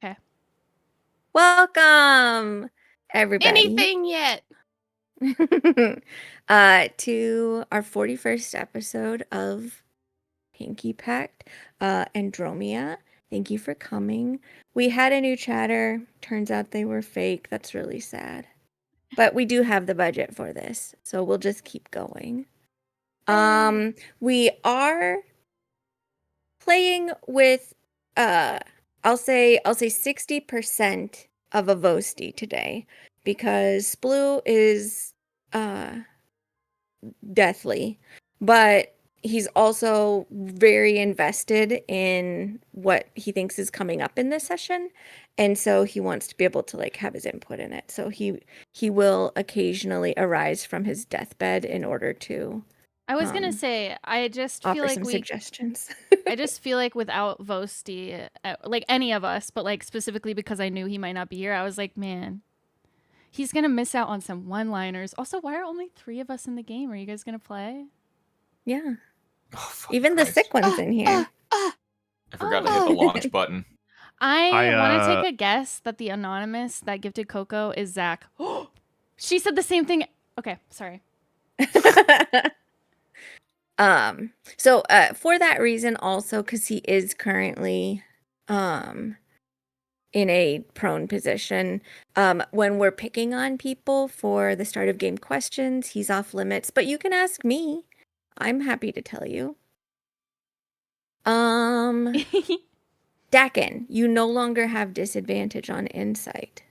Okay. Welcome, everybody. Anything yet? To our 41st episode of Pact, Andromea. Thank you for coming. We had a new chatter. Turns out they were fake. That's really sad. But we do have the budget for this, so we'll just keep going. We are playing with I'll say 60% of a Vosti today because Sploo is deathly, but he's also very invested in what he thinks is coming up in this session, and so he wants to be able to like have his input in it. So he will occasionally arise from his deathbed in order to I was gonna say, I just offer feel like some suggestions. I just feel like without Vosti, like any of us, but like specifically because I knew he might not be here, I was like, man, he's gonna miss out on some one-liners. Also, why are only 3 of us in the game? Are you guys gonna play? Yeah. Oh, Even the sick one's in here. I forgot to hit the launch button. I want to take a guess that the anonymous that gifted Coco is Zach. She said the same thing. Okay, sorry. So for that reason also, because he is currently in a prone position, when we're picking on people for the start of game questions, he's off limits, but you can ask me. I'm happy to tell you. Dakin, you no longer have disadvantage on insight.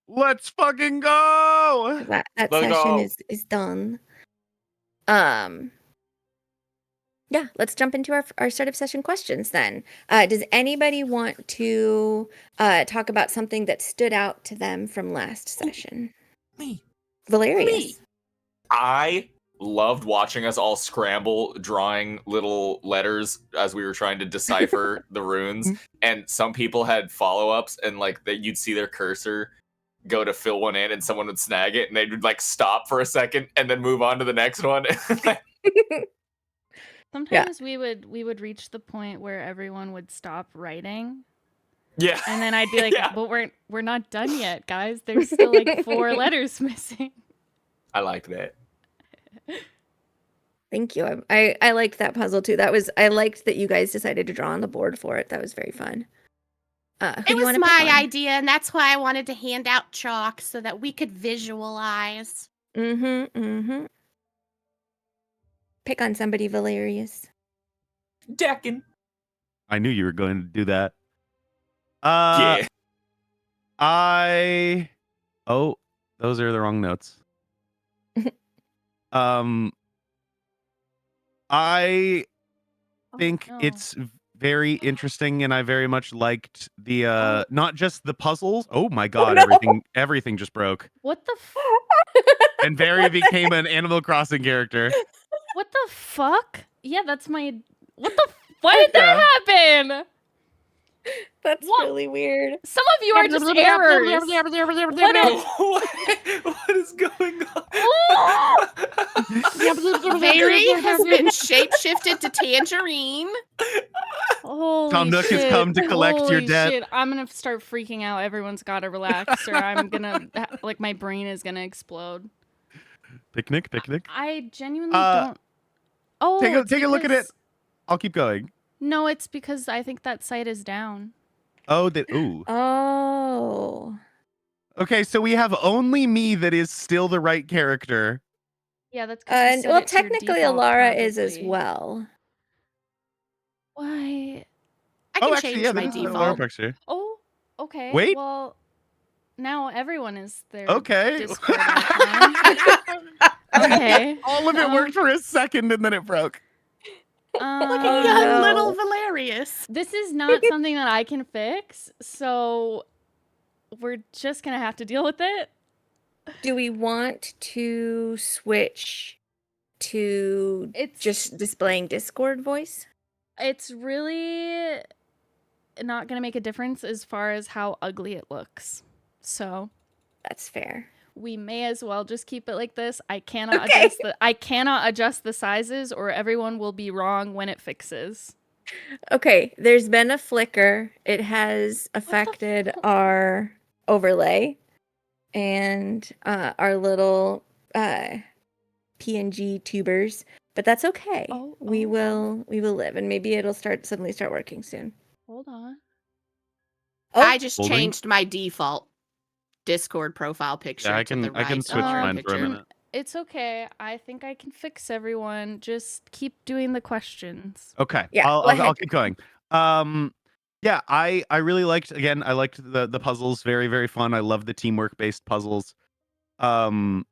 Let's fucking go! That Let's session go. is done. Yeah, let's jump into our start of session questions then. Does anybody want to talk about something that stood out to them from last session? Me. Valerius. I loved watching us all scramble drawing little letters as we were trying to decipher the runes, and some people had follow-ups and like that you'd see their cursor go to fill one in and someone would snag it and they'd like stop for a second and then move on to the next one. Sometimes we would reach the point where everyone would stop writing. Yeah. And then I'd be like, but we're not done yet, guys. There's still like 4 letters missing. I liked that. Thank you. I liked that puzzle too. I liked that you guys decided to draw on the board for it. That was very fun. It was my idea, and that's why I wanted to hand out chalk so that we could visualize. Mm-hmm. Pick on somebody, Valerius. Dakin. I knew you were going to do that. Yeah. Oh, those are the wrong notes. I think it's very interesting, and I very much liked the not just the puzzles. Oh my god, everything just broke. What the And Barry became an Animal Crossing character. What the fuck? Yeah, that's my why did that happen? That's really weird. Some of you are just errors. What is going on? Very has been shapeshifted to Tangerine. Holy Tom Nook has come to collect your debt. Shit. I'm gonna start freaking out. Everyone's gotta relax, or I'm gonna like my brain is gonna explode. Picnic. I genuinely don't. Oh, take a look at it. I'll keep going. No, it's because I think that site is down. Ooh. Oh. Okay, so we have only me that is still the right character. Yeah, that's because well, technically Alara is as well. Why? I can change my default. Oh, okay. Wait. Well, now everyone is there. Okay. Discord okay. All of it worked for a second and then it broke. Look at young little Valerius. This is not something that I can fix, so we're just gonna have to deal with it. Do we want to switch to just displaying Discord voice? It's really not gonna make a difference as far as how ugly it looks. So that's fair. We may as well just keep it like this. I cannot adjust the sizes, or everyone will be wrong when it fixes. Okay, there's been a flicker. It has the affected fuck? our overlay and our little PNG tubers, but that's okay. Oh, We oh, oh. will live, and maybe it'll suddenly start working soon. Hold on. Oh, I just Holding? changed my default Discord profile picture Yeah, I to the can right switch Alara mine for a picture. minute. It's okay. I think I can fix everyone. Just keep doing the questions. Okay. Yeah, go I'll ahead, keep going. Yeah, I really liked I liked the puzzles, very, very fun. I love the teamwork based puzzles. The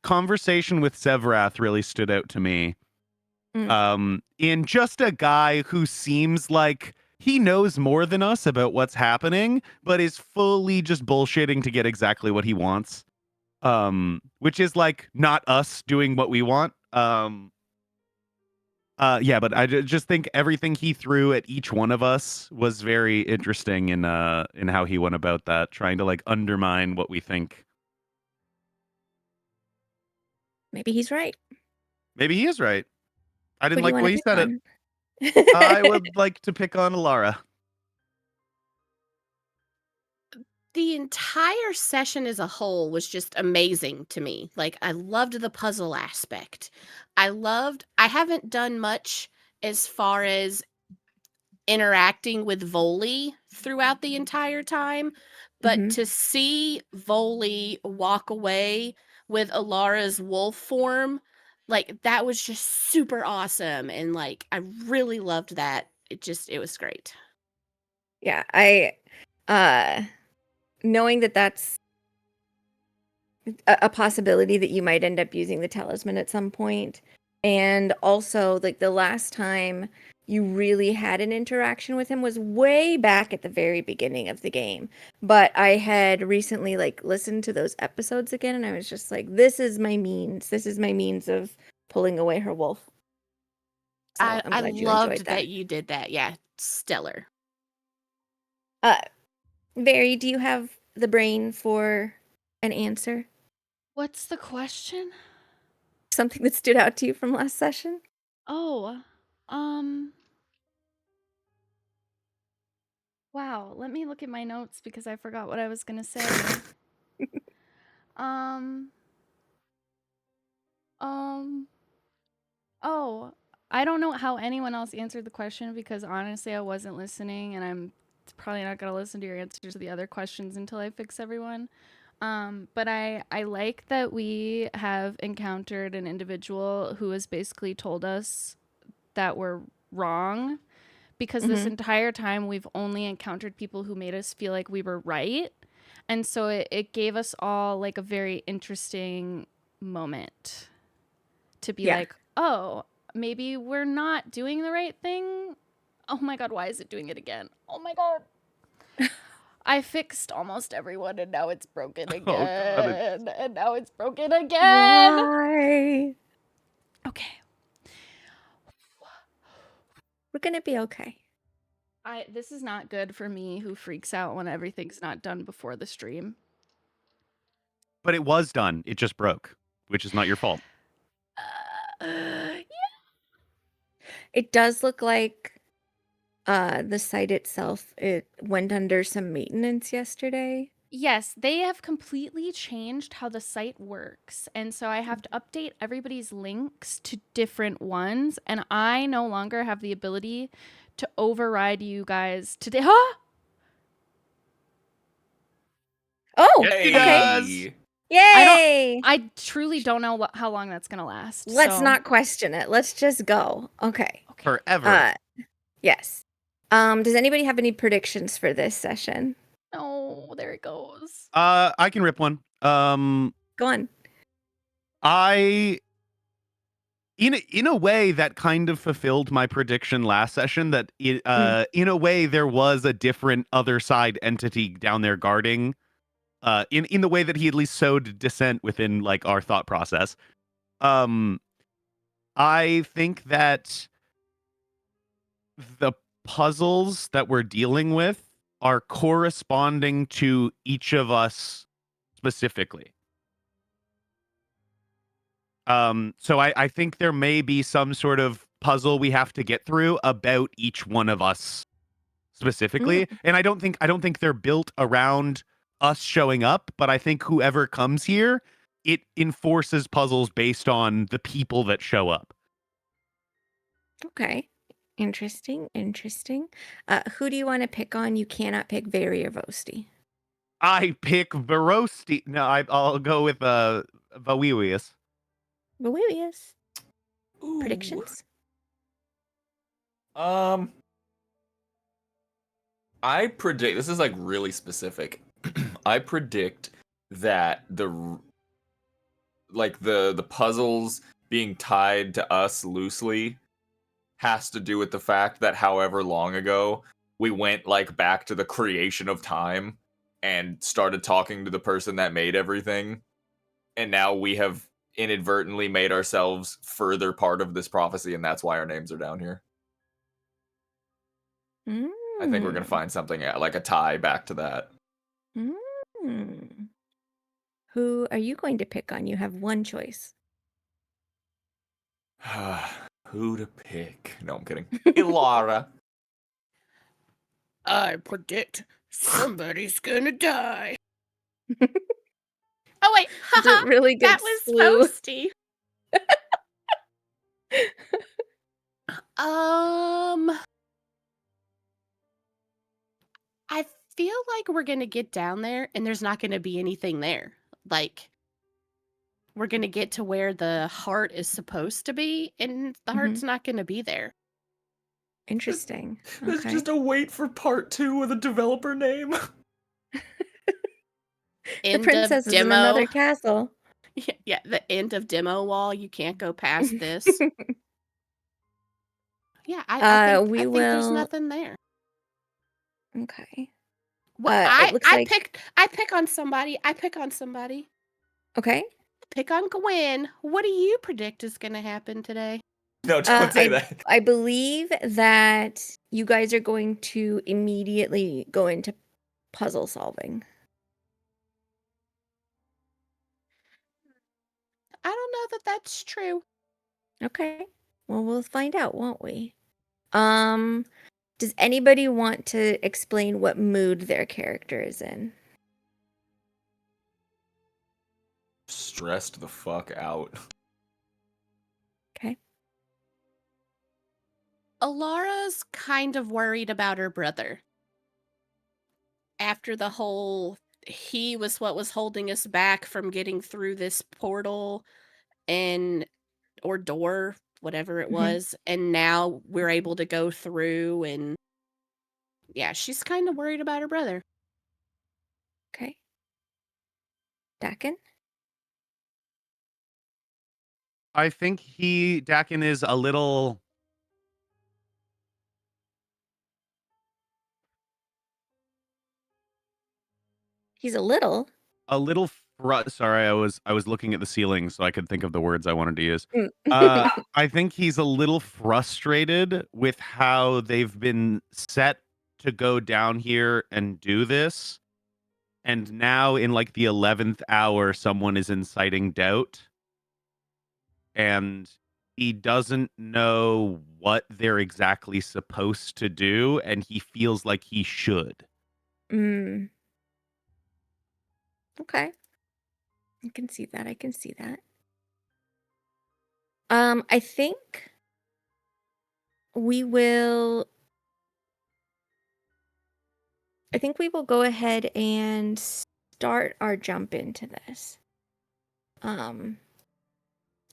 conversation with Sevrath really stood out to me. In just a guy who seems like he knows more than us about what's happening, but is fully just bullshitting to get exactly what he wants. Which is like not us doing what we want. Yeah, but I just think everything he threw at each one of us was very interesting in how he went about that, trying to like undermine what we think. maybe he's right. Maybe he is right. I Who didn't do you like the want way to he pick said on? it. I would like to pick on Alara. The entire session as a whole was just amazing to me. Like, I loved the puzzle aspect. I haven't done much as far as interacting with Voley throughout the entire time, but Mhm. to see Voley walk away with Alara's wolf form, like, that was just super awesome, and like I really loved that. It was great. Yeah, I knowing that that's a possibility that you might end up using the talisman at some point, and also like the last time you really had an interaction with him was way back at the very beginning of the game. But I had recently like listened to those episodes again, and I was just like, this is my means. This is my means of pulling away her wolf. So I'm I glad you enjoyed loved that. that you did that. Yeah, stellar. Uh, Barry, do you have the brain for an answer? What's the question? Something that stood out to you from last session? Oh, wow. Let me look at my notes because I forgot what I was gonna say. um, oh, I don't know how anyone else answered the question because honestly, I wasn't listening, and I'm probably not gonna listen to your answers to the other questions until I fix everyone. But I like that we have encountered an individual who has basically told us that we're wrong, because this entire time we've only encountered people who made us feel like we were right. And so it gave us all like a very interesting moment to be Yeah. like, oh, maybe we're not doing the right thing. Oh my God, why is it doing it again? Oh my God. I fixed almost everyone and now it's broken again. Oh God, And now it's broken again. Why? Okay. We're gonna be okay. This is not good for me who freaks out when everything's not done before the stream. but it was done. It just broke, which is not your fault. Yeah. It does look like the site itself, it went under some maintenance yesterday. Yes, they have completely changed how the site works. And so I have to update everybody's links to different ones. And I no longer have the ability to override you guys today. Huh? Oh, Yes, he okay. does. Yay! I truly don't know how long that's going to last. Let's so. not question it. Let's just go. Okay. Forever. Yes. Does anybody have any predictions for this session? Oh, there it goes. I can rip one. Go on. I in a way that kind of fulfilled my prediction last session that in a way there was a different other side entity down there guarding in the way that he at least sowed dissent within like our thought process. I think that the puzzles that we're dealing with are corresponding to each of us specifically. So I think there may be some sort of puzzle we have to get through about each one of us specifically. And I don't think they're built around us showing up, but I think whoever comes here, it enforces puzzles based on the people that show up. Okay. Interesting. Who do you want to pick on? You cannot pick Very or Vosti. I pick Verosti. No, I'll go with Vawiwius. Valivius. Ooh. Predictions? I predict, this is like really specific. I predict that the puzzles being tied to us loosely has to do with the fact that however long ago we went like back to the creation of time and started talking to the person that made everything, and now we have inadvertently made ourselves further part of this prophecy, and that's why our names are down here. I think we're gonna find something like a tie back to that. Who are you going to pick on? You have one choice. Who to pick? No, I'm kidding. Ilara. I predict somebody's gonna die. Oh wait, It's a really good that was slew. Posty. I feel like we're gonna get down there and there's not gonna be anything there. Like, we're gonna get to where the heart is supposed to be, and the heart's not gonna be there. Interesting. There's Okay. just a wait for part 2 with a developer name. The End princess of is in demo. another castle. Yeah, the end of demo wall. You can't go past this. Yeah, I think there's nothing there. Okay. Well, It looks like I pick on somebody. okay. Pick on Gwen. What do you predict is going to happen today? No, don't say that. I believe that you guys are going to immediately go into puzzle solving. I don't know that that's true. Okay. Well, we'll find out, won't we? Does anybody want to explain what mood their character is in? Stressed the fuck out. Okay. Alara's kind of worried about her brother. After the whole, he was what was holding us back from getting through this portal or door, whatever it was, and now we're able to go through, and yeah, she's kind of worried about her brother. Okay. Dakin? I think Dakin is a little He's a little. sorry, I was looking at the ceiling so I could think of the words I wanted to use. Mm. I think he's a little frustrated with how they've been set to go down here and do this. And now in like the 11th hour, someone is inciting doubt. And he doesn't know what they're exactly supposed to do, and he feels like he should. Okay. I can see that. I think we will go ahead and start our jump into this.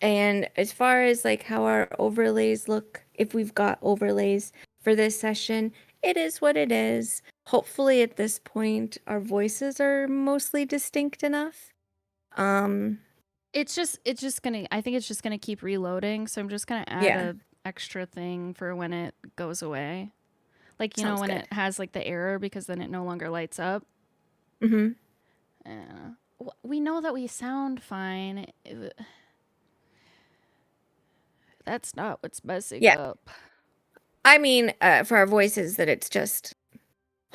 And as far as like how our overlays look, if we've got overlays for this session, it is what it is. Hopefully at this point our voices are mostly distinct enough. It's just gonna, I think it's just gonna keep reloading, so I'm just gonna add a extra thing for when it goes away. Like, you know, when it has like the error, because then it no longer lights up. We know that we sound fine. That's not what's messing up. I mean, for our voices, that it's just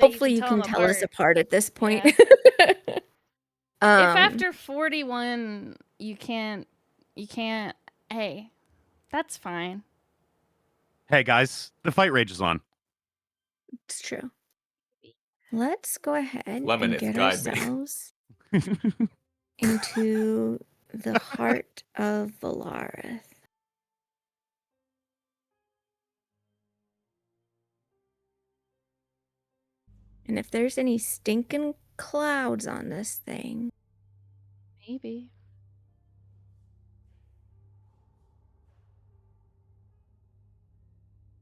hopefully you can tell us apart at this point. Yeah. If after 41 you can't, hey, that's fine. Hey guys, the fight rages on. It's true. Let's go ahead and Lemonade, get guide me. ourselves into the heart of Valarith. And if there's any stinking clouds on this thing, Maybe.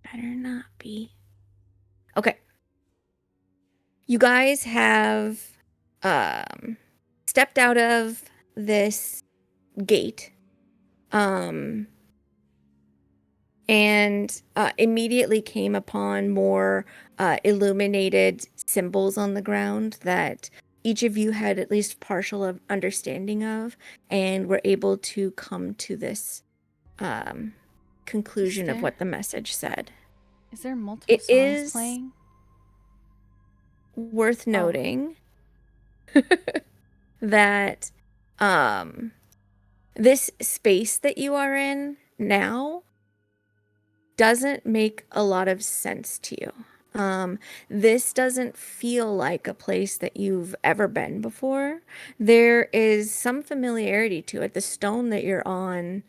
better not be. Okay. You guys have stepped out of this gate and immediately came upon more illuminated symbols on the ground that each of you had at least partial understanding of, and were able to come to this conclusion of what the message said. Is there multiple It songs is playing? worth noting that this space that you are in now doesn't make a lot of sense to you. This doesn't feel like a place that you've ever been before. There is some familiarity to it. The stone that you're on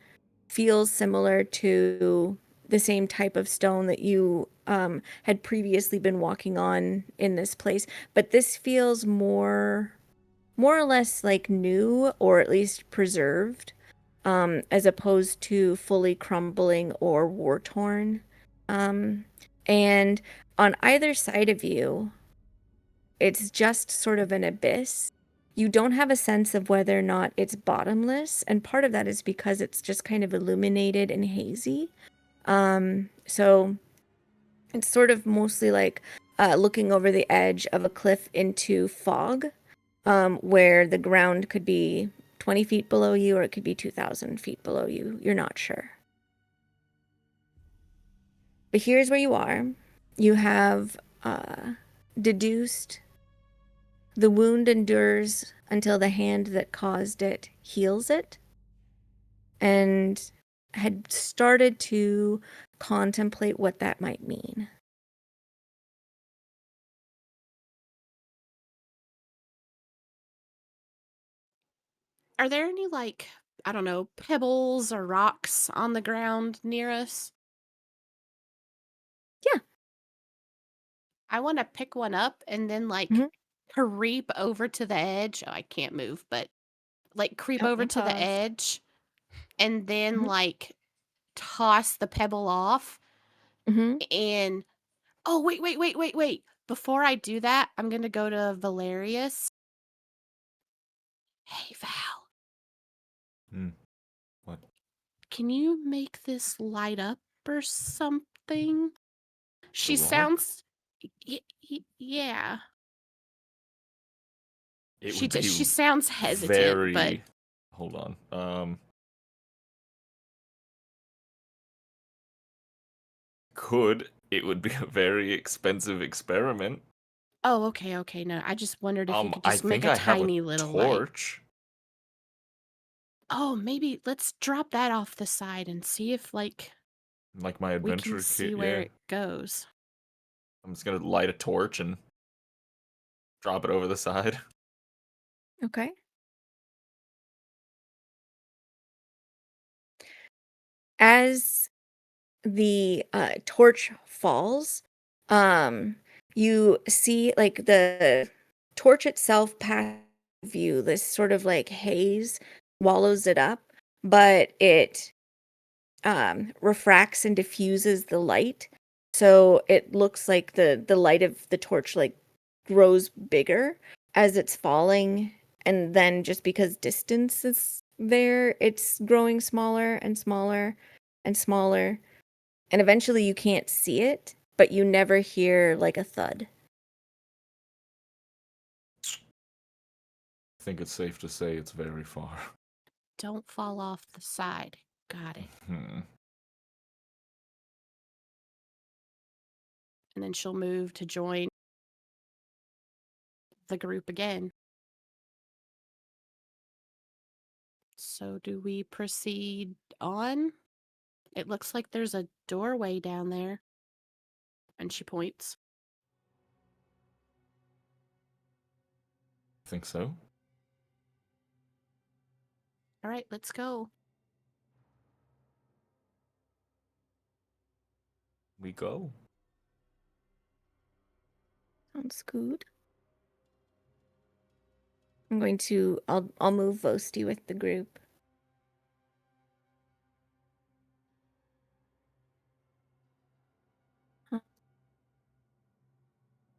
feels similar to the same type of stone that you had previously been walking on in this place, but this feels more or less like new, or at least preserved, as opposed to fully crumbling or war-torn. And on either side of you, it's just sort of an abyss. You don't have a sense of whether or not it's bottomless, and part of that is because it's just kind of illuminated and hazy. So it's sort of mostly like looking over the edge of a cliff into fog, where the ground could be 20 feet below you, or it could be 2,000 feet below you. You're not sure. But here's where you are. You have deduced the wound endures until the hand that caused it heals it, and had started to contemplate what that might mean. Are there any, like, I don't know, pebbles or rocks on the ground near us? Yeah. I want to pick one up and then, like, Mhm. creep over to the edge. Oh, I can't move, but like creep Oh, over And to the pause. edge and then Mhm. like toss the pebble off. Mhm. And oh, wait. Before I do that, I'm going to go to Valerius. Hey, Val, What? can you make this light up or something? She The rod? sounds. Yeah. It She would be she sounds hesitant, but very. Hold on. It would be a very expensive experiment. oh, okay. No, I just wondered if you could I just make think a I have a tiny little light. torch. Oh, maybe let's drop that off the side and see if like Like my we can adventure see kit, where yeah. it goes. I'm just gonna light a torch and drop it over the side. Okay. As the torch falls, you see like the torch itself pass view, this sort of like haze wallows it up, but it refracts and diffuses the light, so it looks like the light of the torch like grows bigger as it's falling, and then just because distance is there, it's growing smaller and smaller and smaller, and eventually you can't see it, but you never hear like a thud. I think it's safe to say it's very far. Don't fall off the side. Got it. Hmm. And then she'll move to join the group again. So do we proceed on? It looks like there's a doorway down there. And she points. Think so. All right, let's go. We go. Sounds good. I'll move Vosti with the group.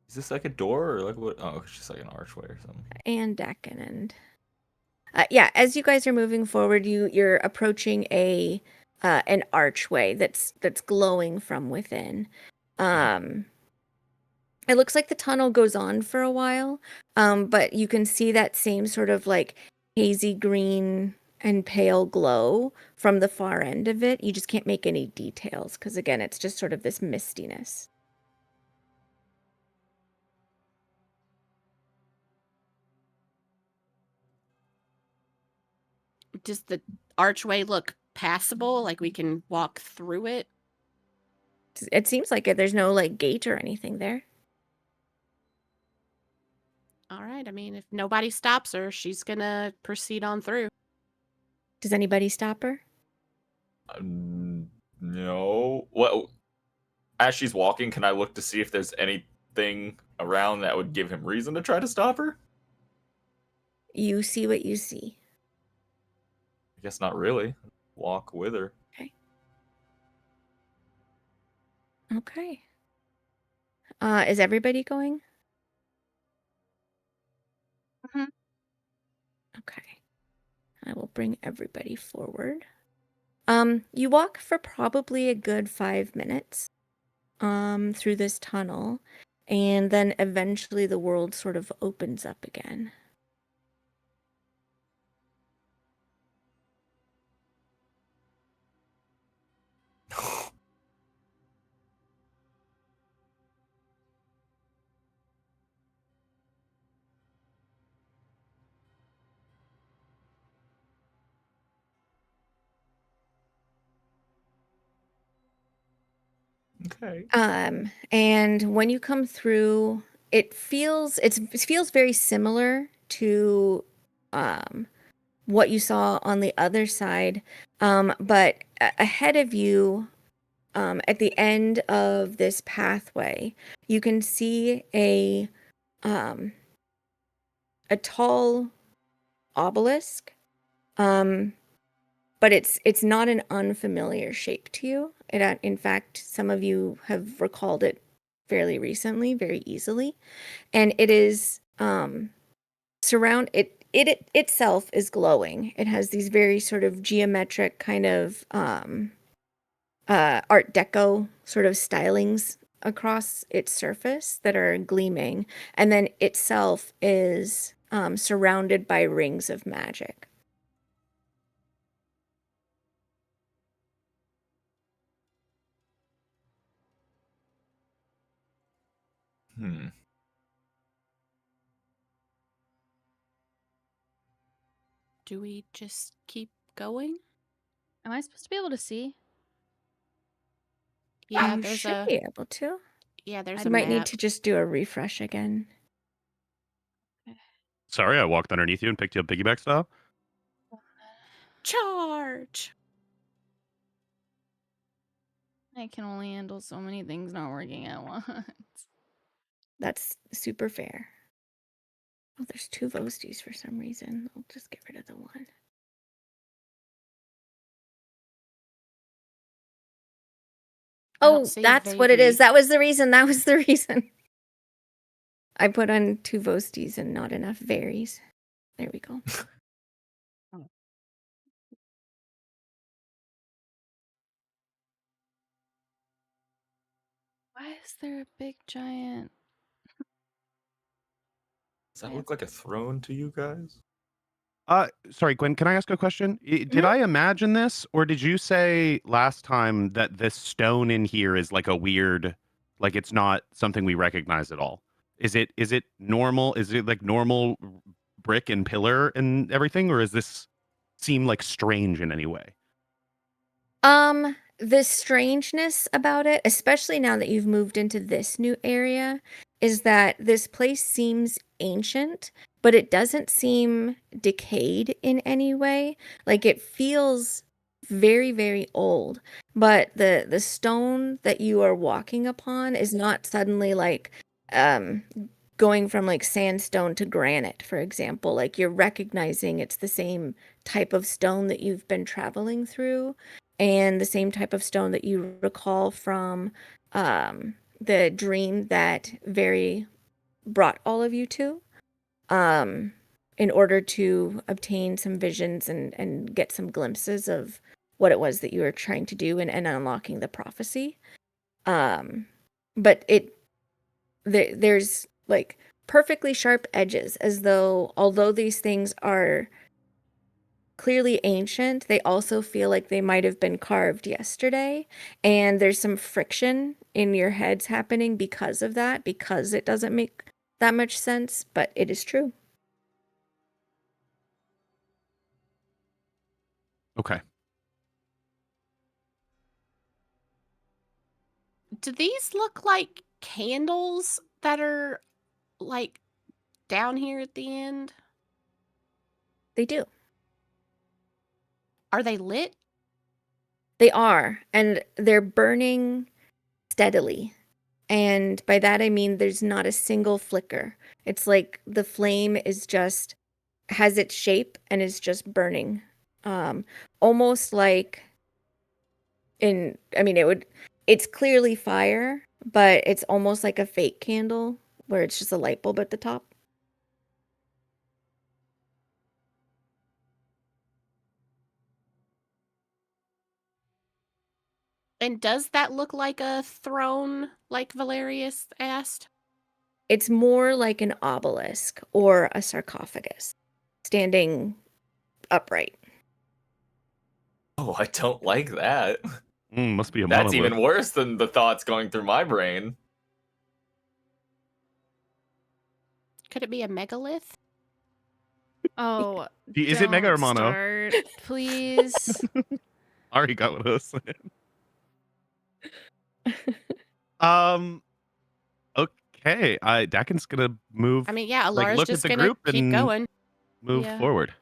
Is this like a door or like what? Oh, it's just like an archway or something. And Dakin and yeah, as you guys are moving forward, you're approaching an archway that's glowing from within. It looks like the tunnel goes on for a while, but you can see that same sort of like hazy green and pale glow from the far end of it. You just can't make any details because, again, it's just sort of this mistiness. Does the archway look passable? Like we can walk through it? It seems like it. There's no like gate or anything there. All right. I mean, if nobody stops her, she's gonna proceed on through. Does anybody stop her? No. What? As she's walking, can I look to see if there's anything around that would give him reason to try to stop her? You see what you see. I guess not really. Walk with her. Okay. Is everybody going? Mhm. Okay. I will bring everybody forward. You walk for probably a good 5 minutes through this tunnel, and then eventually the world sort of opens up again. Okay. And when you come through, it feels very similar to what you saw on the other side, but ahead of you, at the end of this pathway, you can see a tall obelisk, but it's not an unfamiliar shape to you. In fact, some of you have recalled it fairly recently, very easily, and it is it itself is glowing. It has these very sort of geometric kind of Art Deco sort of stylings across its surface that are gleaming, and then itself is surrounded by rings of magic. Do we just keep going? Am I supposed to be able to see? Yeah, You there's should be able to. there's I a might need map. to just do a refresh again. Sorry, I walked underneath you and picked you up piggyback style. Charge. I can only handle so many things not working at once. That's super fair. Oh, there's 2 Vostis for some reason. I'll just get rid of the one. I don't Oh, see that's what it is. Vaguely. That was the reason. That was the reason. I put on 2 Vostis and not enough Varies. There we go. Why is there a big giant? Does that look like a throne to you guys? Sorry, Gwen, can I ask a question? Did Mhm. I imagine this, or did you say last time that this stone in here is like a weird, like it's not something we recognize at all? Is it normal? Is it like normal brick and pillar and everything, or is this seem like strange in any way? The strangeness about it, especially now that you've moved into this new area, is that this place seems ancient, but it doesn't seem decayed in any way. Like it feels very, very old. But the stone that you are walking upon is not suddenly like um going from like sandstone to granite, for example. Like you're recognizing it's the same type of stone that you've been traveling through and the same type of stone that you recall from the dream that Very brought all of you to um, in order to obtain some visions and get some glimpses of what it was that you were trying to do and unlocking the prophecy. But there's like perfectly sharp edges, as though although these things are clearly ancient, they also feel like they might have been carved yesterday. And there's some friction in your heads happening because of that, because it doesn't make that much sense, but it is true. Okay. Do these look like candles that are like down here at the end? They do. Are they lit? They are. And they're burning steadily. And by that, I mean there's not a single flicker. It's like the flame is just, has its shape and is just burning. Almost like it's clearly fire, but it's almost like a fake candle where it's just a light bulb at the top. And does that look like a throne, like Valerius asked? It's more like an obelisk or a sarcophagus standing upright. Oh, I don't like that. Must be a That's monolith. even worse than the thoughts going through my brain. Could it be a megalith? Oh, Is it mega or don't mono? start, please. Already got what I was saying. Okay. Dakin's gonna move. I mean, yeah, Like, Alara's look at just the gonna group keep and going. move Yeah. forward.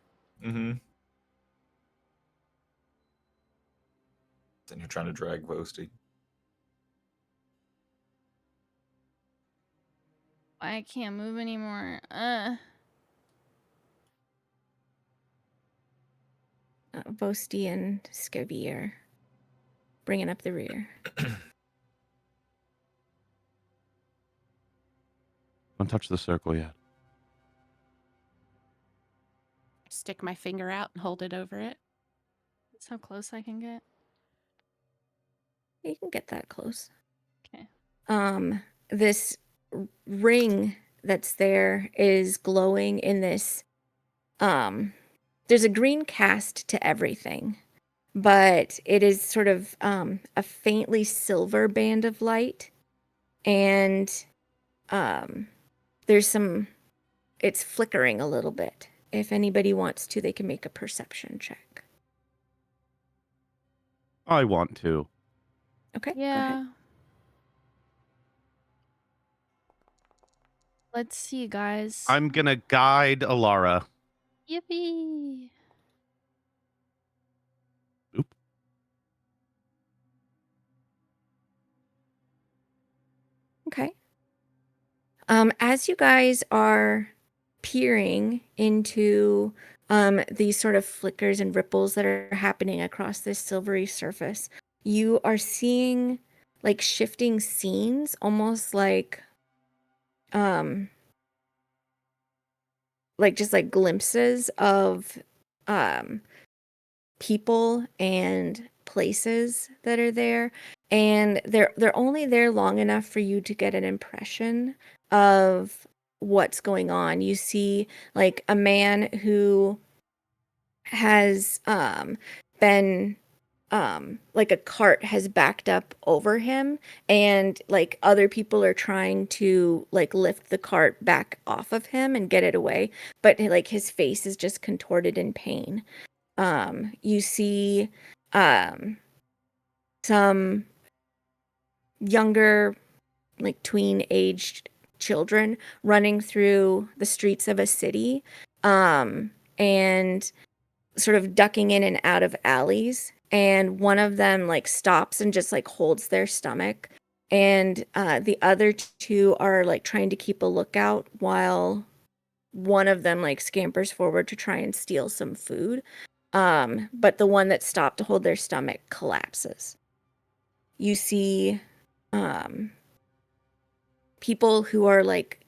Mm-hmm. Then you're trying to drag Vosti. I can't move anymore. Vosti and Scevy are bringing up the rear. Don't touch the circle yet. Stick my finger out and hold it over it. That's how close I can get. You can get that close. Okay. This ring that's there is glowing in this there's a green cast to everything, but it is sort of a faintly silver band of light, and it's flickering a little bit. If anybody wants to, they can make a perception check. I want to. Okay, go ahead. Yeah. Let's see, guys. I'm gonna guide Alara. Yippee. Oop. Okay. As you guys are peering into these sort of flickers and ripples that are happening across this silvery surface, you are seeing like shifting scenes, almost like just like glimpses of people and places that are there, and they're only there long enough for you to get an impression of what's going on. You see like a man who has been like a cart has backed up over him, and like other people are trying to like lift the cart back off of him and get it away, but like his face is just contorted in pain. You see some younger, like tween-aged children running through the streets of a city, and sort of ducking in and out of alleys. And one of them like stops and just like holds their stomach, and the other two are like trying to keep a lookout while one of them like scampers forward to try and steal some food. But the one that stopped to hold their stomach collapses. You see people who are like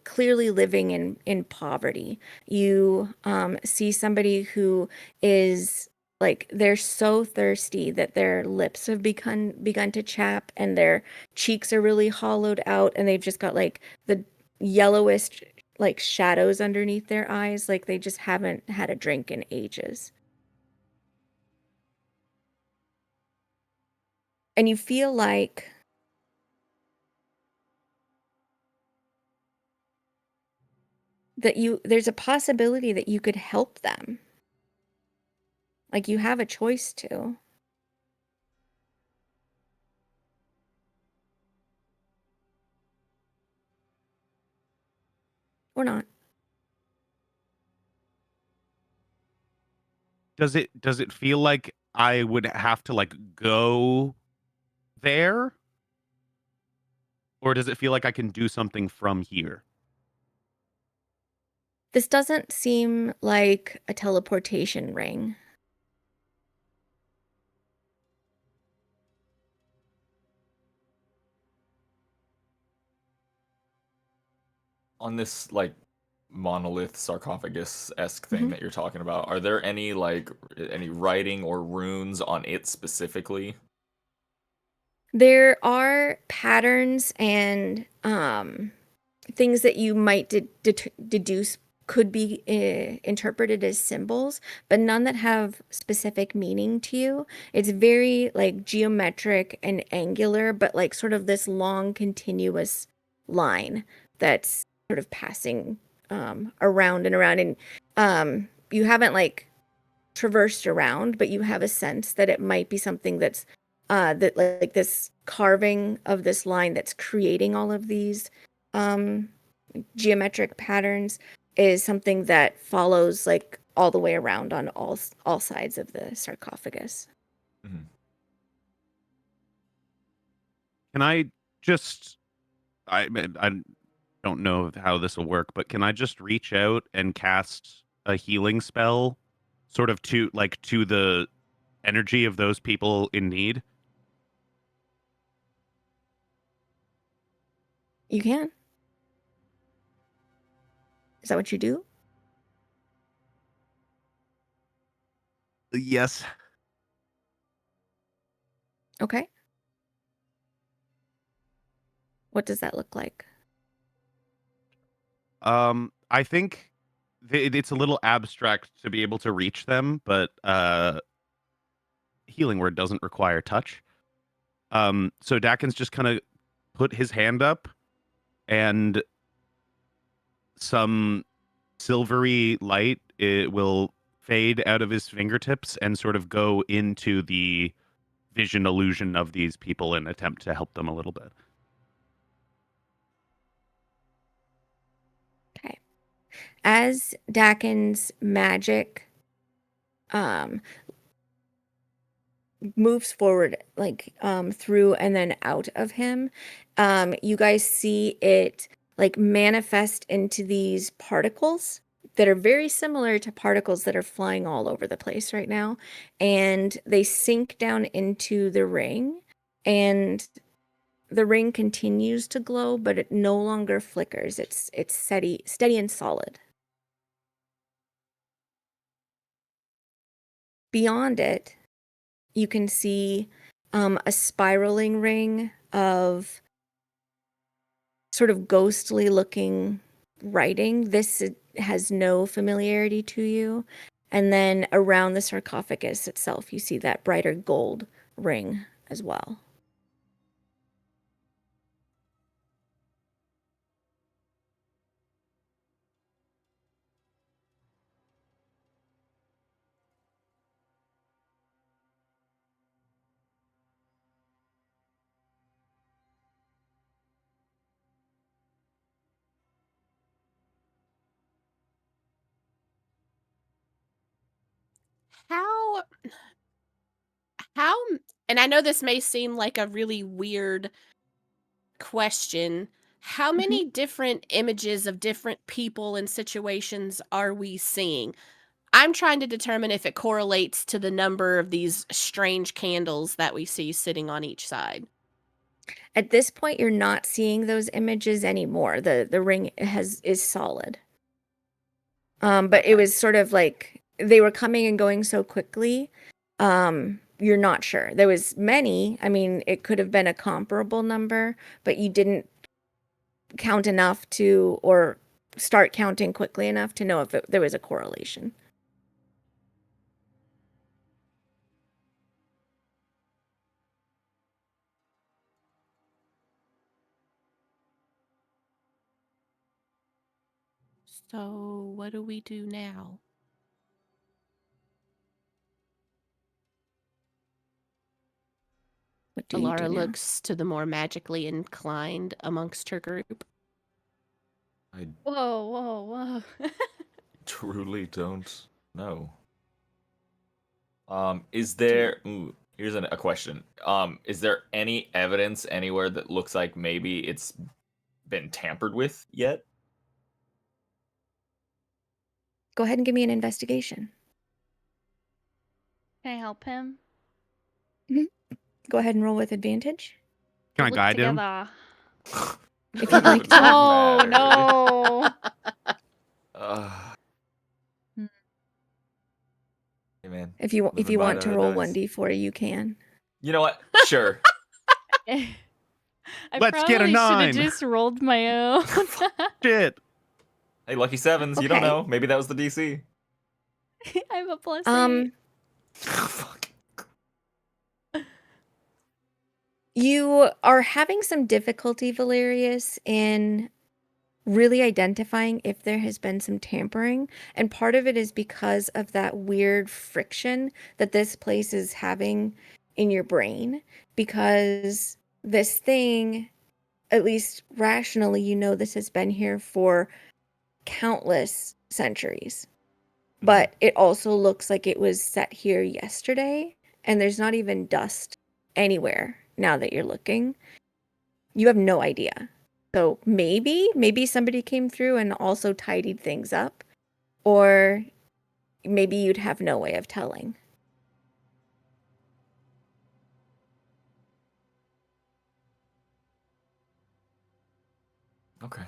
clearly living in poverty. You see somebody who is like, they're so thirsty that their lips have begun to chap, and their cheeks are really hollowed out, and they've just got like the yellowest like shadows underneath their eyes, like they just haven't had a drink in ages. And you feel like there's a possibility that you could help them. Like you have a choice to. Or not. Does it feel like I would have to like go there? Or does it feel like I can do something from here? This doesn't seem like a teleportation ring. On this like monolith sarcophagus-esque thing Mhm. that you're talking about, are there any like any writing or runes on it specifically? There are patterns and things that you might deduce could be interpreted as symbols, but none that have specific meaning to you. It's very like geometric and angular, but like sort of this long continuous line that's sort of passing around and around. And you haven't like traversed around, but you have a sense that it might be something that's that like this carving of this line that's creating all of these um geometric patterns is something that follows like all the way around on all sides of the sarcophagus. Mhm. Can I just I don't know how this will work, but can I just reach out and cast a healing spell sort of to the energy of those people in need? You can. Is that what you do? Yes. Okay. What does that look like? I think it's a little abstract to be able to reach them, but healing word doesn't require touch. So Dakin's just kind of put his hand up, and some silvery light, it will fade out of his fingertips and sort of go into the vision illusion of these people and attempt to help them a little bit. Okay. As Dakin's magic um moves forward like through and then out of him, you guys see it like manifest into these particles that are very similar to particles that are flying all over the place right now, and they sink down into the ring, and the ring continues to glow, but it no longer flickers. It's steady and solid. Beyond it, you can see a spiraling ring of sort of ghostly looking writing. This has no familiarity to you. And then around the sarcophagus itself, you see that brighter gold ring as well. And I know this may seem like a really weird question. How many different images of different people and situations are we seeing? I'm trying to determine if it correlates to the number of these strange candles that we see sitting on each side. At this point, you're not seeing those images anymore. The ring is solid. But Okay. it was sort of like they were coming and going so quickly. You're not sure. There was many. I mean, it could have been a comparable number, but you didn't count enough to, or start counting quickly enough to know if there was a correlation. So, what do we do now? What do you do Alara now? looks to the more magically inclined amongst her group. I Whoa. truly don't know. Is there? Ooh, here's a question. Is there any evidence anywhere that looks like maybe it's been tampered with yet? Go ahead and give me an investigation. Can I help him? Go ahead and roll with advantage. Can We'll I look guide him? together. If you'd like to. Oh Matter. no. Hmm. Hey man. If you living by want to the roll dice. 1d4, you can. You know what? Sure. I Let's get a probably should have 9. just rolled my own. Shit. Hey, lucky sevens. You don't Okay. know. Maybe that was the DC. I have a +8. Fuck. You are having some difficulty, Valerius, in really identifying if there has been some tampering. And part of it is because of that weird friction that this place is having in your brain. Because this thing, at least rationally, you know this has been here for countless centuries. But it also looks like it was set here yesterday. And there's not even dust anywhere now that you're looking. You have no idea. So maybe somebody came through and also tidied things up, or maybe you'd have no way of telling. Okay.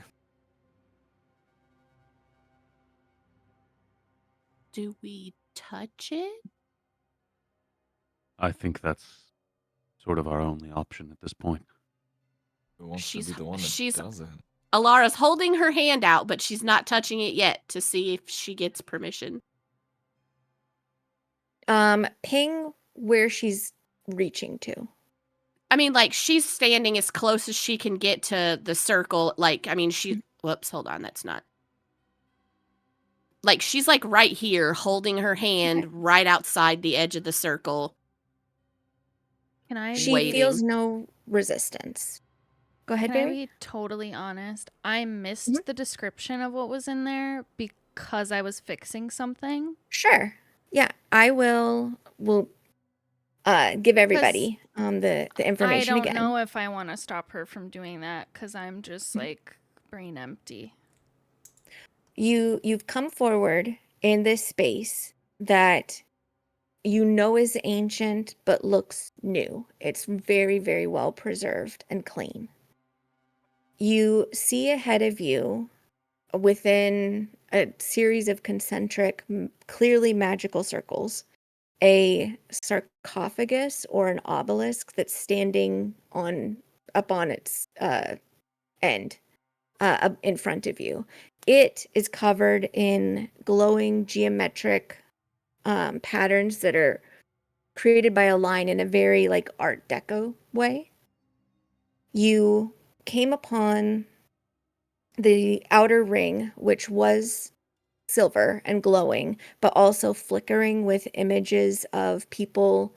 Do we touch it? I think that's sort of our only option at this point. Who wants She's- to be the one that she's- does it? Alara's holding her hand out, but she's not touching it yet to see if she gets permission. Ping where she's reaching to. I mean, like, she's standing as close as she can get to the circle. Like, I mean, whoops, hold on, that's not. Like, she's like right here, holding her hand right outside the edge of the circle. Can I She Waiting. feels no resistance. Go ahead, Can I Barry. be totally honest? I missed the description of what was in there because I was fixing something. Sure. Yeah, I will give everybody the I information don't again. know if I want to stop her from doing that because I'm just like brain empty. You've come forward in this space that you know is ancient but looks new. It's very, very well preserved and clean. You see ahead of you, within a series of concentric, clearly magical circles, a sarcophagus or an obelisk that's standing up on its end in front of you. It is covered in glowing geometric patterns that are created by a line in a very like Art Deco way. You came upon the outer ring, which was silver and glowing, but also flickering with images of people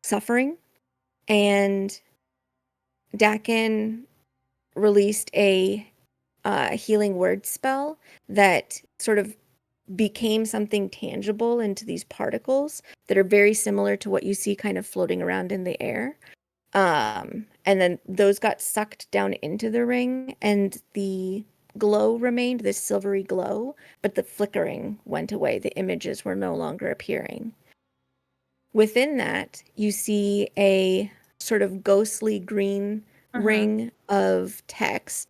suffering. And Dakin released a healing word spell that sort of became something tangible into these particles that are very similar to what you see kind of floating around in the air. And then those got sucked down into the ring, and the glow remained, this silvery glow, but the flickering went away. The images were no longer appearing. Within that, you see a sort of ghostly green ring of text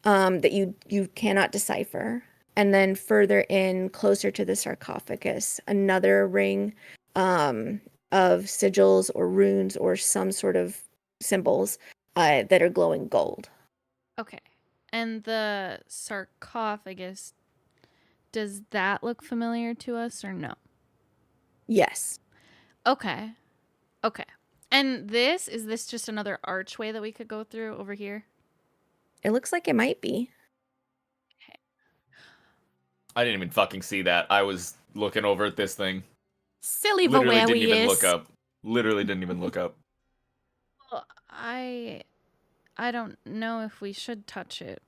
that you cannot decipher. And then further in, closer to the sarcophagus, another ring of sigils or runes or some sort of symbols that are glowing gold. Okay. And the sarcophagus, does that look familiar to us or no? Yes. Okay. Okay. And is this just another archway that we could go through over here? It looks like it might be. I didn't even fucking see that. I was looking over at this thing. Silly Literally didn't even look Vawawius. up. Literally didn't even look up. Well, I don't know if we should touch it.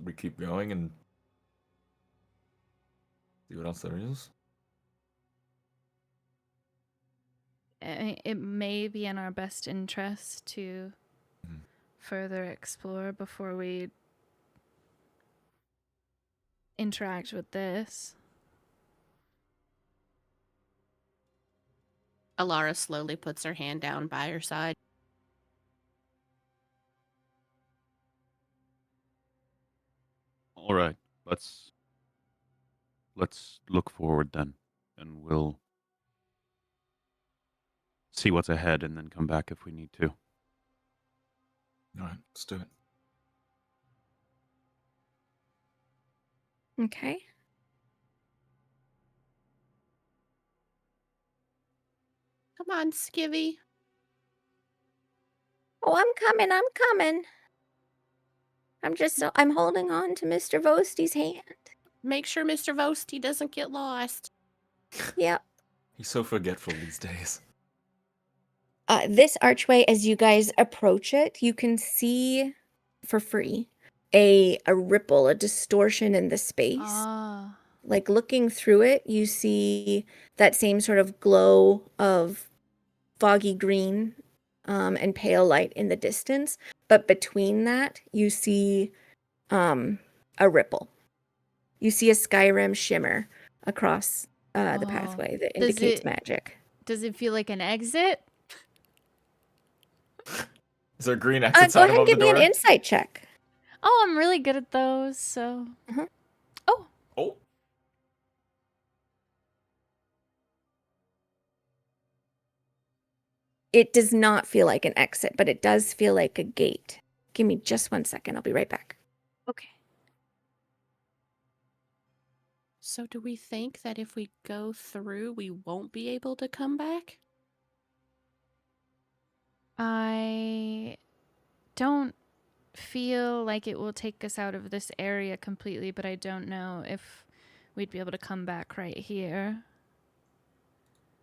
We keep going and see what else there is. It may be in our best interest to further explore before we interact with this. Alara slowly puts her hand down by her side. All right, let's look forward then, and we'll see what's ahead, and then come back if we need to. All right, let's do it. Okay. Come on, Skivvy. Oh, I'm coming. I'm holding on to Mr. Vosty's hand. Make sure Mr. Vosti doesn't get lost. Yep. He's so forgetful these days. This archway, as you guys approach it, you can see for free a ripple, a distortion in the space. Ah. Like looking through it, you see that same sort of glow of foggy green and pale light in the distance. But between that, you see a ripple. You see a Skyrim shimmer across the pathway that Does indicates it- magic. Does it feel like an exit? Is there a green Go exit ahead sign and above the give me door? an insight check. Oh, I'm really good at those, so. Oh, Oh, It does not feel like an exit, but it does feel like a gate. Give me just 1 second. I'll be right back. okay. So do we think that if we go through, we won't be able to come back? I don't feel like it will take us out of this area completely, but I don't know if we'd be able to come back right here.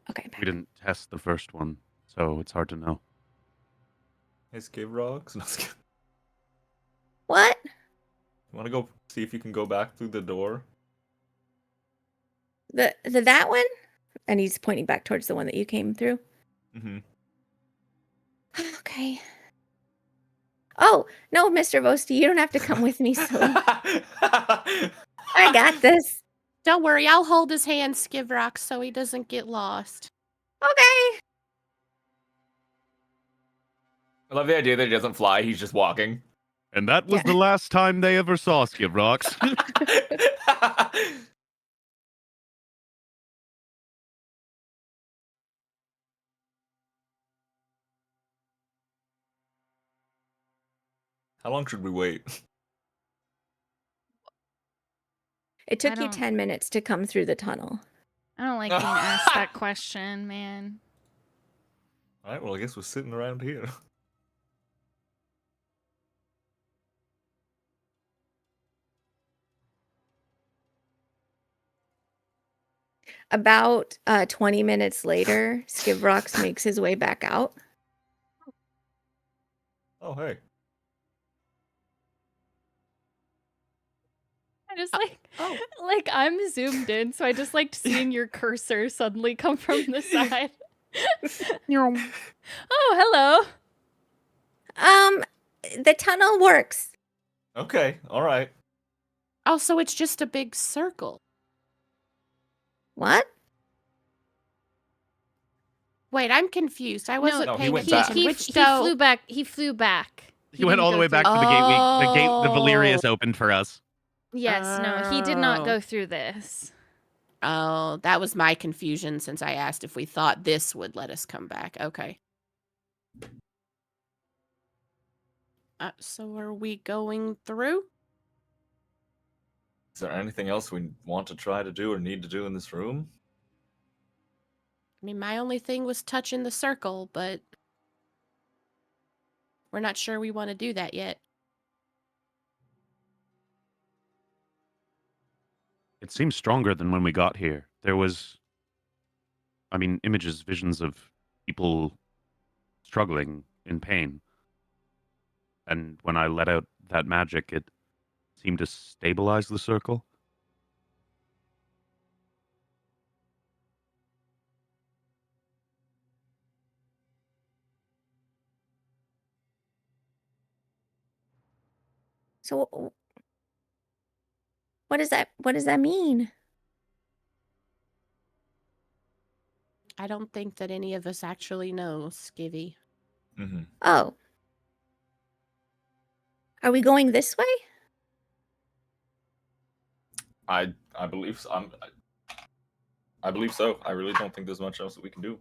Okay. We didn't test the first one, so it's hard to know. escape rocks. No, just kidding. What? You want to go see if you can go back through the door? That one? And he's pointing back towards the one that you came through. Mm-hmm. Okay. Oh, no, Mr. Vosti, you don't have to come with me, silly. I got this. Don't worry, I'll hold his hand, Skivrock, so he doesn't get lost. Okay. I love the idea that he doesn't fly, he's just walking. And that was Yeah. the last time they ever saw Skid Rocks. How long should we wait? It took you don't- 10 minutes to come through the tunnel. I don't like being asked that question, man. Alright, well, I guess we're sitting around here. About 20 minutes later, Skivrox makes his way back out. Oh, hey. just Oh. like I'm zoomed in, so I just liked seeing your cursor suddenly come from the side. Oh, hello. The tunnel works. Okay, all right. Oh, so it's just a big circle. What? Wait, I'm confused. I wasn't No, he paying went attention. back. He Which flew back. He flew back. He went didn't all the go way through- back to the gateway. The Oh. Valerius opened for us. Yes, no, he did not Oh. go through this. Oh, that was my confusion since I asked if we thought this would let us come back. Okay. So are we going through? Is there anything else we want to try to do or need to do in this room? I mean, my only thing was touching the circle, but we're not sure we want to do that yet. It seems stronger than when we got here. There was, images, visions of people struggling in pain. And when I let out that magic, it seemed to stabilize the circle. So what does that mean? I don't think that any of us actually know, Skivvy. Mm-hmm. Oh. Are we going this way? I believe so. I believe so. I really don't think there's much else that we can do.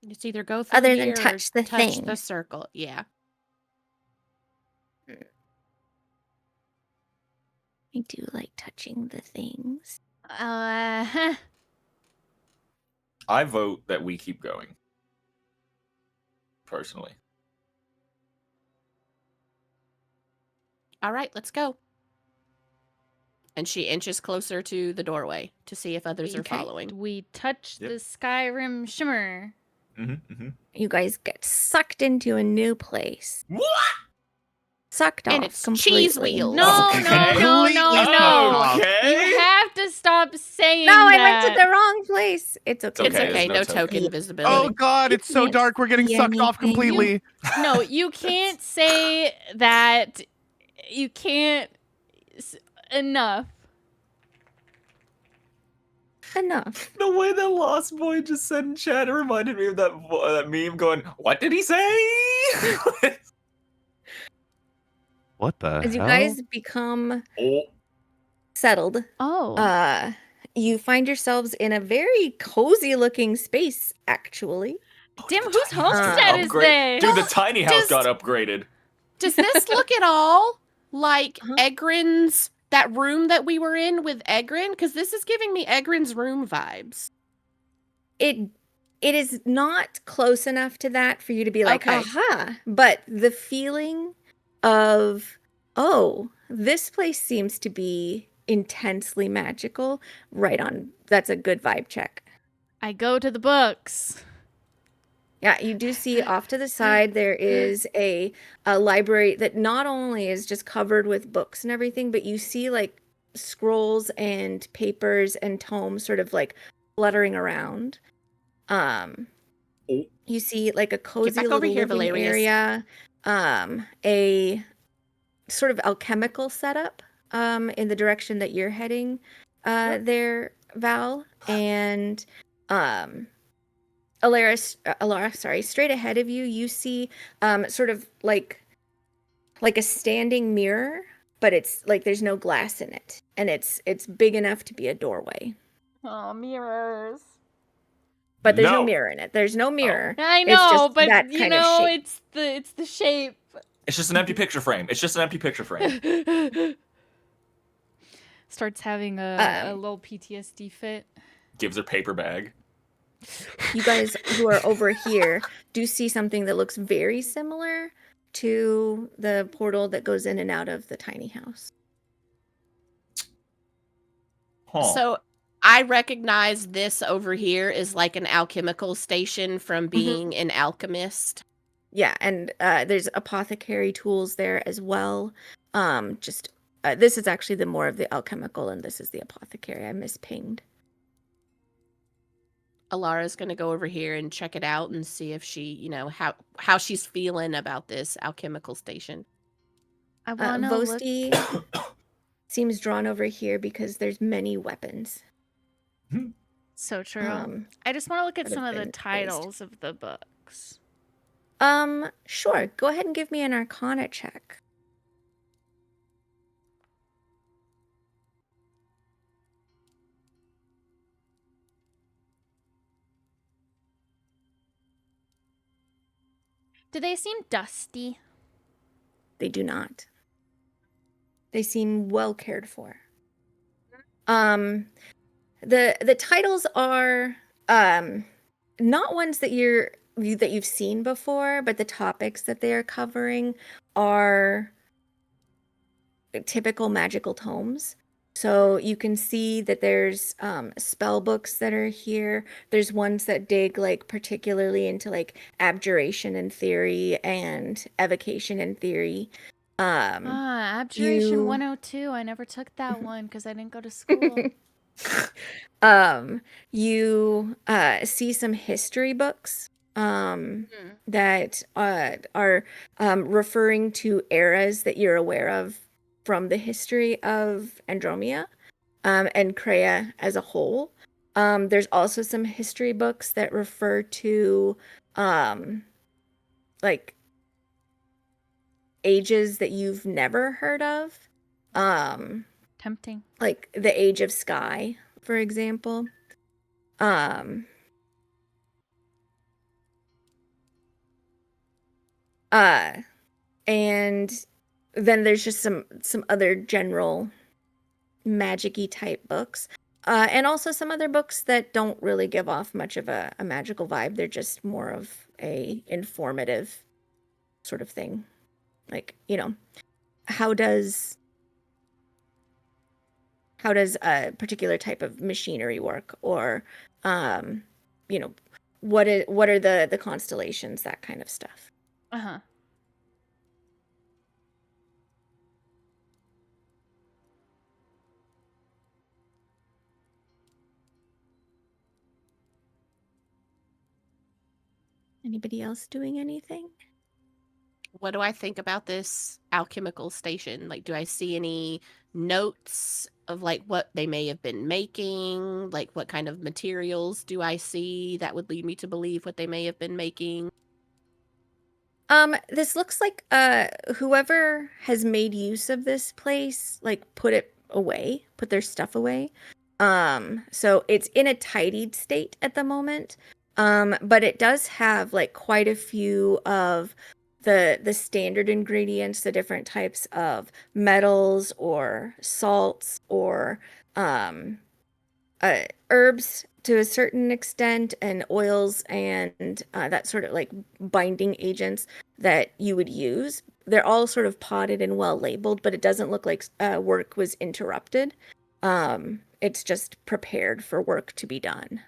It's either go through Other than here or touch the touch thing. the circle. Yeah. I do like touching the things. I vote that we keep going. Personally. All right, let's go. And she inches closer to the doorway to see if others are Okay. following. We touched Yep. the Skyrim shimmer. Mm-hmm, mm-hmm. You guys get sucked into a new place. What? Sucked And off it's completely. cheese wheels. No, Okay. no, no, no, Completely no. Okay. You have to stop saying No, I that. went to the wrong place. It's okay. It's Okay, okay, there's no no token. token Yeah. visibility. Oh God, it's so can't dark. We're getting see sucked off anything. completely. No, you can't say that. You can't. Enough. Enough. The way that Lost Boy just said in chat, it reminded me of that meme going, "What did he say?" What the As you hell? guys become Oh, settled, Oh. you find yourselves in a very cozy looking space, actually. Damn, the whose tiny house got homestead is upgrade- this? Dude, the tiny house Just- got upgraded. Does this look at all like Uh-huh. Egrin's, that room that we were in with Egrin? Because this is giving me Egrin's room vibes. It is not close enough to that for you to be like, Okay. aha. But the feeling of, oh, this place seems to be intensely magical. Right on. That's a good vibe check. I go to the books. Yeah, you do see off to the side there is a library that not only is just covered with books and everything, but you see like scrolls and papers and tomes sort of like fluttering around. Oh. You see like a cozy back little over here, living Valerius. area, a sort of alchemical setup in the direction that you're heading there, Val, and Alara, sorry, straight ahead of you, you see sort of like a standing mirror, but it's like there's no glass in it, and it's big enough to be a doorway, Oh, mirrors. but there's no No. mirror in it. There's no mirror. I It's know, just but that you kind of know, shape. it's the shape. It's just an empty picture frame. It's just an empty picture frame. Starts having a Um, little PTSD fit. Gives her paper bag. You guys who are over here do see something that looks very similar to the portal that goes in and out of the tiny house. Huh. So I recognize this over here is like an alchemical station from being an alchemist. Yeah, and there's apothecary tools there as well. Just this is actually the more of the alchemical, and this is the apothecary. I mispinged. Alara's going to go over here and check it out and see if she, how she's feeling about this alchemical station. I want to look. Vosti seems drawn over here because there's many weapons. So true. Um, I just want to look at that some have of the been placed. titles of the books. Sure. Go ahead and give me an Arcana check. Do they seem dusty? They do not. They seem well cared for. The titles are not ones that you've seen before, but the topics that they are covering are typical magical tomes. So you can see that there's spell books that are here. There's ones that dig like particularly into like abjuration in theory and evocation in theory. Abjuration you- 102. I never took that one because I didn't go to school. You see some history books that are referring to eras that you're aware of from the history of Andromea and Crea as a whole. There's also some history books that refer to like ages that you've never heard of. Tempting. Like the Age of Sky, for example. And then there's just some other general magic-y type books. And also some other books that don't really give off much of a magical vibe. They're just more of a informative sort of thing. Like, how does a particular type of machinery work, or what are the constellations, that kind of stuff. Uh-huh. Anybody else doing anything? What do I think about this alchemical station? Like, do I see any notes of like what they may have been making? Like, what kind of materials do I see that would lead me to believe what they may have been making? This looks like whoever has made use of this place, like put their stuff away. So it's in a tidied state at the moment. But it does have like quite a few of the standard ingredients, the different types of metals or salts or herbs to a certain extent, and oils and that sort of like binding agents that you would use. They're all sort of potted and well labeled, but it doesn't look like work was interrupted. It's just prepared for work to be done.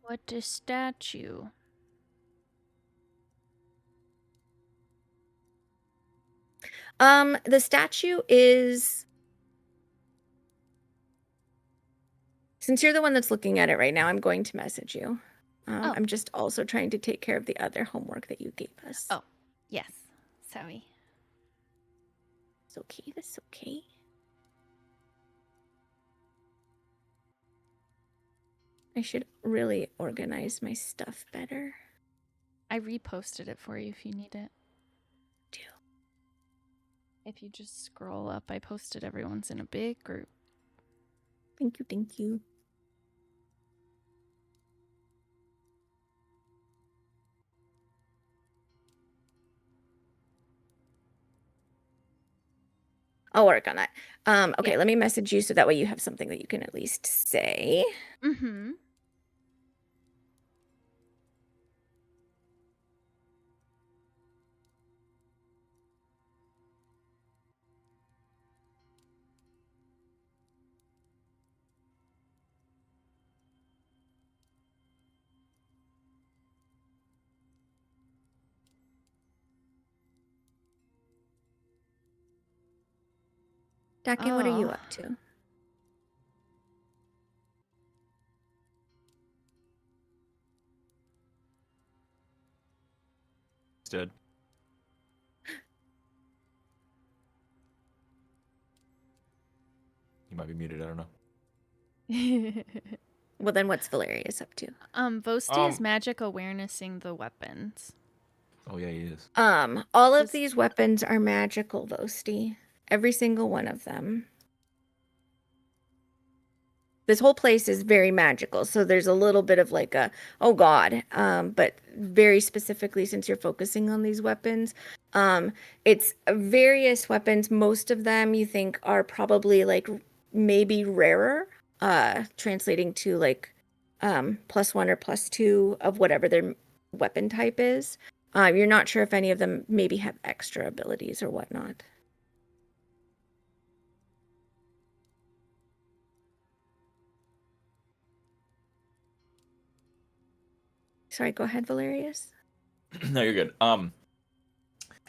What is statue? The statue is, since you're the one that's looking at it right now, I'm going to message you. Oh. I'm just also trying to take care of the other homework that you gave us. Oh. Yes. Sorry. It's okay. That's okay. I should really organize my stuff better. I reposted it for you if you need it. Do. If you just scroll up, I posted everyone's in a big group. Thank you. Thank you. I'll work on that. Okay, Yeah. let me message you so that way you have something that you can at least say. Mm-hmm. Dakin, what are you Oh. up to? It's dead. He might be muted. I don't know. Well, then what's Valerius up to? Vosti is magic awarenessing the weapons. Oh yeah, he is. All of This- these weapons are magical, Vosti. Every single one of them. This whole place is very magical, so there's a little bit of like a, oh god, but very specifically since you're focusing on these weapons, it's various weapons. Most of them you think are probably like maybe rarer, translating to like +1 or +2 of whatever their weapon type is. You're not sure if any of them maybe have extra abilities or whatnot. Sorry, go ahead, Valerius. No, you're good.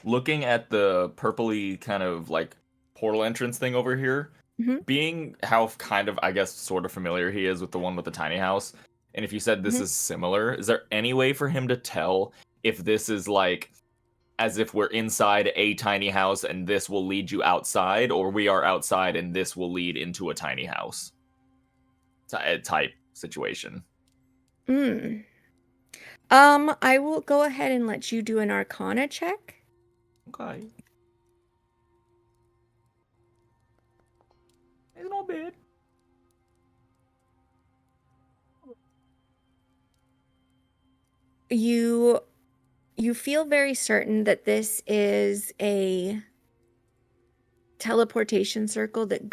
Looking at the purpley kind of like portal entrance thing over here, Mhm. being how kind of, I guess, sort of familiar he is with the one with the tiny house, and if you said this Mhm. is similar, is there any way for him to tell if this is like as if we're inside a tiny house and this will lead you outside, or we are outside and this will lead into a tiny house type situation? Mm. I will go ahead and let you do an Arcana check. Okay. It's not bad. You feel very certain that this is a teleportation circle that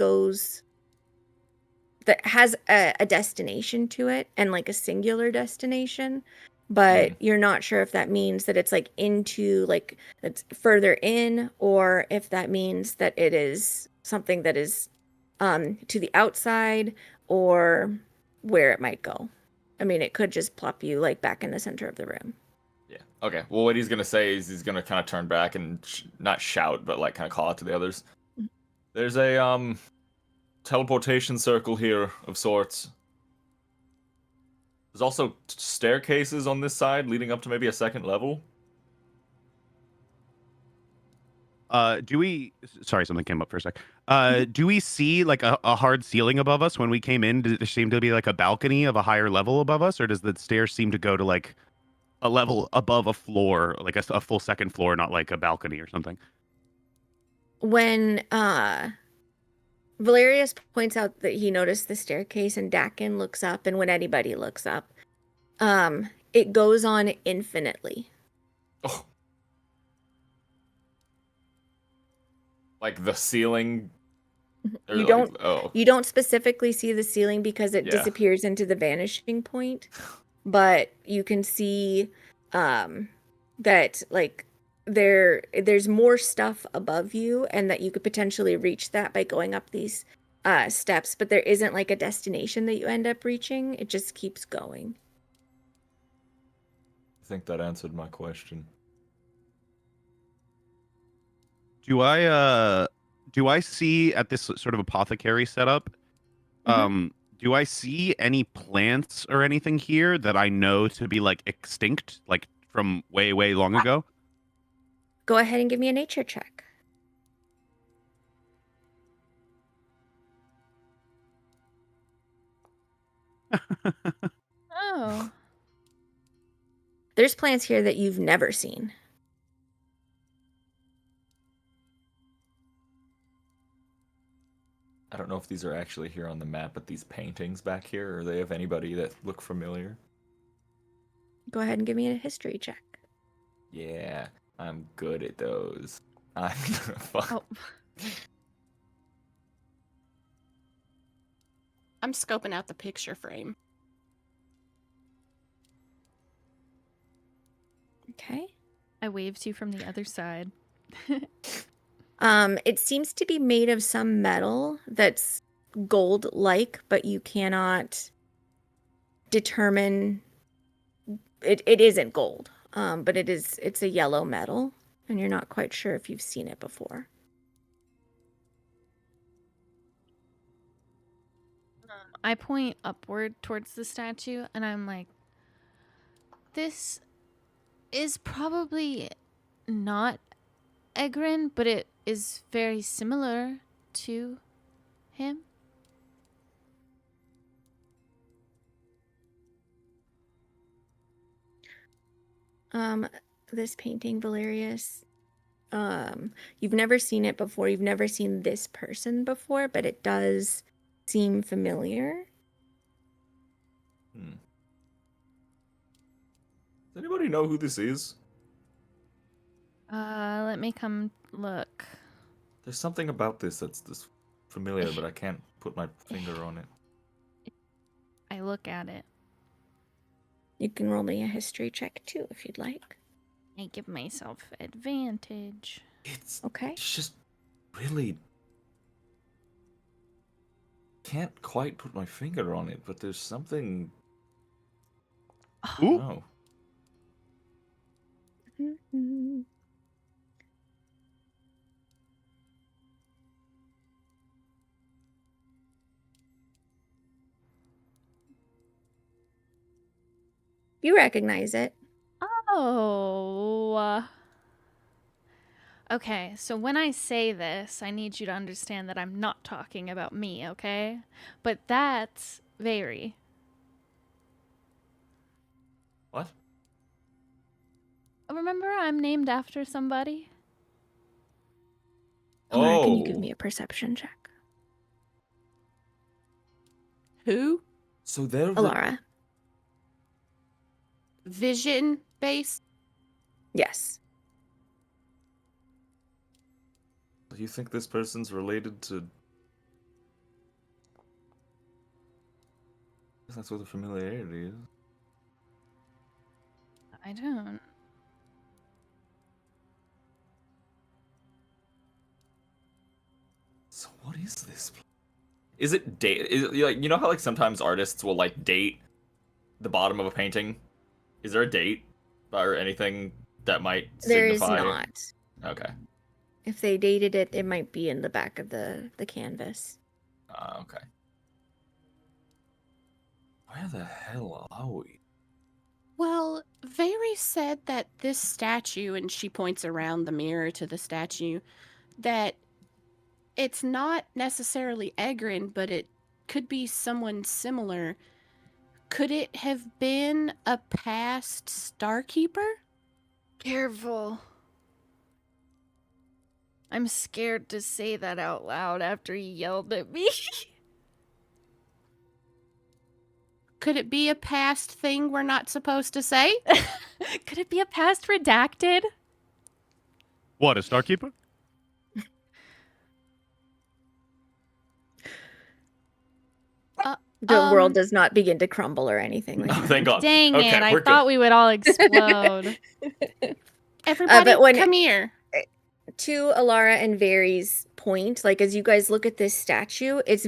has a destination to it and like a singular destination, but you're not sure if that means that it's like into like it's further in, or if that means that it is something that is to the outside, or where it might go. I mean, it could just plop you like back in the center of the room. Yeah. Okay. Well, what he's gonna say is he's gonna kind of turn back and not shout, but like kind of call out to the others. There's a teleportation circle here of sorts. There's also staircases on this side leading up to maybe a second level. Do we? Sorry, something came up for a sec. Do we see like a hard ceiling above us when we came in? Does there seem to be like a balcony of a higher level above us, or does the stairs seem to go to like a level above a floor, like a full second floor, not like a balcony or something? When Valerius points out that he noticed the staircase, and Dakin looks up, and when anybody looks up, it goes on infinitely. Oh. Like the ceiling. Or You like, don't you don't specifically see the ceiling because it Yeah. disappears into the vanishing point, but you can see that like there's more stuff above you, and that you could potentially reach that by going up these steps, but there isn't like a destination that you end up reaching. It just keeps going. I think that answered my question. Do I see at this sort of apothecary setup? Do I see any plants or anything here that I know to be like extinct, like from way, way long ago? Go ahead and give me a nature check. Oh. There's plants here that you've never seen. I don't know if these are actually here on the map, but these paintings back here, are they of anybody that look familiar? Go ahead and give me a history check. Yeah, I'm good at those. I'm gonna fuck. Oh. I'm scoping out the picture frame. Okay. I waved to you from the other side. It seems to be made of some metal that's gold-like, but you cannot determine. It isn't gold, but it's a yellow metal, and you're not quite sure if you've seen it before. I point upward towards the statue and I'm like, this is probably not Egrin, but it is very similar to him. This painting, Valerius, you've never seen it before. You've never seen this person before, but it does seem familiar. Does anybody know who this is? Let me come look. There's something about this that's familiar, but I can't put my finger on it. I look at it. You can roll me a history check too if you'd like. I give myself advantage. It's Okay. just really can't quite put my finger on it, but there's something. Ooh. Oh, Mm-hmm. You recognize it. Oh. Okay, so when I say this, I need you to understand that I'm not talking about me, okay? But that's Very. what? Remember, I'm named after somebody? Alara, can you give Oh. me a perception check? Who? So they're Alara. Vision based? Yes. Do you think this person's related to? That's what the familiarity is. I don't. So what is this? Is it date? Is it, like, you know how like sometimes artists will like date the bottom of a painting? Is there a date or anything that might There is signify? not. Okay. If they dated it, it might be in the back of the canvas. Okay. Where the hell are we? Well, Very said that this statue, and she points around the mirror to the statue, that it's not necessarily Egrin, but it could be someone similar. Could it have been a past Starkeeper? Careful. I'm scared to say that out loud after he yelled at me. Could it be a past thing we're not supposed to say? Could it be a past redacted? What, a Starkeeper? The world does not begin to crumble or anything like Oh, that. thank God. Dang Okay, it, I we're thought good. we would all explode. Everybody, but when- come here. To Alara and Very's point, like as you guys look at this statue, it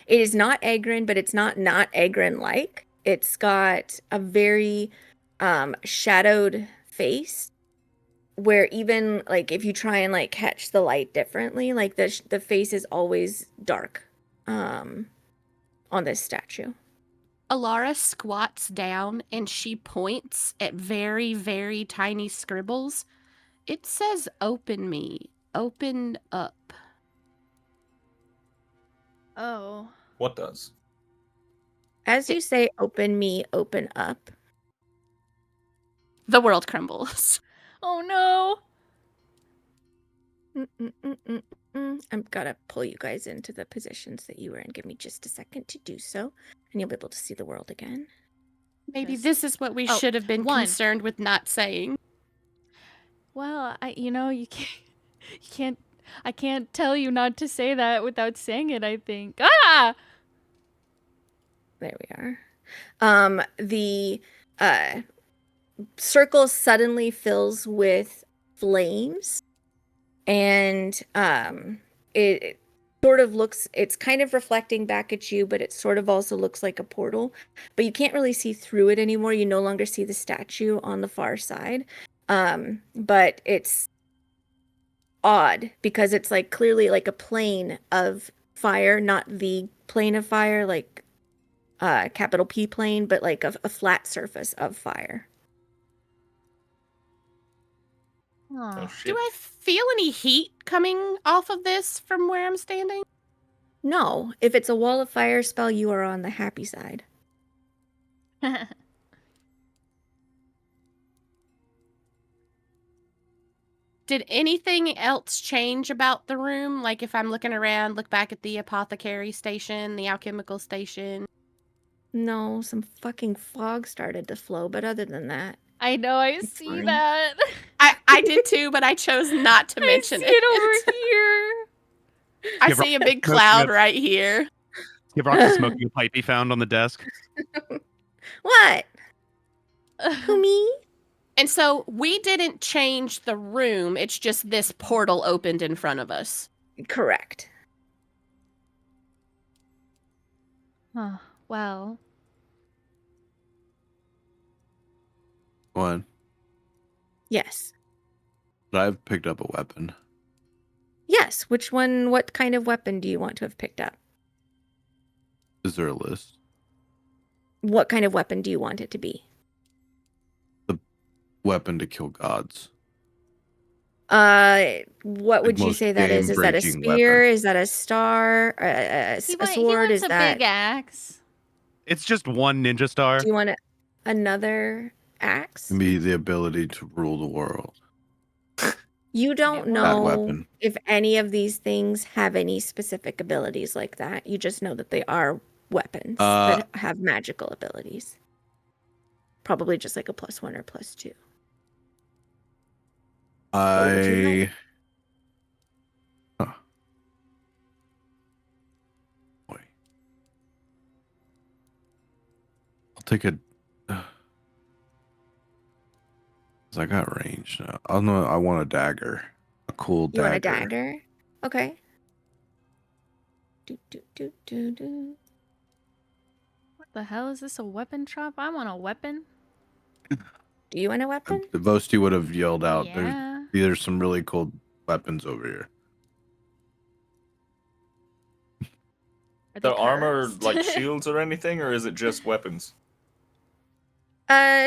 is not Egrin, but it's not Egrin-like. It's got a very shadowed face where even like if you try and like catch the light differently, like the face is always dark on this statue. Alara squats down and she points at very, very tiny scribbles. It says, "Open me. Open up." Oh. What does? As you say, open me, open up. The world crumbles. Oh no. I'm gonna pull you guys into the positions that you were in. Give me just a second to do so, and you'll be able to see the world again. Maybe Yes. this is what we should have been one. concerned with not saying. Well, I can't tell you not to say that without saying it, I think. Ah! There we are. The circle suddenly fills with flames, and it sort of looks, it's kind of reflecting back at you, but it sort of also looks like a portal, but you can't really see through it anymore. You no longer see the statue on the far side. But it's odd because it's like clearly like a plane of fire, not the plane of fire, like capital P plane, but like a flat surface of fire. Aw. Oh Do shit. I feel any heat coming off of this from where I'm standing? No, if it's a wall of fire spell, you are on the happy side. Did anything else change about the room? Like if I'm looking around, look back at the apothecary station, the alchemical station. No, some fucking fog started to flow, but other than that, I know, I it's see fine. that. I did too, but I chose not to I mention see it. it over here. I Give see a big smoking cloud a- right here. Give Roxy smoking a pipe he found on the desk. What? Who, me? And so we didn't change the room. It's just this portal opened in front of us. Correct. Oh, well. One. Yes. I've picked up a weapon. Yes. Which one? What kind of weapon do you want to have picked up? Is there a list? What kind of weapon do you want it to be? Weapon to kill gods. What would you most say that is? Is that a game-breaking spear? weapon. Is that a star? A He sword? wants Is a that? big axe. It's just one ninja star. Do you want another axe? Can be the ability to rule the world. You don't That know weapon. if any of these things have any specific abilities like that. You just know that they are weapons that have magical abilities. Probably just like a +1 or +2. What would you like? Huh. Boy. I'll take a. 'Cause I got range now. I know. I want a dagger. A cool You dagger. want a dagger? Okay. Do. What the hell is this, a weapon shop? I want a weapon. Do you want a weapon? The Vosti would have yelled out. Yeah. There's some really cool weapons over here. Are they The armor cursed? like shields or anything, or is it just weapons?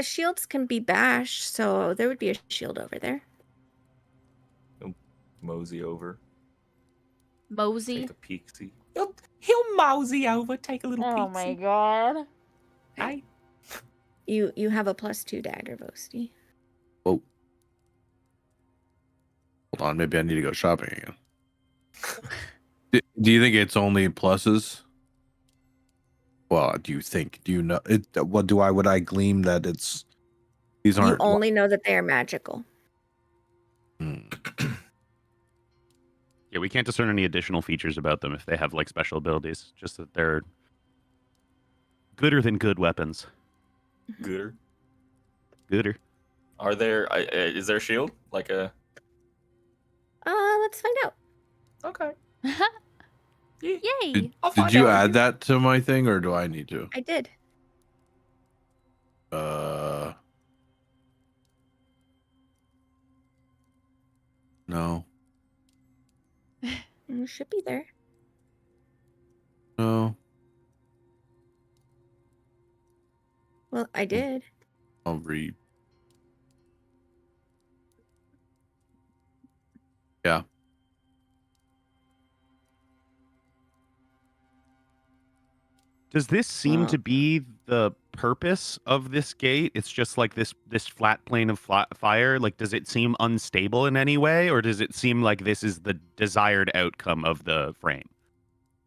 Shields can be bashed, so there would be a shield over there. Mosey over. Mosey. Take a peek. See. He'll mosey over. Take a little Oh peek. my god. I You have a +2 dagger, Vosti. Whoa. Hold on. Maybe I need to go shopping again. Do you think it's only pluses? Well, do you think? Do you know? Would I gleam that it's these You aren't? only know that they are magical. Hmm. Yeah, we can't discern any additional features about them if they have like special abilities. Just that they're gooder than good weapons. gooder. Gooder. Are there? Is there a shield? Like a? Let's find out. Okay. Yay. I'll Did find you out. add that to my thing, or do I need to? I did. No, It should be there. no. Well, I did. I'll read. Yeah. Does this seem to be the purpose of this gate? It's just like this flat plane of fire. Like, does it seem unstable in any way, or does it seem like this is the desired outcome of the frame?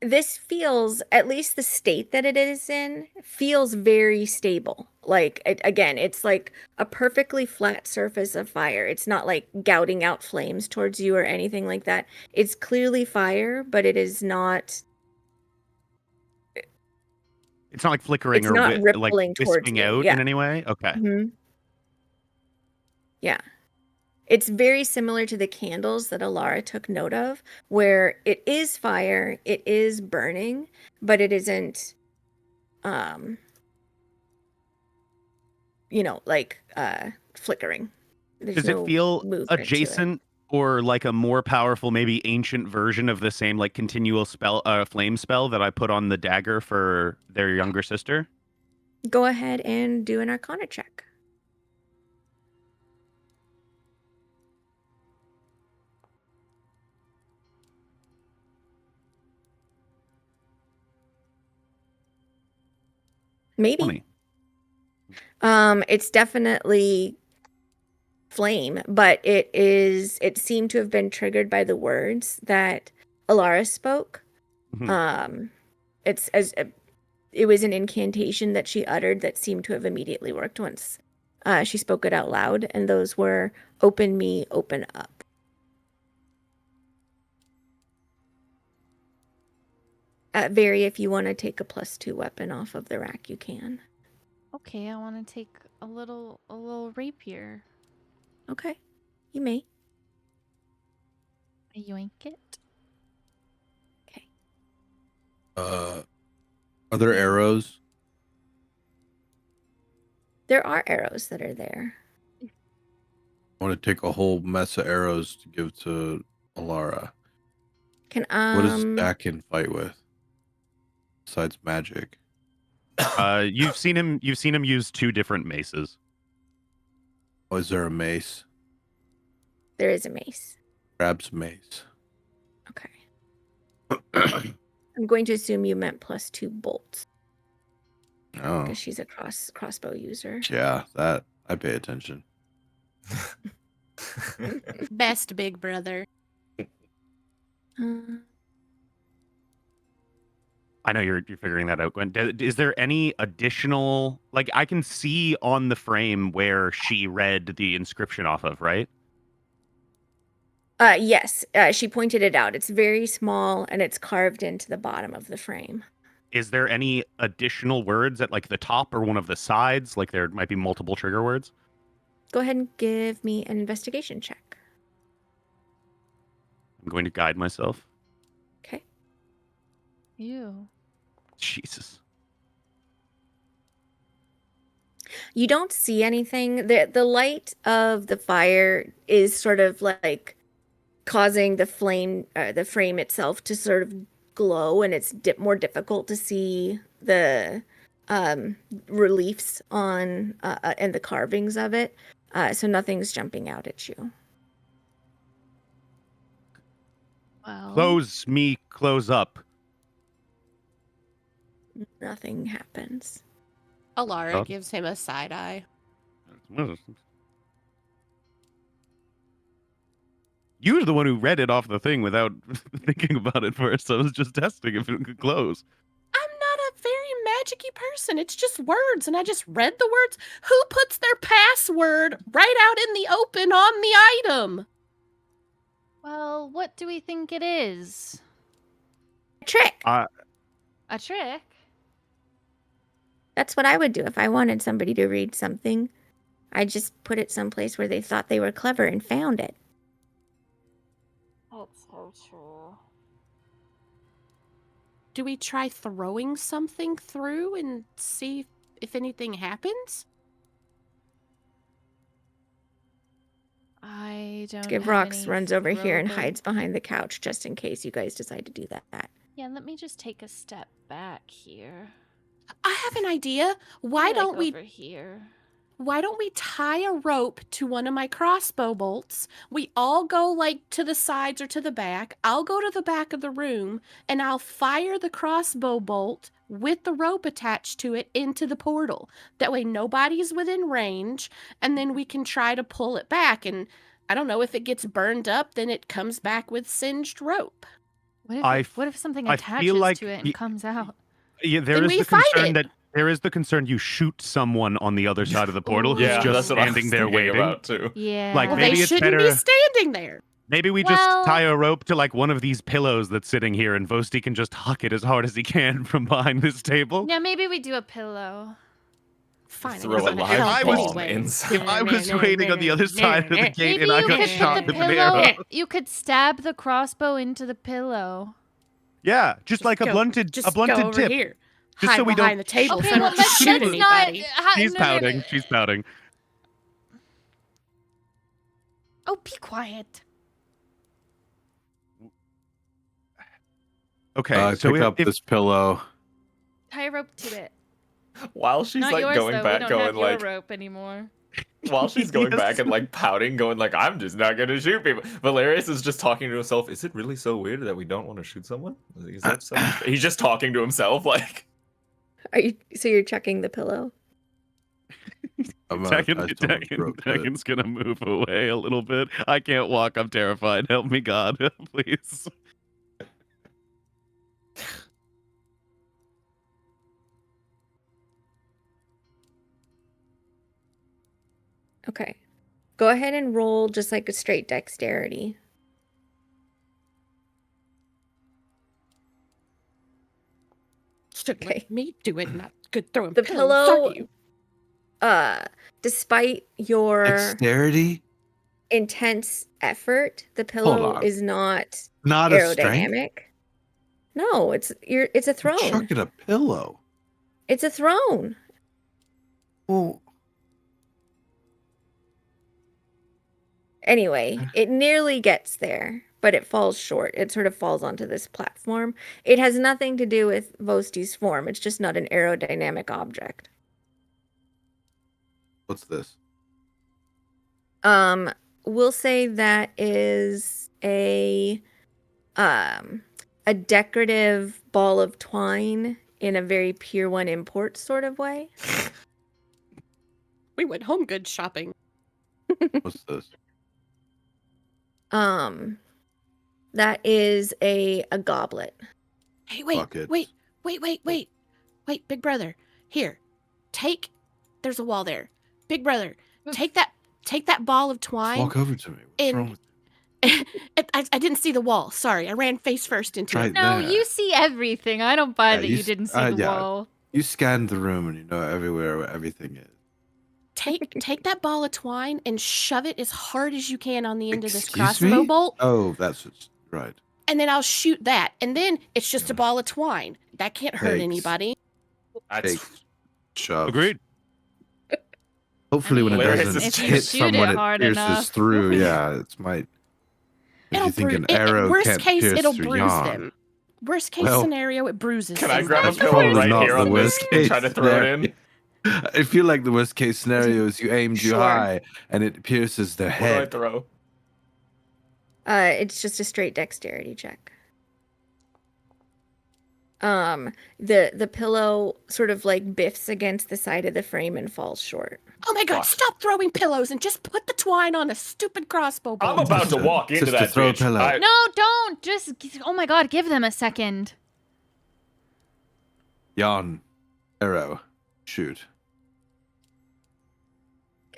This feels, at least the state that it is in, feels very stable. Like, again, it's like a perfectly flat surface of fire. It's not like gouting out flames towards you or anything like that. It's clearly fire, but it is not. It's not like flickering It's or not like rippling towards wisping you. out Yeah. in any way. Okay. Mhm. Yeah. It's very similar to the candles that Alara took note of, where it is fire, it is burning, but it isn't, like flickering. There's Does it no feel movement to it. adjacent or like a more powerful, maybe ancient version of the same like continual spell, flame spell that I put on the dagger for their younger sister? Go ahead and do an Arcana check. Maybe. 20. It's definitely flame, but it seemed to have been triggered by the words that Alara spoke. Mhm. It was an incantation that she uttered that seemed to have immediately worked once she spoke it out loud, and those were "Open me, open up." Very, if you want to take a +2 weapon off of the rack, you can. Okay, I want to take a little rapier. Okay, you may. I yoink it. Okay. Are there arrows? There are arrows that are there. I want to take a whole mess of arrows to give to Alara. Can What does Dakin fight with? Besides magic. You've seen him use 2 different maces. Oh, is there a mace? There is a mace. Grabs mace. Okay. I'm going to assume you meant +2 bolts Oh, because she's a crossbow user. yeah, that I pay attention. Best big brother. I know you're figuring that out, Gwen. Is there any additional, like, I can see on the frame where she read the inscription off of, right? Yes, she pointed it out. It's very small and it's carved into the bottom of the frame. Is there any additional words at like the top or one of the sides? Like there might be multiple trigger words? Go ahead and give me an investigation check. I'm going to guide myself. Okay. Ew. Jesus. You don't see anything. The light of the fire is sort of like causing the frame itself to sort of glow, and it's more difficult to see the reliefs on and the carvings of it. So nothing's jumping out at you. Well, Close up. Nothing happens. Alara Oh. gives him a side eye. You're the one who read it off the thing without thinking about it first. I was just testing if it could close. I'm not a very magic-y person. It's just words, and I just read the words. Who puts their password right out in the open on the item? well, what do we think it is? Trick. A trick? That's what I would do if I wanted somebody to read something. I just put it someplace where they thought they were clever and found it. That's so true. Do we try throwing something through and see if anything happens? I don't Give have Rocks any runs over here and throwable- hides behind the couch just in case you guys decide to do that. Yeah, let me just take a step back here. I have an idea. Why Like don't we over here? Why don't we tie a rope to one of my crossbow bolts? We all go like to the sides or to the back. I'll go to the back of the room and I'll fire the crossbow bolt with the rope attached to it into the portal. That way nobody's within range, and then we can try to pull it back. And I don't know, if it gets burned up, then it comes back with singed rope. What if something I attaches feel like to it and comes out? Yeah, there Then is we the fight concern it. that there is the concern you shoot someone on the other side of the portal who's Yeah, Ooh. just that's what I was standing there thinking waiting. about too. Yeah. Like, Well, maybe they it's shouldn't be better- standing there. Maybe we Well- just tie a rope to like one of these pillows that's sitting here, and Vosti can just huck it as hard as he can from behind this table. Yeah, maybe we do a pillow. Fine. Throw I a guess live I'll help bomb anyway. inside. If I was waiting on the other side of the gate Maybe and I you got could shot put the with an arrow. pillow. You could stab the crossbow into the pillow. Yeah, just like a blunted go tip. over here. Just Hide so we behind don't the table Okay, so I well don't let's shoot not. anybody. She's pouting. She's pouting. Oh, be quiet. Okay, so pick up if this pillow. Tie a rope to it. While she's Not like yours going though. back, We don't going have your like, rope anymore. while she's going Yes. back and like pouting, going like, I'm just not gonna shoot people. Valerius is just talking to himself. Is it really so weird that we don't want to shoot someone? Is that so? He's just talking to himself, like. So you're checking the pillow? I still want to rope to it. Dagon's gonna move away a little bit. I can't walk. I'm terrified. Help me, God, please. Okay. Go ahead and roll just like a straight dexterity. Should Okay. let me do it, not good throwing The pillows, pillow, are you? despite your Dexterity? intense effort, the Hold pillow on. is not Not a strength? aerodynamic. No, it's a I'm throne. chucking a pillow. It's a throne. Well, Anyway, it nearly gets there, but it falls short. It sort of falls onto this platform. It has nothing to do with Vosti's form. It's just not an aerodynamic object. what's this? We'll say that is a decorative ball of twine in a very Pier 1 import sort of way. We went home goods shopping. What's this? That is a goblet. Hey, wait, Buckets. wait, big brother. Here, there's a wall there. Big brother, take that ball of twine. Walk over to me. What's and- wrong with I didn't see the wall. Sorry, I ran face first into Try it. No, there? you see everything. I don't buy Yeah, that you you s- didn't see the yeah. wall. You scanned the room and you know everywhere where everything is. Take that ball of twine and shove it as hard as you can on the end of this Excuse crossbow me? bolt, Oh, that's what's right. and then I'll shoot that. And then it's just a Yeah. ball of twine. That can't hurt Thanks. anybody. That's Takes, shoves. Agreed. Hopefully, I when it mean, doesn't if you hit shoot it someone, it hard pierces enough. through. Yeah, it's might. If It'll you think an bruise. arrow Worst can't case, pierce it'll through bruise yarn. them. Worst case Well, scenario, it bruises. Can I them. grab a That's pillow probably right not here the on worst this and try to case throw it in? scenario. I feel like the worst case scenario is you aimed too Sure. high and it pierces their What do I head. throw? It's just a straight dexterity check. The pillow sort of like biffs against the side of the frame and falls short. Oh my god! Fuck. Stop throwing pillows and just put the twine on a stupid crossbow bolt. I'm about to walk into Just to that throw a bitch. pillow. No, don't. Just, oh my God, give them a second. Yarn, arrow, shoot.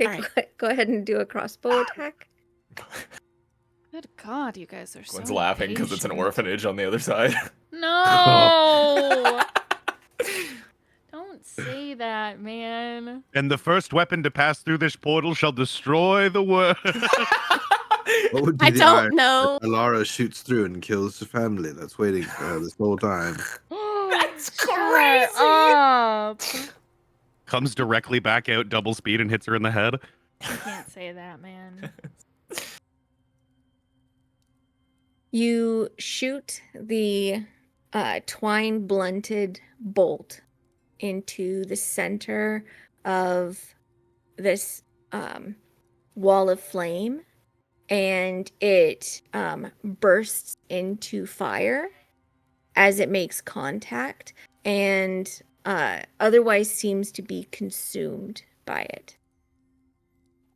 Okay, Alright. go ahead and do a crossbow attack. Good God, you guys are so Gwen's laughing because it's an patient. orphanage on the other side. No. Don't say that, man. And the first weapon to pass through this portal shall destroy the world. What would be I the don't irony know. if Alara shoots through and kills the family that's waiting for her this whole time? That's Shut crazy. up. Comes directly back out, double speed, and hits her in the head. You can't say that, man. You shoot the twine blunted bolt into the center of this wall of flame, and it bursts into fire as it makes contact, and otherwise seems to be consumed by it.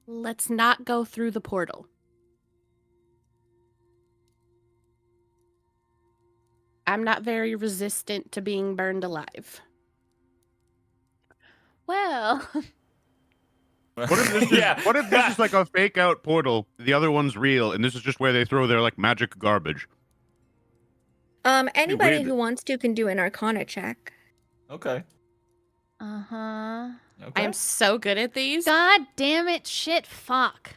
Let's not go through the portal. I'm not very resistant to being burned alive. Well, What if this is, Yeah. what if this is like a fake out portal? The other one's real, and this is just where they throw their like magic garbage. Anybody weird. who wants to can do an Arcana check. Okay. uh-huh. Okay. I am so good at these. God damn it, shit, fuck.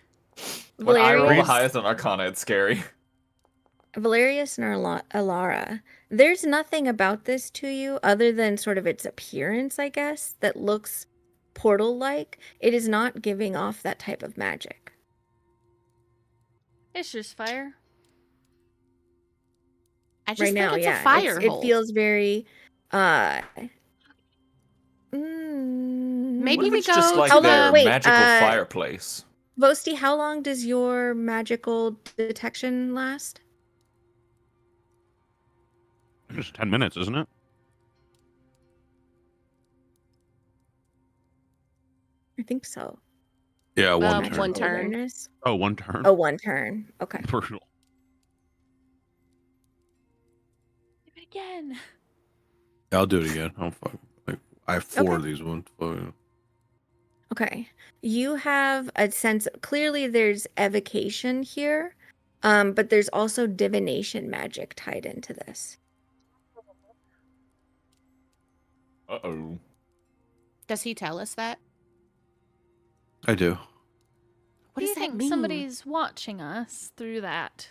When I roll the Valerius, highest on Arcana, it's scary. Valerius and Alara, there's nothing about this to you other than sort of its appearance, I guess, that looks portal-like. It is not giving off that type of magic. It's just fire. I just right think now. it's Yeah, a fire it hole. feels very. Maybe What if we it's just go like How to long? their the. Wait, magical fireplace? Vosti, how long does your magical detection last? Just 10 minutes, isn't it? I think so. Yeah, one One turn. Magical turn. awareness. Oh, 1 turn. Oh, 1 turn. Okay. Brutal. Do it again. I'll do it again. I have 4 Okay. of these ones. So, Okay. You have a sense. Clearly, there's evocation here, but there's also divination magic tied into this. Uh-oh. Does he tell us that? I do. What Do does you that think mean? somebody's watching us through that?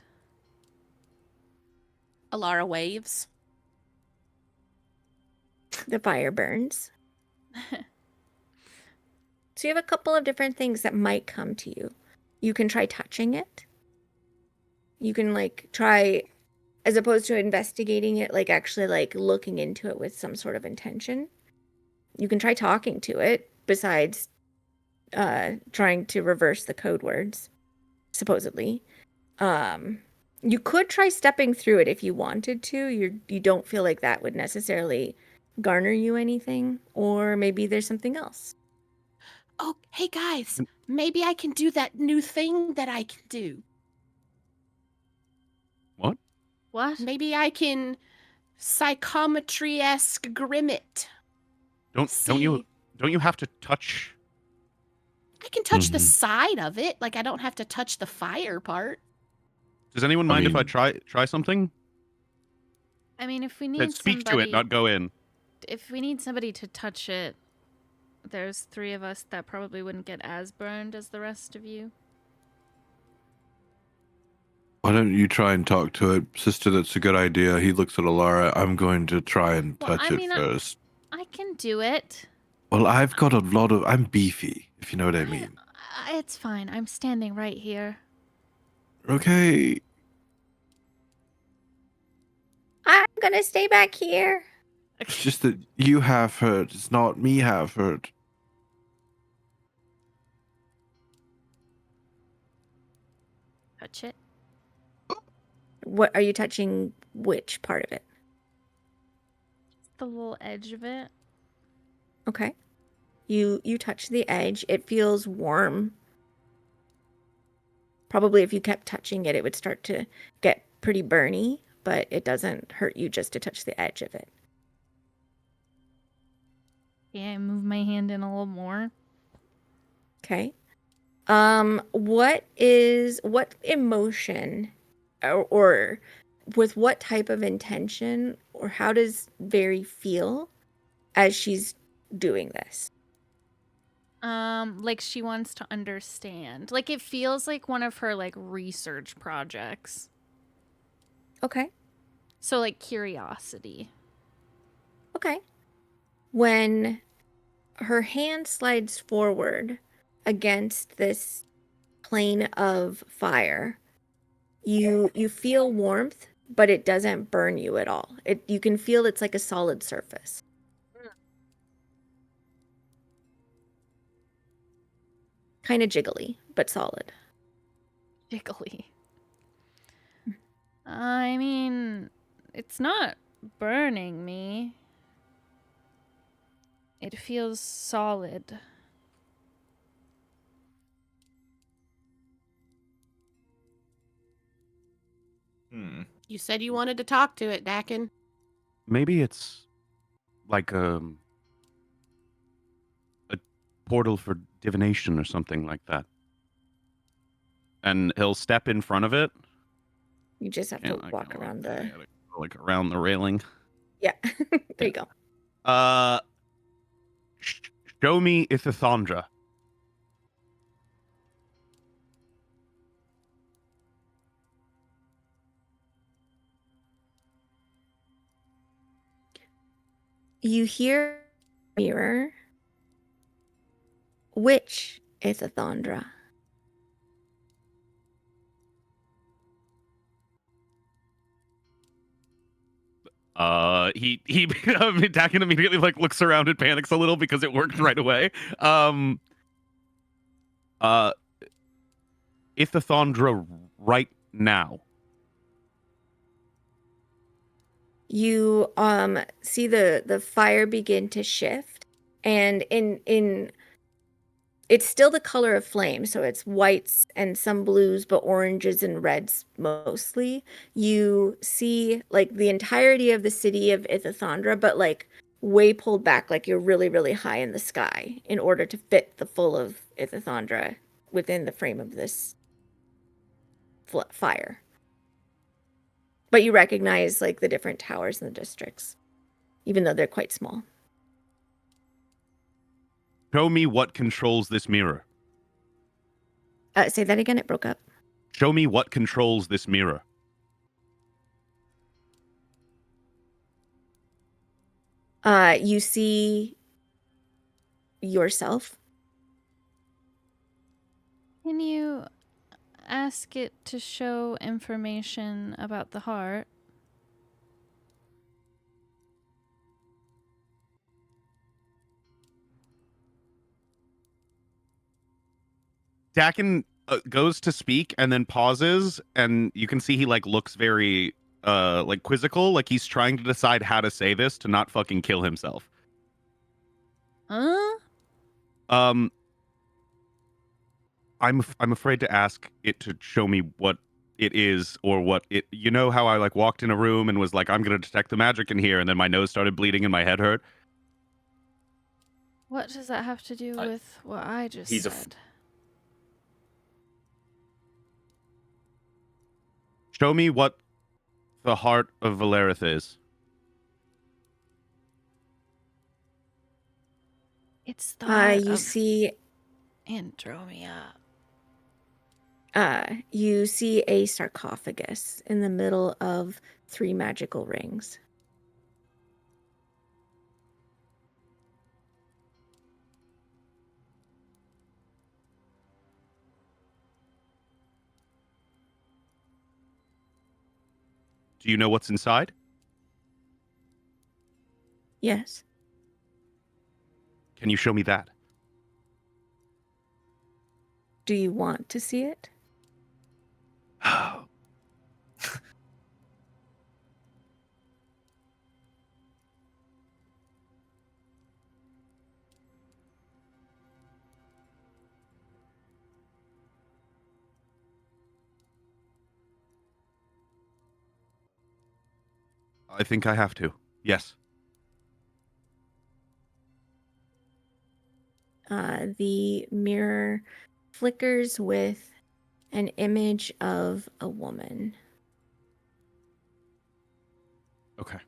Alara waves. The fire burns. So you have a couple of different things that might come to you. You can try touching it. You can like try, as opposed to investigating it, like actually like looking into it with some sort of intention. You can try talking to it besides trying to reverse the code words, supposedly. You could try stepping through it if you wanted to. You don't feel like that would necessarily garner you anything, or maybe there's something else. Oh, hey guys, maybe I can do that new thing that I can do. What? What? Maybe I can psychometry-esque grim it. Don't you have to touch? I can touch the Mhm. side of it. Like, I don't have to touch the fire part. Does anyone I mind if I mean- try something? I mean, if we Said need speak somebody, to it, not go in. if we need somebody to touch it, there's 3 of us that probably wouldn't get as burned as the rest of you. Why don't you try and talk to it, sister? That's a good idea. He looks at Alara. I'm going to try and Well, touch I it mean, first. I can do it. Well, I've got a lot of. I'm beefy, if you know what I mean. It's fine. I'm standing right here. Okay. I'm gonna stay back here. It's just that you have hurt. It's not me have hurt. Touch it. What are you touching? Which part of it? The little edge of it. Okay. You touch the edge. It feels warm. Probably if you kept touching it, it would start to get pretty burny, but it doesn't hurt you just to touch the edge of it. Yeah, I move my hand in a little more. Okay. What emotion or with what type of intention or how does Very feel as she's doing this? Like she wants to understand. Like it feels like one of her like research projects. Okay. So like curiosity. Okay. When her hand slides forward against this plane of fire, you feel warmth, but it doesn't burn you at all. You can feel it's like a solid surface. Kind of jiggly, but solid. Jiggly. I mean, it's not burning me. It feels solid. You said you wanted to talk to it, Dakin. Maybe it's like a portal for divination or something like that. And he'll step in front of it. You just have to walk around the... like around the railing. Yeah, there you go. Show me Ithithondra. You hear mirror. Which Ithithondra? Dakin immediately like looks around and panics a little because it worked right away. Ithathandra right now. You see the fire begin to shift, and in it's still the color of flame, so it's whites and some blues, but oranges and reds mostly. You see like the entirety of the city of Ithathandra, but like way pulled back, like you're really, really high in the sky in order to fit the full of Ithathandra within the frame of this fire. But you recognize like the different towers in the districts, even though they're quite small. Show me what controls this mirror. Say that again, it broke up. Show me what controls this mirror. You see yourself. Can you ask it to show information about the heart? Dakin goes to speak and then pauses, and you can see he like looks very like quizzical, like he's trying to decide how to say this to not fucking kill himself. Huh? I'm afraid to ask it to show me what it is or what it. You know how I like walked in a room and was like, I'm gonna detect the magic in here, and then my nose started bleeding and my head hurt. What does that have to do with what I just he's said? Show me what the heart of Valerith is. It's the heart You of see Andromea. you see a sarcophagus in the middle of 3 magical rings. Do you know what's inside? Yes. Can you show me that? Do you want to see it? I think I have to. Yes. The mirror flickers with an image of a woman. Okay.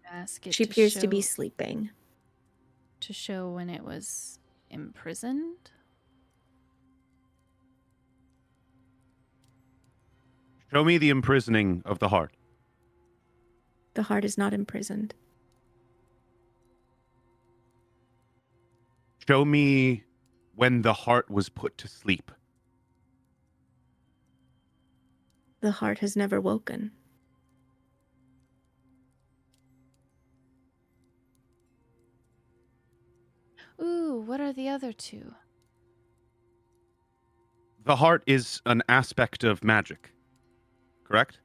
Ask it She to appears show, to be sleeping. to show when it was imprisoned. Show me the imprisoning of the heart. The heart is not imprisoned. Show me when the heart was put to sleep. The heart has never woken. Ooh, what are the other two? The heart is an aspect of magic, correct?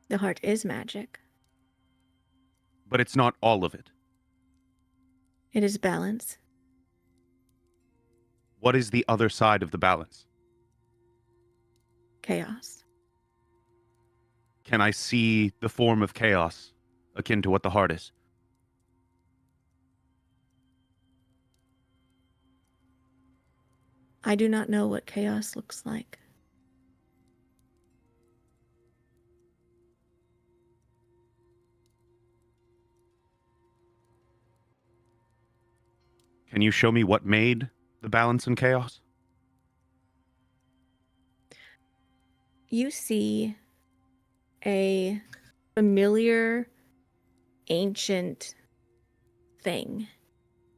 The heart is magic. But it's not all of it. It is balance. What is the other side of the balance? Chaos. Can I see the form of chaos akin to what the heart is? I do not know what chaos looks like. Can you show me what made the balance and chaos? You see a familiar, ancient thing.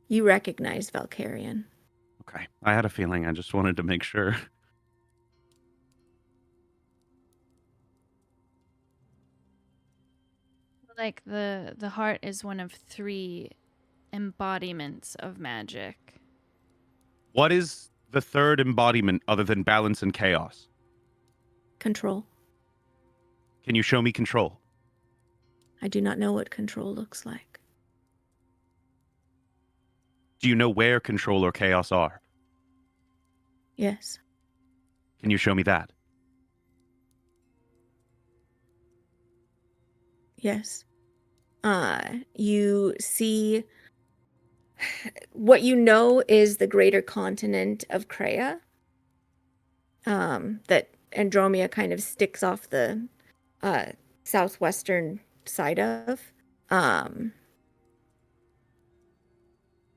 You recognize Valkyrian. Okay. I had a feeling. I just wanted to make sure. Like the heart is one of 3 embodiments of magic. What is the third embodiment other than balance and chaos? Control. Can you show me control? I do not know what control looks like. Do you know where control or chaos are? Yes. Can you show me that? Yes. You see what you know is the greater continent of Kreia. That Andromea kind of sticks off the southwestern side of.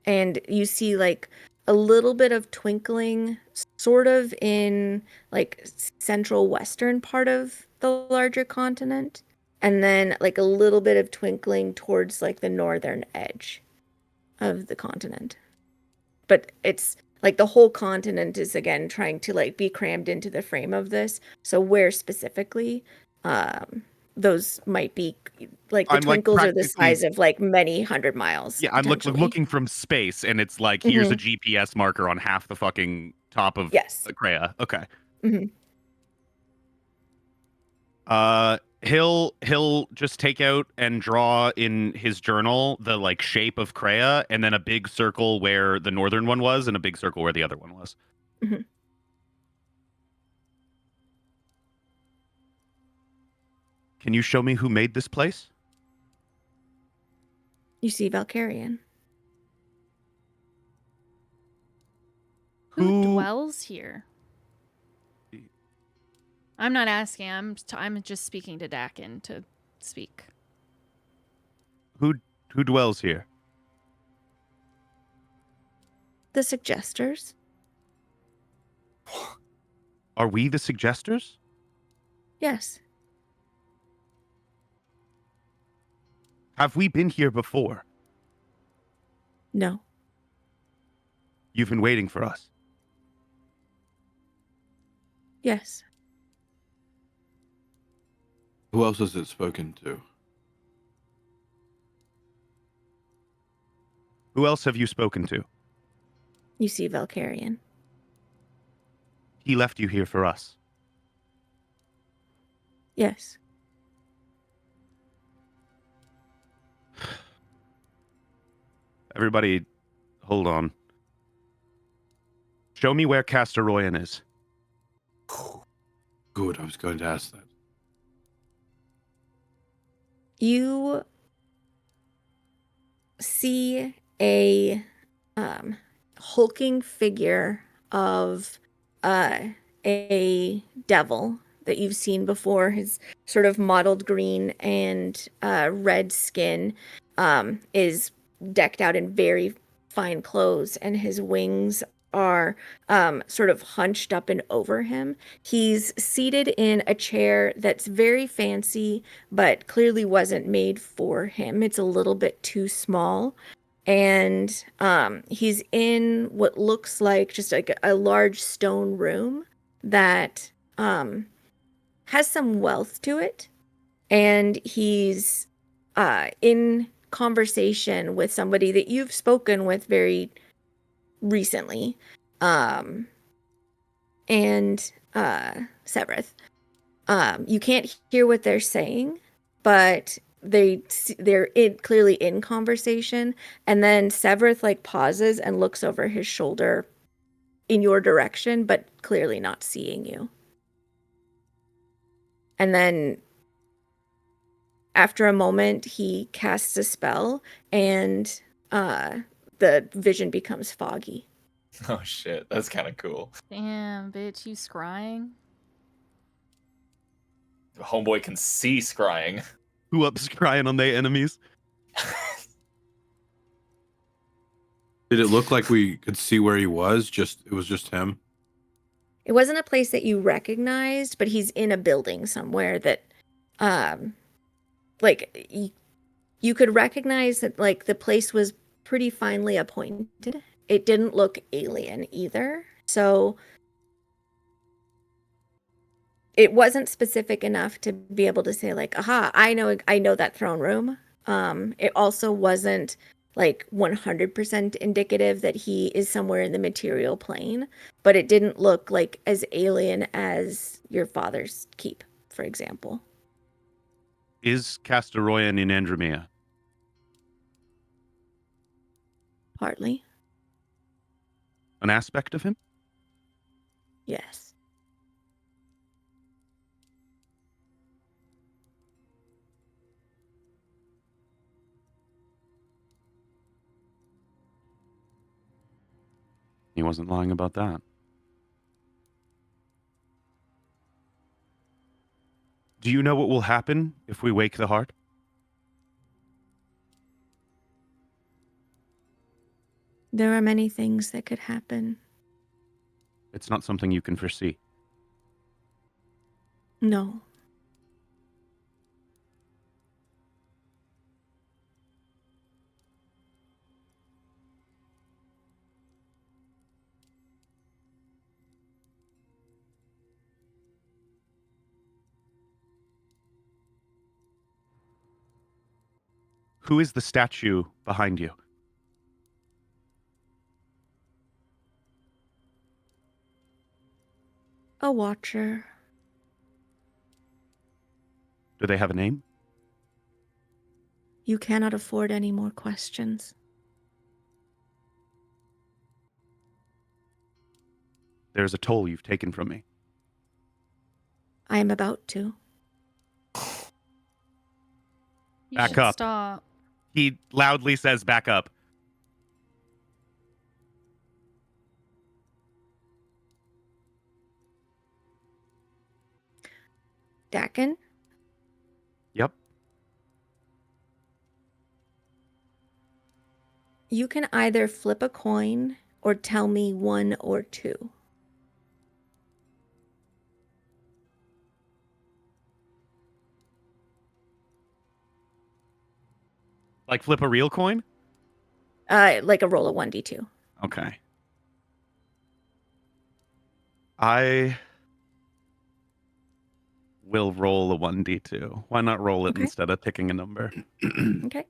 And you see like a little bit of twinkling sort of in like central western part of the larger continent, and then like a little bit of twinkling towards like the northern edge of the continent. But it's like the whole continent is again trying to like be crammed into the frame of this. So where specifically, those might be like the I'm, like, twinkles are the practically- size of like many 100 miles. Yeah, I'm potentially. looking from space, and it's like, here's a GPS marker on half the fucking top of Yes. Kreia. Okay. Mhm. He'll just take out and draw in his journal the like shape of Kreia, and then a big circle where the northern one was, and a big circle where the other one was. Mhm. Can you show me who made this place? You see Valkyrian. Who dwells here? I'm not asking. I'm just speaking to Dakin to speak. Who dwells here? The Suggesters. Are we the Suggesters? Yes. Have we been here before? No. You've been waiting for us. Yes. Who else has it spoken to? Who else have you spoken to? You see Valkyrian. He left you here for us. Yes. Everybody, hold on. Show me where Castaroyan is. Good, I was going to ask that. You see a hulking figure of a devil that you've seen before. His sort of mottled green and red skin is decked out in very fine clothes, and his wings are sort of hunched up and over him. He's seated in a chair that's very fancy, but clearly wasn't made for him. It's a little bit too small. And he's in what looks like just like a large stone room that has some wealth to it. And he's in conversation with somebody that you've spoken with very recently, and Severeth. You can't hear what they're saying, but they're clearly in conversation. And then Severeth like pauses and looks over his shoulder in your direction, but clearly not seeing you. And then after a moment, he casts a spell, and the vision becomes foggy. Oh shit, that's kind of cool. Damn, bitch, you scrying? Homeboy can see scrying. Who up's crying on their enemies? Did it look like we could see where he was? It was just him? It wasn't a place that you recognized, but he's in a building somewhere that, like, you could recognize that, like, the place was pretty finely appointed. It didn't look alien either. So it wasn't specific enough to be able to say like, aha, I know that throne room. It also wasn't like 100% indicative that he is somewhere in the material plane, but it didn't look like as alien as your father's keep, for example. Is Castaroyan in Andromea? Partly, An aspect of him? yes. He wasn't lying about that. Do you know what will happen if we wake the heart? There are many things that could happen. It's not something you can foresee. No. Who is the statue behind you? A watcher. Do they have a name? You cannot afford any more questions. There's a toll you've taken from me. I am about to. You Back should up. stop. He loudly says, back up. Dakin, Yep. you can either flip a coin or tell me one or two. Like flip a real coin? Like a roll of 1d2. Okay. I will roll a 1d2. Why not roll it Okay. instead of picking a number? Okay.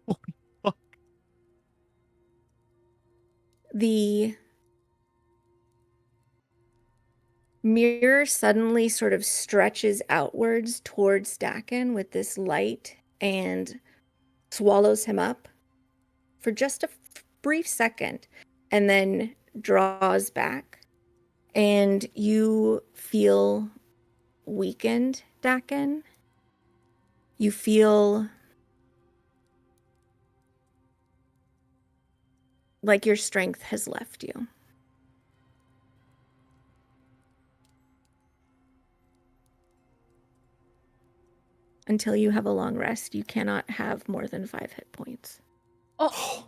Holy fuck. The mirror suddenly sort of stretches outwards towards Dakin with this light and swallows him up for just a brief second and then draws back. And you feel weakened, Dakin. You feel like your strength has left you. Until you have a long rest, you cannot have more than 5 hit points. Oh,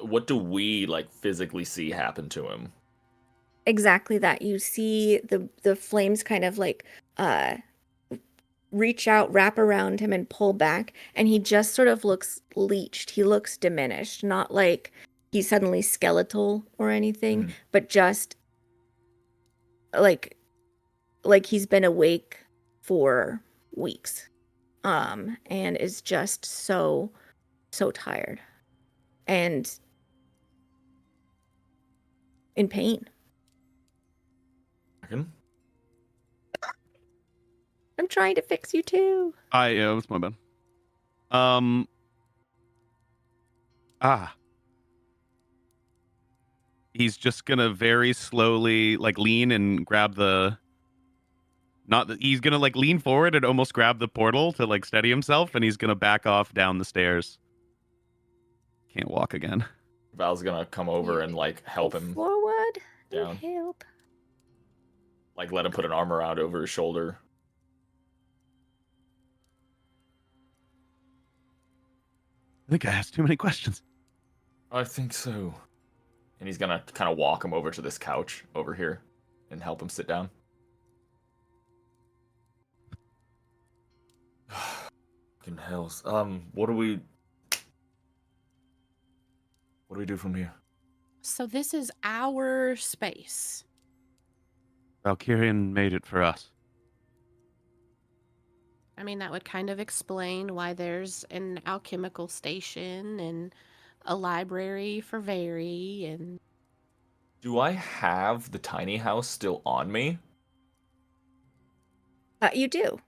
What do we like physically see happen to him? Exactly that. You see the flames kind of like reach out, wrap around him, and pull back, and he just sort of looks leeched. He looks diminished, not like he's suddenly skeletal or anything, Mhm. but just like he's been awake for weeks, and is just so tired and in pain. Reckon? I'm trying to fix you too. Yeah, that's my bad. Ah. He's just gonna very slowly like lean and grab the he's gonna like lean forward and almost grab the portal to like steady himself, and he's gonna back off down the stairs. Can't walk again. Val's gonna come over and like help Go him forward. down. Help. Like let him put an arm around over his shoulder. I think I asked too many questions. I think so. And he's gonna kind of walk him over to this couch over here and help him sit down. Fucking hells. What do we do from here? So this is our space. Valkyrian made it for us. I mean, that would kind of explain why there's an alchemical station and a library for Very and... Do I have the tiny house still on me? You do.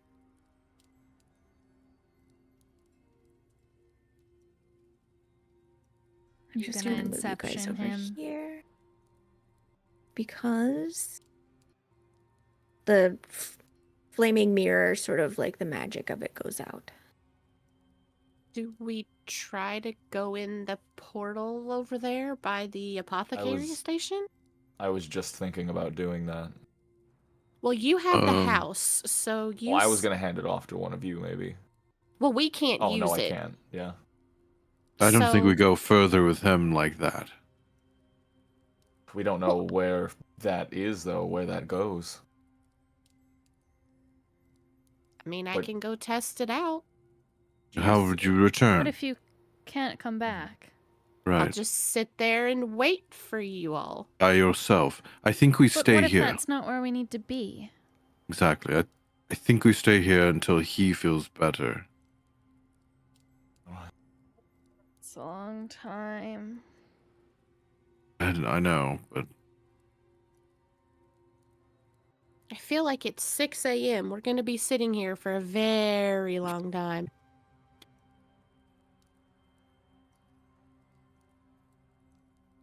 I'm You just gonna gonna move you guys Inception over him? here because the flaming mirror, sort of like the magic of it, goes out. Do we try to go in the portal over there by the apothecary station? I was just thinking about doing that. Well, you have the house, so you... Well, I was gonna hand it off to one of you, maybe. Well, we can't Oh, use no, I it. can't. Yeah. I don't think we So- go further with him like that. We don't know where that is, though, where that goes. I mean, I But- can go test it out. How would you return? What if you can't come back? I'll Right. just sit there and wait for you all. By yourself. I think we But stay what if here. that's not where we need to be? Exactly. I think we stay here until he feels better. It's a long time. I know, but I feel like it's 6 a.m. We're going to be sitting here for a very long time.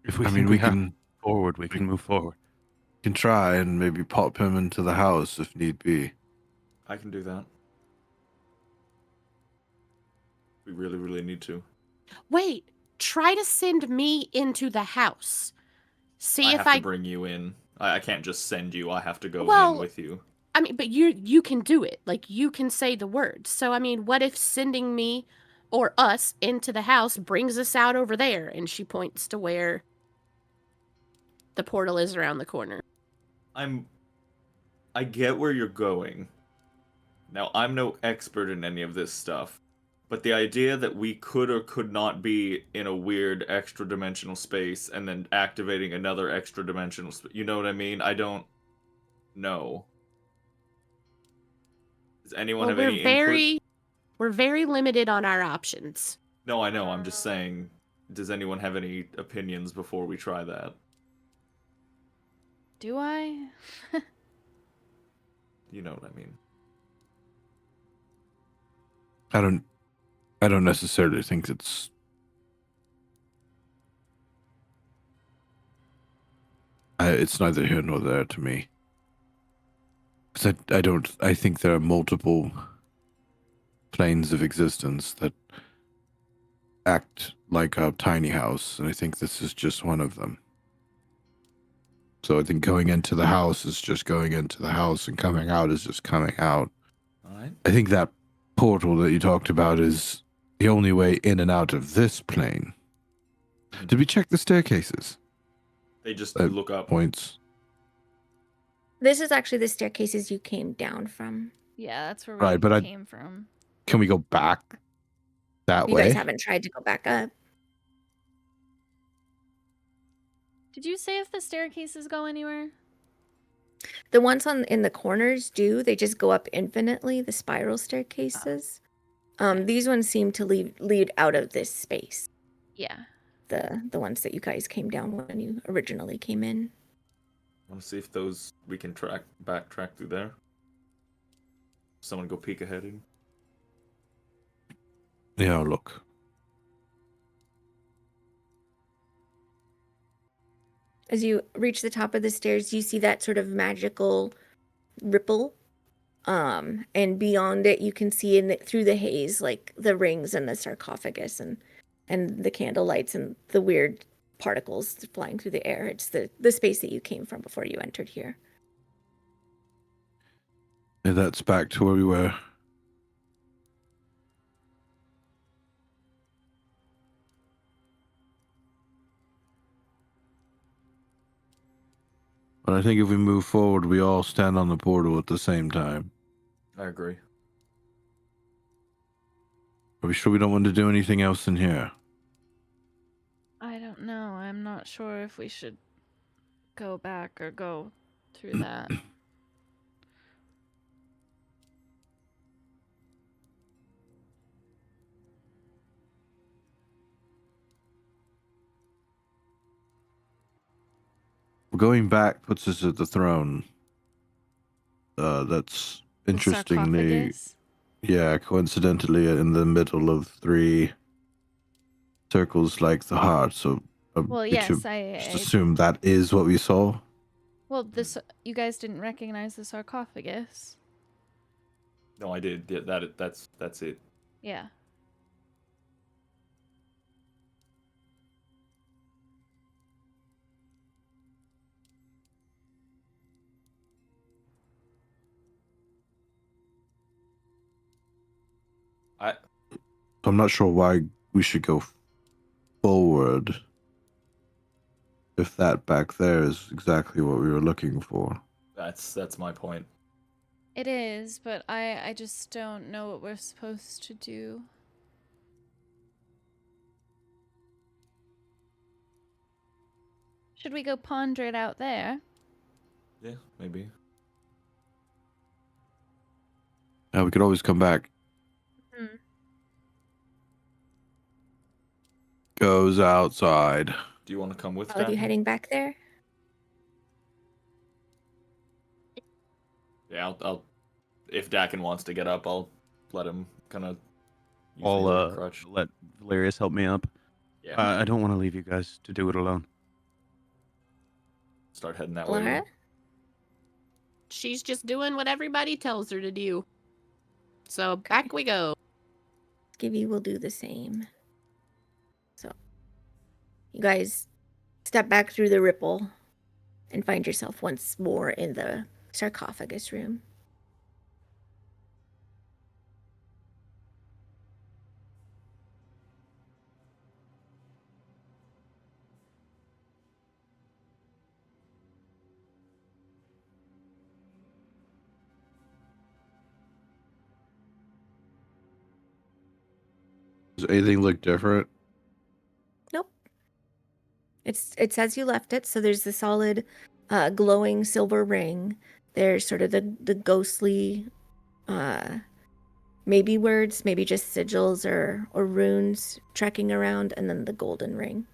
If we I think mean, we we have can forward, we can move forward. try and maybe pop him into the house if need be. I can do that. We really, really need to. Wait, try to send me into the house. See I if have to bring you in. I can't just send you. I have to go Well, in with you. I mean, but you can do it. Like, you can say the words. So, I mean, what if sending me or us into the house brings us out over there? And she points to where the portal is around the corner. I get where you're going. Now, I'm no expert in any of this stuff, but the idea that we could or could not be in a weird extra-dimensional space and then activating another extra-dimensional space, you know what I mean? I don't know. Does anyone Well, have any input? we're very limited on our options. No, I know, I'm just saying, does anyone have any opinions before we try that? Do I? You know what I mean. I don't necessarily think it's it's neither here nor there to me. 'Cause I think there are multiple planes of existence that act like a tiny house, and I think this is just one of them. So I think going into the house is just going into the house, and coming out is just coming out. Alright. I think that portal that you talked about is the only way in and out of this plane. Did we check the staircases? They just look up. Points. This is actually the staircases you came down from. Yeah, that's where we Right, but came from. Can we go back that You way? guys haven't tried to go back up. Did you say if the staircases go anywhere? The ones in the corners do. They just go up infinitely, the spiral staircases. These ones seem to lead out of this space. Yeah. The ones that you guys came down when you originally came in. Want to see if those we can backtrack through there? Someone go peek ahead in. Yeah, look. As you reach the top of the stairs, you see that sort of magical ripple. And beyond it, you can see through the haze, like the rings and the sarcophagus and the candle lights and the weird particles flying through the air. It's the space that you came from before you entered here. And that's back to where we were. But I think if we move forward, we all stand on the portal at the same time. I agree. Are we sure we don't want to do anything else in here? I don't know. I'm not sure if we should go back or go through that. Going back puts us at the throne. That's The interestingly, sarcophagus? yeah, coincidentally in the middle of 3 circles like the heart. So Well, we yes, should just I assume that is what we saw. well, this you guys didn't recognize the sarcophagus. No, I did. Yeah, that's it. Yeah. I'm not sure why we should go forward if that back there is exactly what we were looking for. That's my point. It is, but I just don't know what we're supposed to do. Should we go ponder it out there? Yeah, maybe. We could always come back. Goes outside. Do you want to come with All of you Daphne? heading back there? Yeah, I'll if Dakin wants to get up, I'll let him kind of use me I'll like a crutch. let Valerius help me up. Yeah, I don't want to leave you guys to do it alone. start heading that way. Laura? She's just doing what everybody tells her to do. So back we go. Skivvy will do the same. So, you guys step back through the ripple and find yourself once more in the sarcophagus room. Does anything look different? Nope. It's as you left it. So there's the solid, glowing silver ring. There's sort of the ghostly, maybe words, maybe just sigils or runes trekking around, and then the golden ring.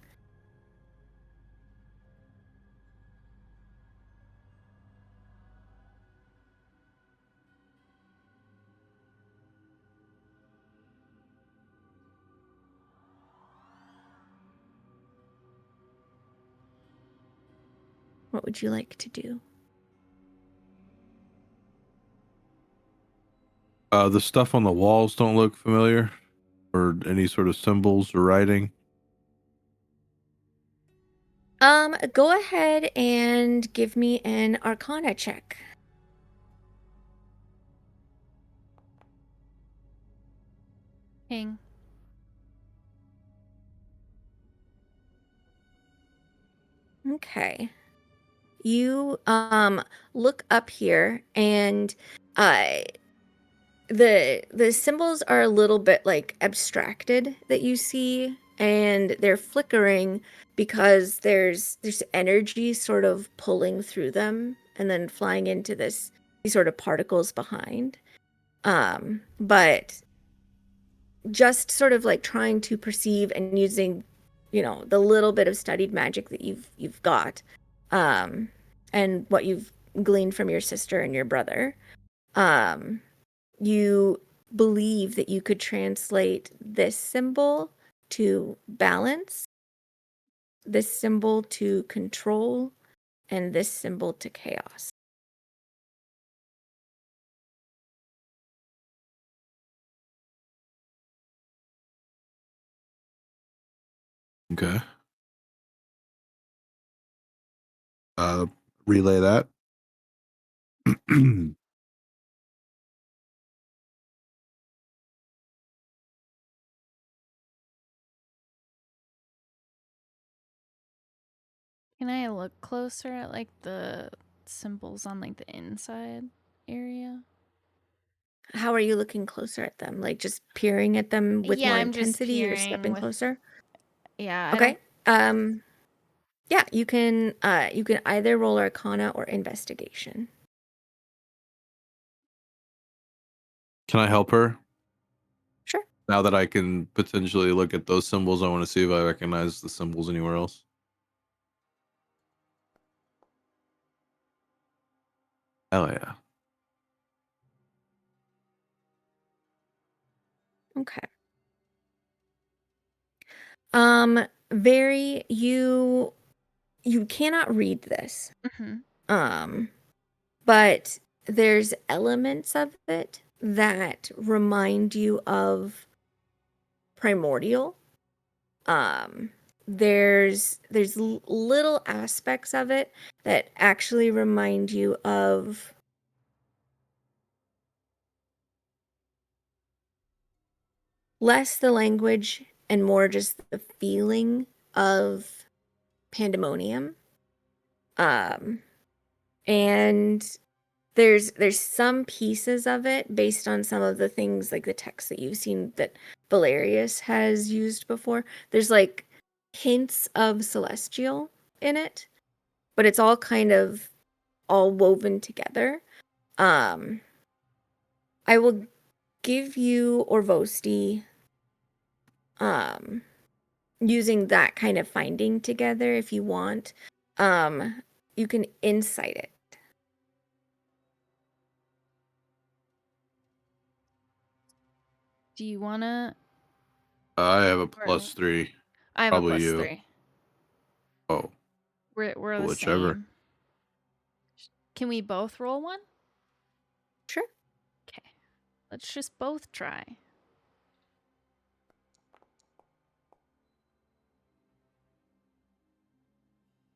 What would you like to do? The stuff on the walls don't look familiar, or any sort of symbols or writing. Go ahead and give me an Arcana check. Ping. Okay. You look up here and the symbols are a little bit like abstracted that you see, and they're flickering because there's energy sort of pulling through them and then flying into these sort of particles behind. But just sort of like trying to perceive and using, the little bit of studied magic that you've got, and what you've gleaned from your sister and your brother, you believe that you could translate this symbol to balance, this symbol to control, and this symbol to chaos. Okay. Relay that. Can I look closer at like the symbols on like the inside area? How are you looking closer at them? Like just peering at them with Yeah, more I'm just intensity or peering stepping with. closer? Yeah, I Okay. don't. Yeah, you can either roll Arcana or Investigation. Can I help her? Sure. Now that I can potentially look at those symbols, I want to see if I recognize the symbols anywhere else. Hell yeah. Okay. Very you cannot read this. Mhm. But there's elements of it that remind you of primordial. There's little aspects of it that actually remind you of less the language and more just the feeling of pandemonium. And there's some pieces of it based on some of the things like the text that you've seen that Valerius has used before. There's like hints of celestial in it, but it's all kind of all woven together. I will give you Orvosti using that kind of finding together if you want. You can insight it. Do you wanna? I have a Or +3. I have Probably a you. +3. Oh, We're the whichever. same. Can we both roll one? Sure. Okay. Let's just both try.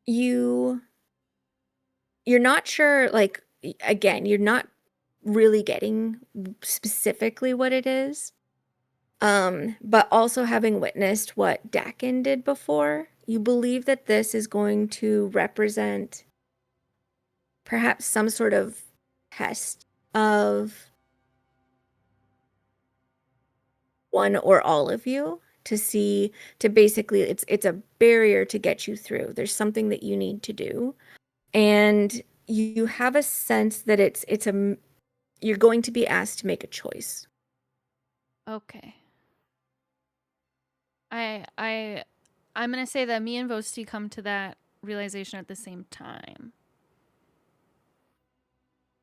You're not sure, like, again, you're not really getting specifically what it is. But also having witnessed what Dakin did before, you believe that this is going to represent perhaps some sort of test of one or all of you to basically it's a barrier to get you through. There's something that you need to do. And you have a sense that you're going to be asked to make a choice. Okay. I'm gonna say that me and Vosti come to that realization at the same time.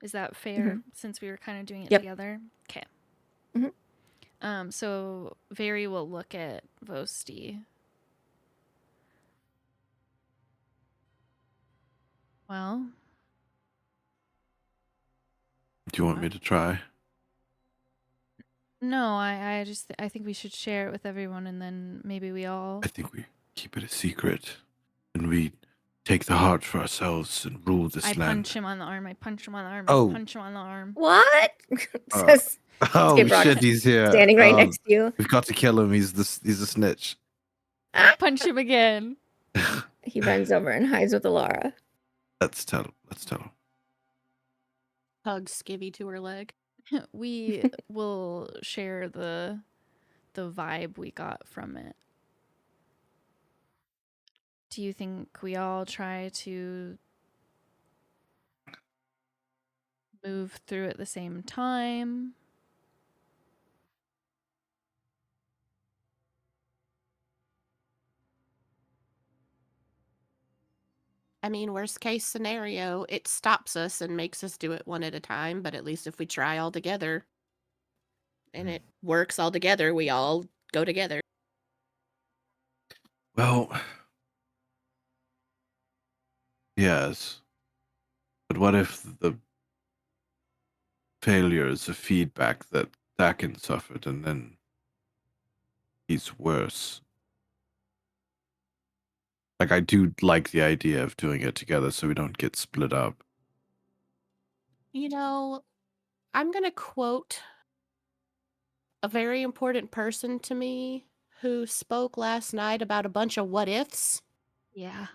Is that fair? Since we were kind of doing it Yep. together. Okay. Mhm. So Very will look at Vosti. Well, Do you want me to try? no, I think we should share it with everyone, and then maybe we all. I think we keep it a secret, and we take the heart for ourselves and rule this I land. punch him on the arm. I punch him on the arm. Oh. I punch him on the arm. What? Says Oh Skip Rock shit, he's here. standing right next to you. We've got to kill him. He's a snitch. I punch him again. He bends over and hides with Alara. Let's tell him. Hug Skivvy to her leg. We will share the vibe we got from it. Do you think we all try to move through at the same time? I mean, worst case scenario, it stops us and makes us do it one at a time, but at least if we try all together and it works all together, we all go together. Well, yes. But what if the failure is a feedback that Dakin suffered and then he's worse? Like, I do like the idea of doing it together so we don't get split up. You know, I'm going to quote a very important person to me who spoke last night about a bunch of what ifs. Yeah.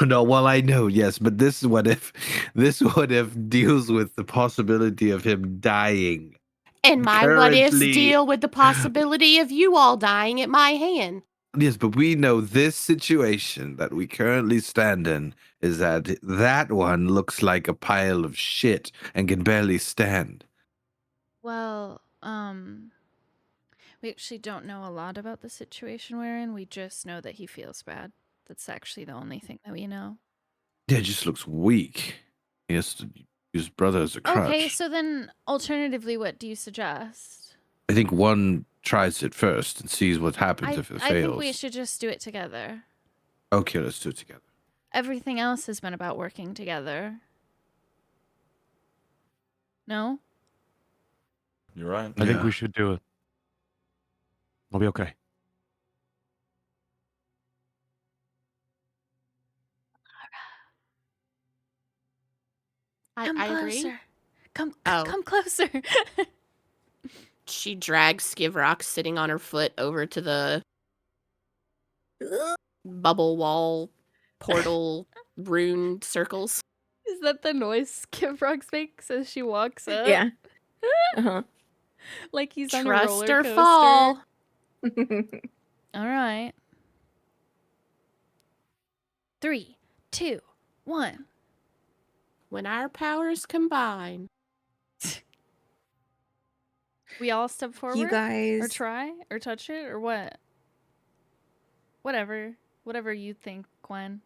No, well, I know, yes, but this what if deals with the possibility of him dying. And my what ifs Currently- deal with the possibility of you all dying at my hand. Yes, but we know this situation that we currently stand in is that one looks like a pile of shit and can barely stand. Well, we actually don't know a lot about the situation we're in. We just know that he feels bad. That's actually the only thing that we know. Yeah, it just looks weak. He has to use brother as a crutch. Okay, so then alternatively, what do you suggest? I think one tries it first and sees what happens if it I fails. think we should just do it together. Okay, let's do it together. Everything else has been about working together. No? You're right. I think Yeah. we should do it. I'll be okay. Come I agree. closer. Come Oh. come closer. She drags Skivrock sitting on her foot over to the bubble wall portal rune circles. Is that the noise Kivrox makes as she walks up? Yeah. Uh-huh. Like he's on a Trust roller or coaster. fall. All right. 3, 2, 1. When our powers combine. We all step forward? You Or guys, try? Or touch it? Or what? Whatever. Whatever you think, Gwen.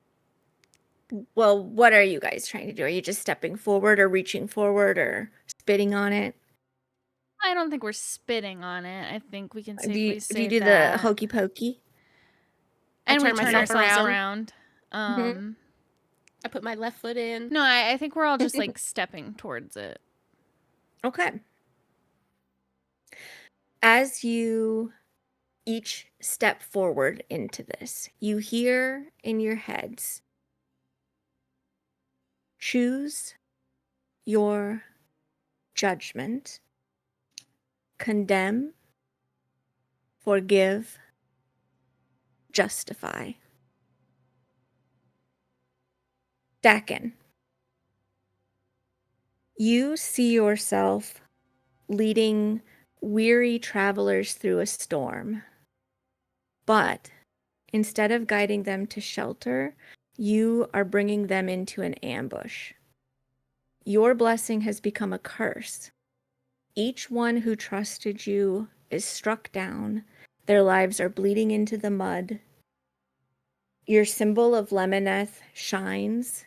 well, what are you guys trying to do? Are you just stepping forward or reaching forward or spitting on it? I don't think we're spitting on it. I think we can Do safely you, say do you do that. the hokey pokey? And we turn turn myself ourselves around. around. I put my left foot in. No, I think we're all just like stepping towards it. Okay. As you each step forward into this, you hear in your heads, choose your judgment, condemn, forgive, justify. Dakin, you see yourself leading weary travelers through a storm. But instead of guiding them to shelter, you are bringing them into an ambush. Your blessing has become a curse. Each one who trusted you is struck down. Their lives are bleeding into the mud. Your symbol of Lemoneth shines,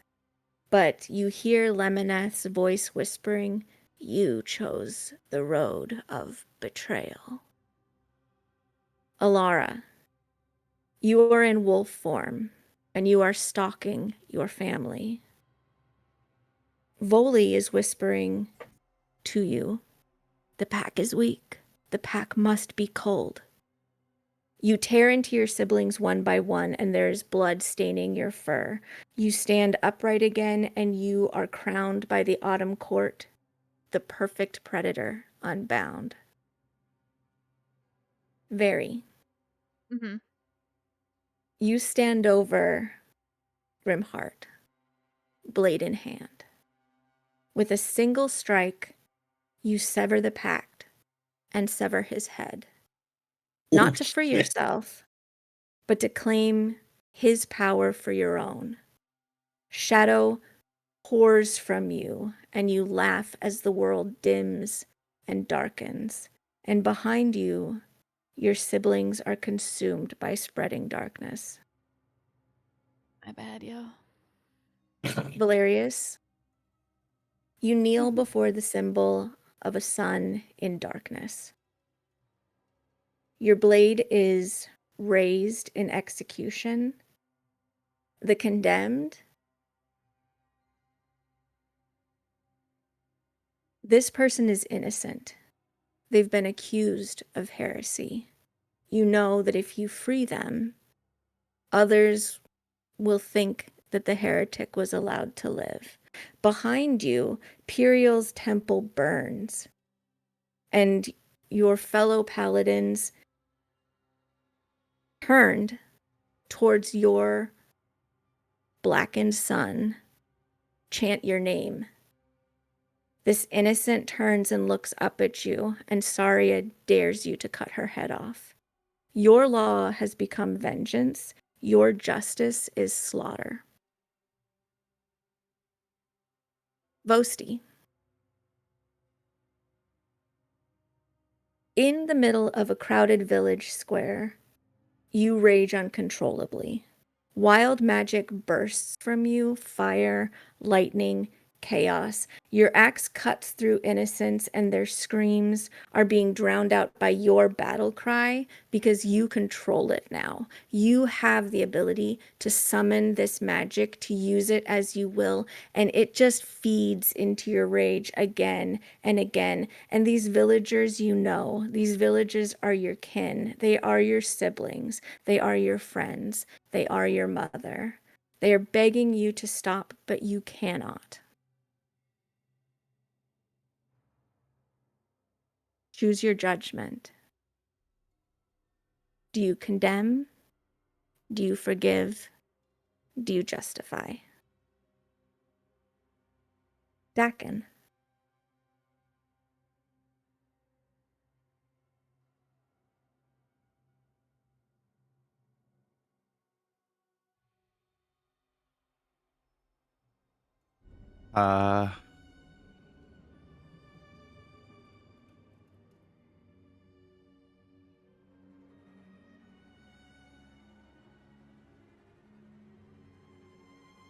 but you hear Lemoneth's voice whispering, "You chose the road of betrayal." Alara, you are in wolf form, and you are stalking your family. Voli is whispering to you, "The pack is weak. The pack must be cold." You tear into your siblings one by one, and there is blood staining your fur. You stand upright again, and you are crowned by the Autumn Court, the perfect predator unbound. Very. Mm-hmm. You stand over Grimheart, blade in hand. With a single strike, you sever the pact and sever his head. Not to free yourself, but to claim his power for your own. Shadow pours from you, and you laugh as the world dims and darkens. And behind you, your siblings are consumed by spreading darkness. My bad, yo. Valerius, you kneel before the symbol of a sun in darkness. Your blade is raised in execution. The condemned, this person is innocent. They've been accused of heresy. You know that if you free them, others will think that the heretic was allowed to live. Behind you, Piriel's temple burns, and your fellow paladins turned towards your blackened sun, chant your name. This innocent turns and looks up at you, and Saria dares you to cut her head off. Your law has become vengeance. Your justice is slaughter. Vosti. In the middle of a crowded village square, you rage uncontrollably. Wild magic bursts from you, fire, lightning, chaos. Your axe cuts through innocence, and their screams are being drowned out by your battle cry because you control it now. You have the ability to summon this magic, to use it as you will, and it just feeds into your rage again and again. And these villagers, these villagers are your kin. They are your siblings. They are your friends. They are your mother. They are begging you to stop, but you cannot. Choose your judgment. Do you condemn? Do you forgive? Do you justify? Dakin.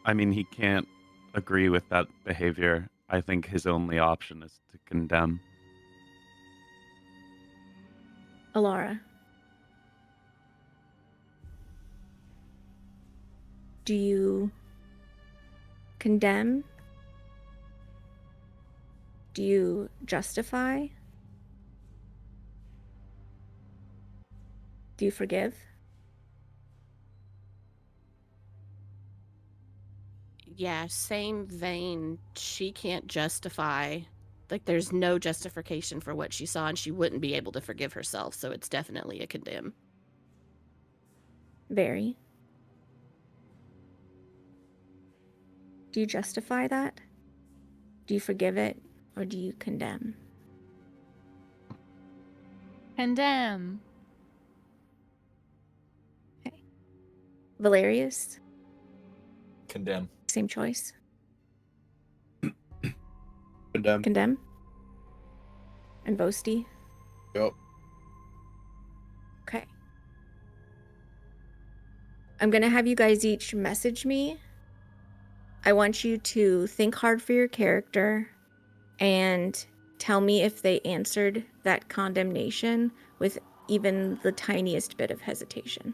I mean, he can't agree with that behavior. I think his only option is to condemn. Alara. Do you condemn? Do you justify? Do you forgive? Yeah, same vein. She can't justify, like, there's no justification for what she saw, and she wouldn't be able to forgive herself, so it's definitely a condemn. Very. Do you justify that? Do you forgive it, or do you condemn? Condemn. Okay. Valerius? Condemn. Same choice. Condemn. Condemn? And Vosti? Yep. Okay. I'm going to have you guys each message me. I want you to think hard for your character and tell me if they answered that condemnation with even the tiniest bit of hesitation.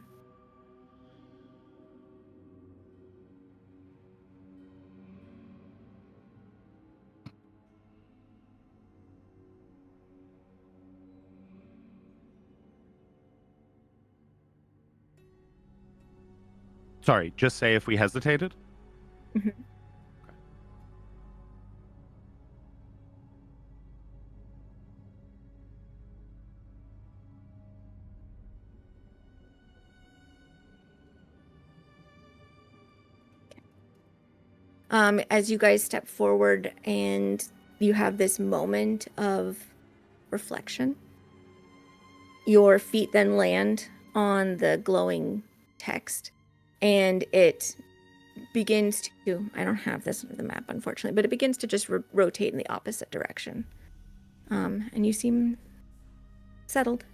Sorry, just say if we hesitated. Mhm. As you guys step forward and you have this moment of reflection, your feet then land on the glowing text, and it begins to, I don't have this on the map, unfortunately, but it begins to just rotate in the opposite direction. And you seem settled.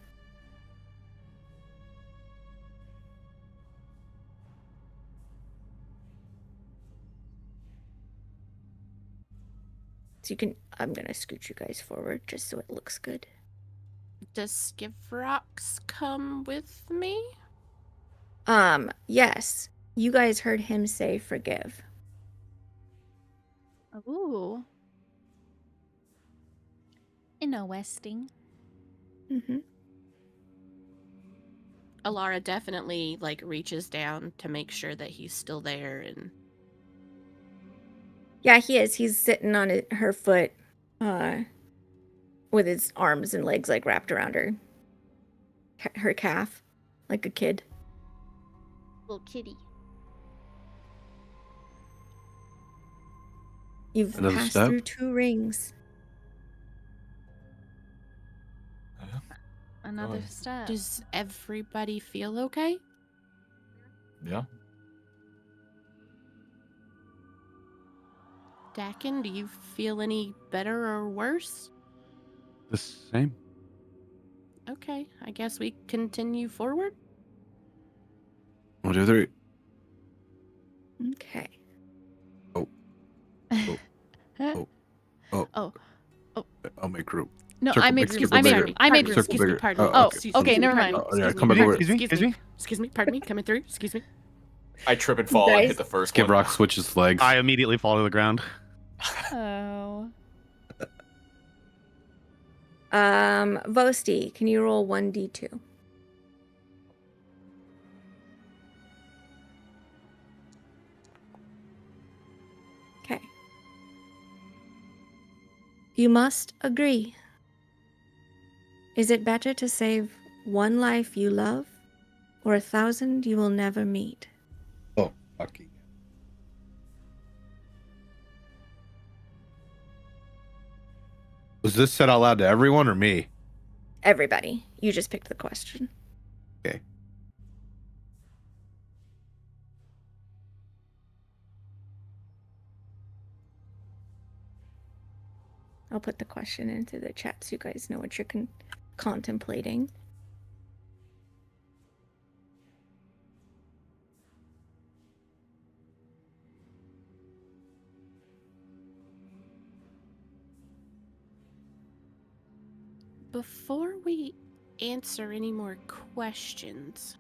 So you can, I'm going to scoot you guys forward just so it looks good. Does Skivrox come with me? Yes. You guys heard him say forgive. Ooh. Interesting. Mm-hmm. Alara definitely like reaches down to make sure that he's still there, and Yeah, he is. He's sitting on her foot, with his arms and legs like wrapped around her calf, like a kid. Little kitty. You've Another passed step? through 2 rings. Another ahead. step. does everybody feel okay? Yeah. Dakin, do you feel any better or worse? The same. Okay, I guess we continue forward. 1, 2, 3. Okay. Oh, Oh. I'll make room. No, Circle I made bigger, room. circle I made bigger. room. I made room. Circle bigger. Pardon me. Oh, Excuse okay, me, never pardon mind. me, Yeah, excuse come me, back over. pardon me, Excuse me. excuse me, pardon me, coming through, excuse me. I trip and fall and Guys? hit the first Skid one. Rock switches legs. I immediately fall to the ground. Oh. Vosti, can you roll 1d2? Okay. You must agree. Is it better to save 1 life you love, or 1,000 you will never meet? Oh, fucking. Was this said out loud to everyone or me? Everybody. You just picked the question. Okay. I'll put the question into the chat so you guys know what you're contemplating. Before we answer any more questions,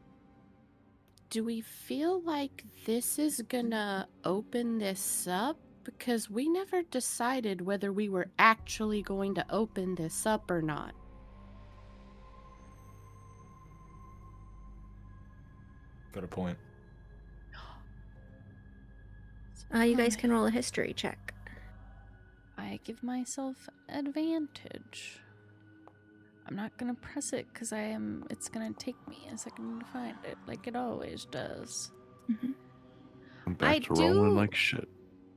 do we feel like this is gonna open this up? Because we never decided whether we were actually going to open this up or not. Got a point. You guys can roll a history check. I give myself advantage. I'm not gonna press it because it's gonna take me a second to find it, like it always does. Mhm. I'm back I to rolling do- like shit.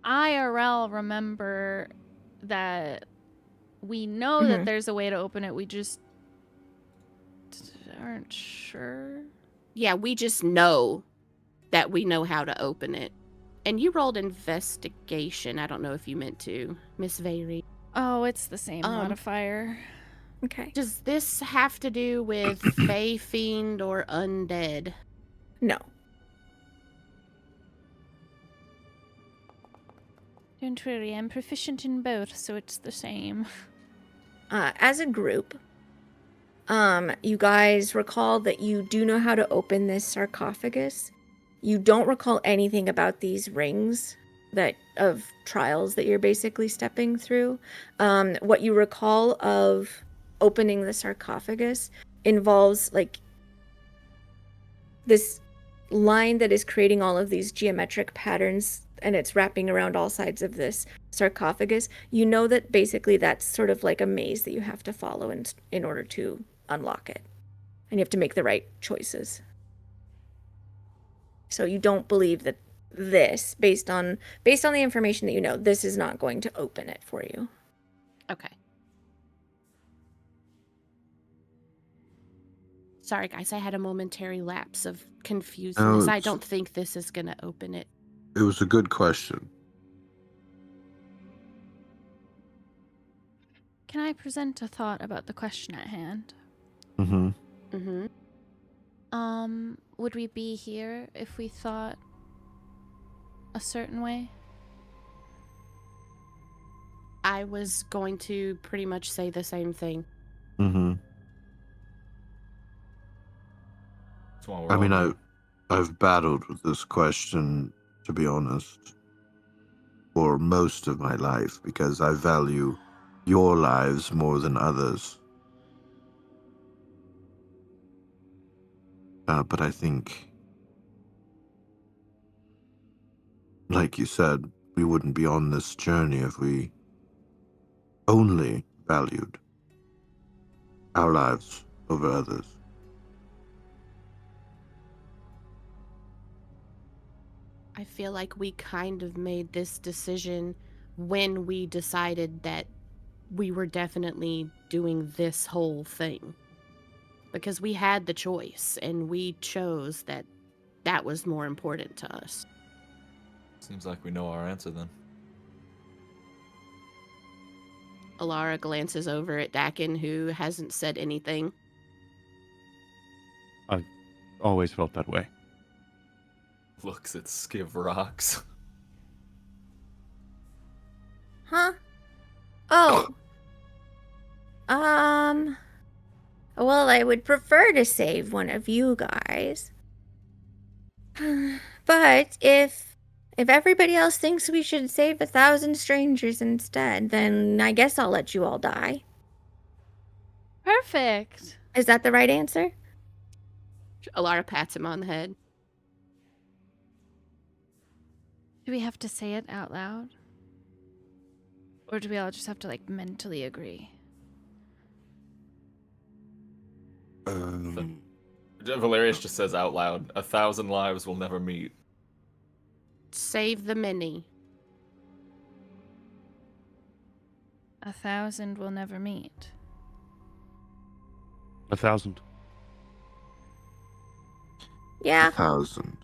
IRL remember that we know Mhm. that there's a way to open it. We just aren't sure. Yeah, we just know that we know how to open it. And you rolled investigation. I don't know if you meant to, Miss Vary. Oh, it's the same Um, modifier. Okay. Does this have to do with Fey, Fiend, or Undead? No. Don't worry, I'm proficient in both, so it's the same. As a group, you guys recall that you do know how to open this sarcophagus. You don't recall anything about these rings of trials that you're basically stepping through. What you recall of opening the sarcophagus involves like this line that is creating all of these geometric patterns, and it's wrapping around all sides of this sarcophagus. You know that basically that's sort of like a maze that you have to follow in order to unlock it, and you have to make the right choices. So you don't believe that this, based on the information that you know, this is not going to open it for you. Okay. Sorry, guys, I had a momentary lapse of confusedness. I it's- don't think this is going to open it. It was a good question. Can I present a thought about the question at hand? Mm-hmm. Mm-hmm. Would we be here if we thought a certain way? I was going to pretty much say the same thing. Mm-hmm. That's why we're I mean, all here. I've battled with this question, to be honest, for most of my life because I value your lives more than others. But I think, like you said, we wouldn't be on this journey if we only valued our lives over others. I feel like we kind of made this decision when we decided that we were definitely doing this whole thing. Because we had the choice and we chose that that was more important to us. Seems like we know our answer then. Alara glances over at Dakin, who hasn't said anything. I've always felt that way. Looks at Skiv rocks. Huh? Oh. Well, I would prefer to save one of you guys. But if everybody else thinks we should save 1,000 strangers instead, then I guess I'll let you all die. Perfect. Is that the right answer? Alara pats him on the head. Do we have to say it out loud? Or do we all just have to, like, mentally agree? Valerius just says out loud, 1,000 lives will never meet. Save the many. 1,000 will never meet. 1,000. Yeah. 1,000.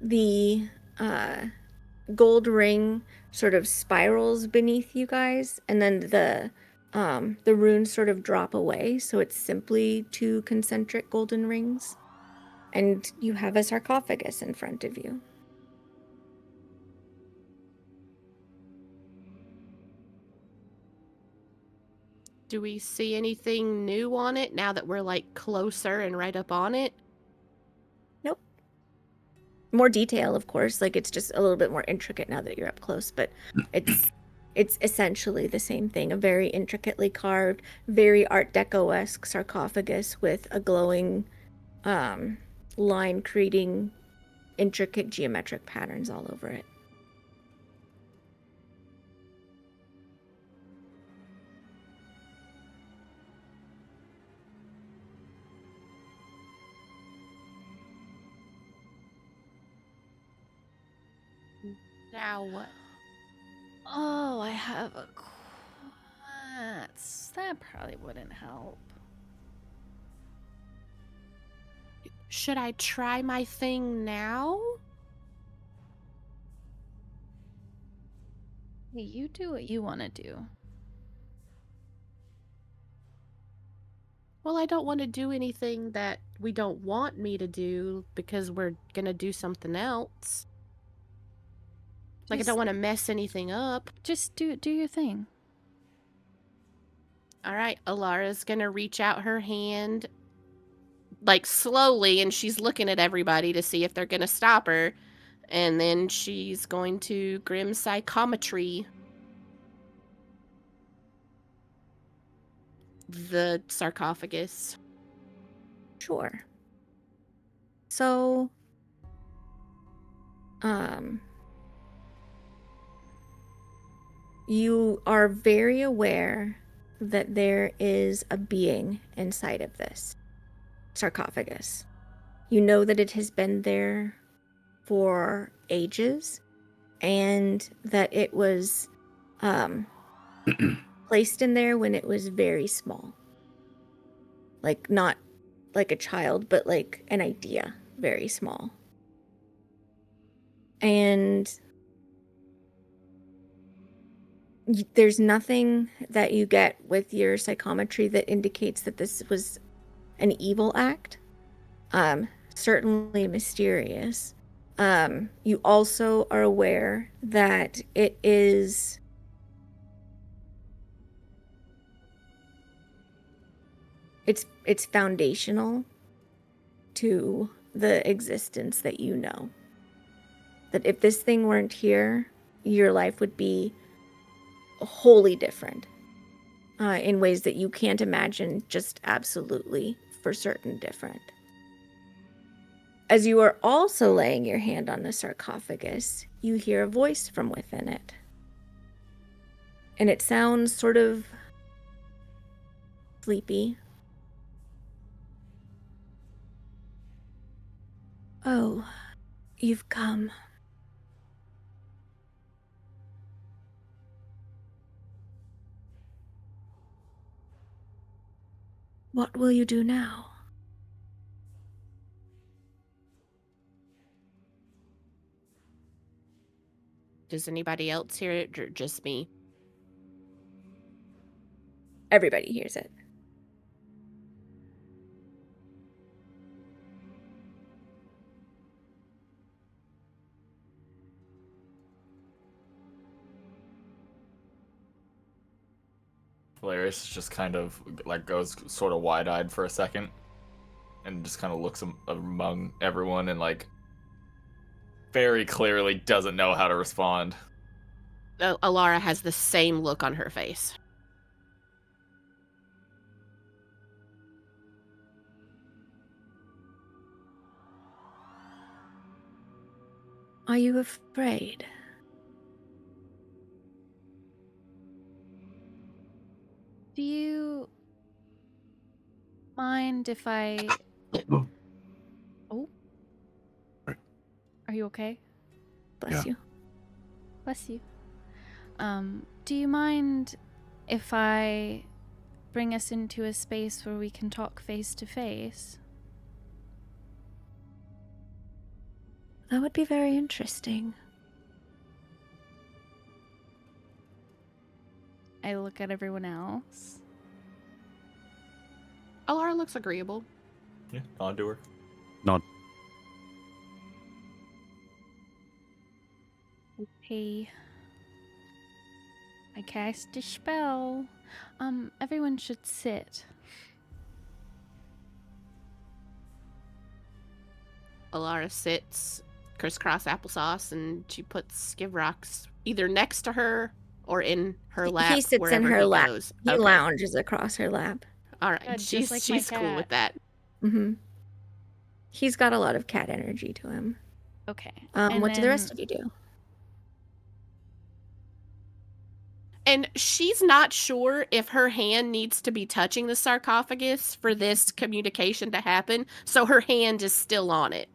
The gold ring sort of spirals beneath you guys, and then the runes sort of drop away, so it's simply 2 concentric golden rings, and you have a sarcophagus in front of you. Do we see anything new on it now that we're like closer and right up on it? Nope. More detail, of course, like it's just a little bit more intricate now that you're up close, but it's essentially the same thing. A very intricately carved, very Art Deco-esque sarcophagus with a glowing line creating intricate geometric patterns all over it. Now what? Oh, I have a... That probably wouldn't help. Should I try my thing now? Hey, you do what you want to do. Well, I don't want to do anything that we don't want me to do because we're gonna do something else. Like, I don't want to mess anything up. Just do your thing. All right, Alara's gonna reach out her hand, like slowly, and she's looking at everybody to see if they're gonna stop her. And then she's going to Grim Psychometry the sarcophagus. Sure. So, you are very aware that there is a being inside of this sarcophagus. You know that it has been there for ages, and that it was placed in there when it was very small. Like, not like a child, but like an idea, very small. And there's nothing that you get with your psychometry that indicates that this was an evil act. Certainly mysterious. You also are aware that it is it's foundational to the existence that you know. That if this thing weren't here, your life would be wholly different in ways that you can't imagine just absolutely for certain different. As you are also laying your hand on the sarcophagus, you hear a voice from within it. And it sounds sort of sleepy. Oh, you've come. What will you do now? Does anybody else hear it or just me? Everybody hears it. Valerius just kind of like goes sort of wide-eyed for a second and just kind of looks among everyone and like very clearly doesn't know how to respond. Alara has the same look on her face. Are you afraid? Do you mind if I... Oh? Sorry. Are you okay? Bless you. Bless you. Do you mind if I bring us into a space where we can talk face to face? That would be very interesting. I look at everyone else. Alara looks agreeable. Yeah, on to her. Nod. Okay. I cast a spell. Everyone should sit. Alara sits crisscross applesauce and she puts Skivrox either next to her or in her lap. He sits in wherever her he lap. goes. He Okay. lounges across her lap. All right. Good, just she's like my cool cat. with that. Mm-hmm. He's got a lot of cat energy to him. Okay. What do the rest of you do? And she's not sure if her hand needs to be touching the sarcophagus for this communication to happen, so her hand is still on it.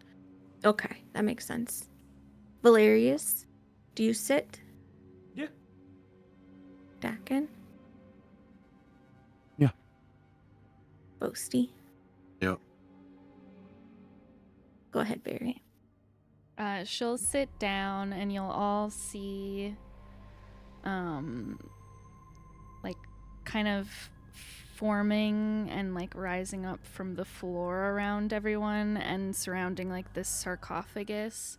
Okay, that makes sense. Valerius, do you sit? Yeah. Dakin? Yeah. Boasty? Yeah. Go ahead, Barry. She'll sit down and you'll all see like kind of forming and like rising up from the floor around everyone and surrounding like this sarcophagus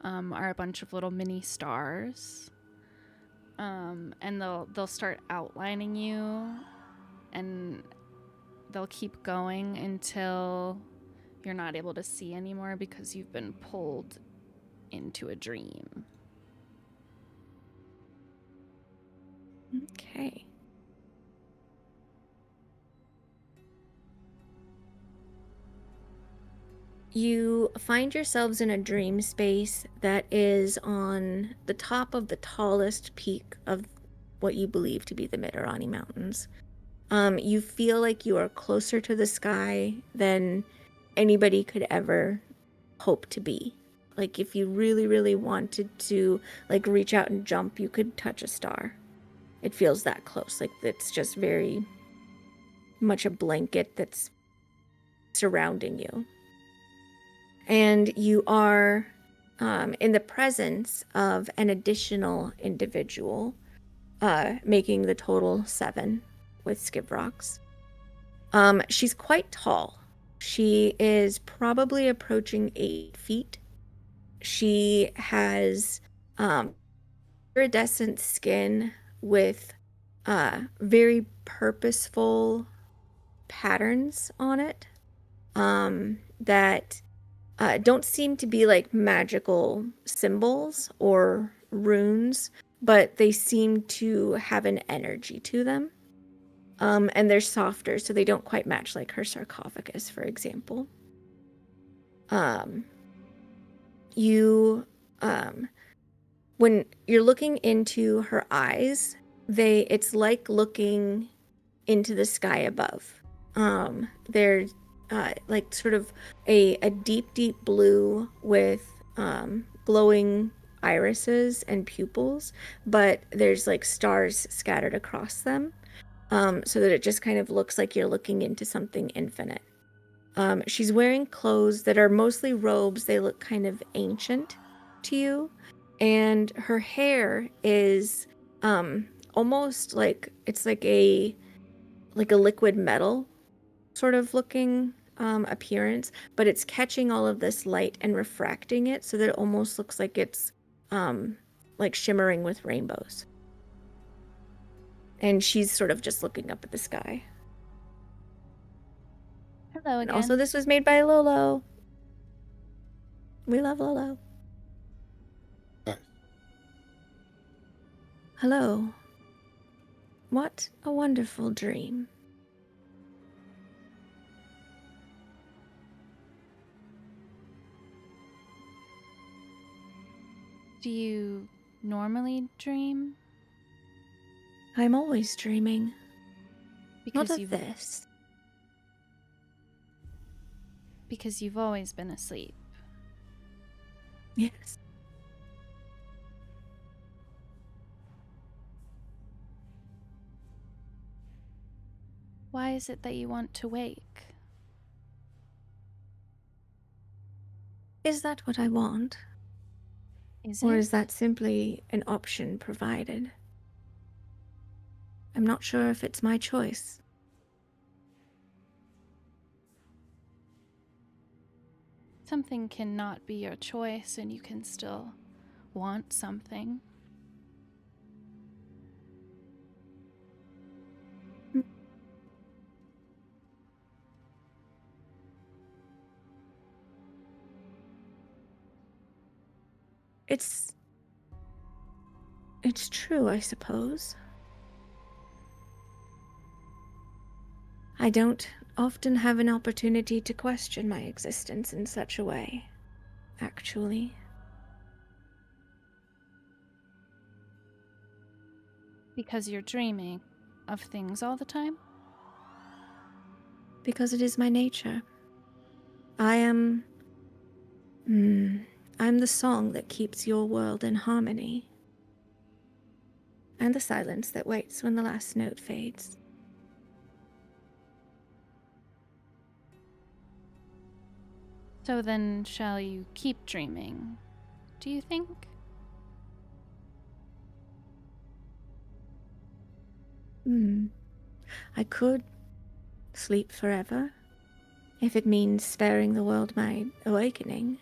are a bunch of little mini stars. And they'll start outlining you and they'll keep going until you're not able to see anymore because you've been pulled into a dream. Okay. You find yourselves in a dream space that is on the top of the tallest peak of what you believe to be the Midirani Mountains. You feel like you are closer to the sky than anybody could ever hope to be. Like if you really, really wanted to like reach out and jump, you could touch a star. It feels that close. Like it's just very much a blanket that's surrounding you. And you are in the presence of an additional individual, making the total 7 with Skivrox. She's quite tall. She is probably approaching 8 feet. She has iridescent skin with very purposeful patterns on it that don't seem to be like magical symbols or runes, but they seem to have an energy to them. And they're softer, so they don't quite match like her sarcophagus, for example. You when you're looking into her eyes, it's like looking into the sky above. They're like sort of a deep blue with glowing irises and pupils, but there's like stars scattered across them, so that it just kind of looks like you're looking into something infinite. She's wearing clothes that are mostly robes. They look kind of ancient to you, and her hair is almost like it's like a liquid metal sort of looking appearance, but it's catching all of this light and refracting it so that it almost looks like it's like shimmering with rainbows. And she's sort of just looking up at the sky. Hello And again. also, this was made by Lolo. We love Lolo. Nice. Hello. What a wonderful dream. Do you normally dream? I'm always dreaming. Because Not of you've this. because you've always been asleep. Yes. Why is it that you want to wake? Is that what I want? Or Or is that simply an option provided? I'm not sure if it's my choice. something cannot be your choice and you can still want something? It's true, I suppose. I don't often have an opportunity to question my existence in such a way, actually. Because you're dreaming of things all the time? Because it is my nature. I'm the song that keeps your world in harmony. And the silence that waits when the last note fades. So then, shall you keep dreaming, do you think? I could sleep forever, if it means sparing the world my awakening.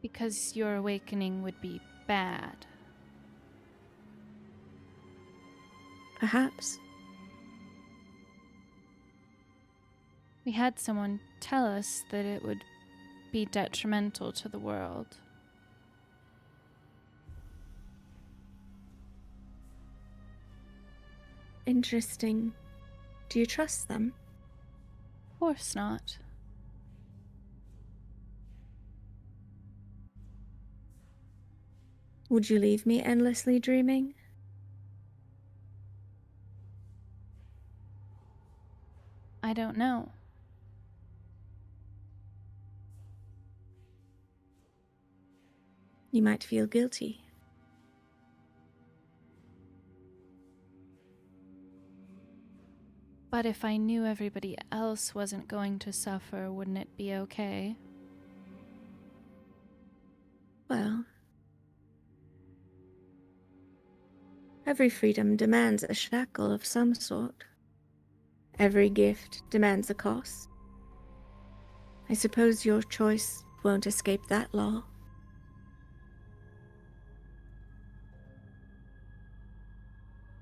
Because your awakening would be bad. Perhaps. We had someone tell us that it would be detrimental to the world. Interesting. Do you trust them? Of course not. Would you leave me endlessly dreaming? I don't know. You might feel guilty. But if I knew everybody else wasn't going to suffer, wouldn't it be okay? Well, every freedom demands a shackle of some sort. Every gift demands a cost. I suppose your choice won't escape that law.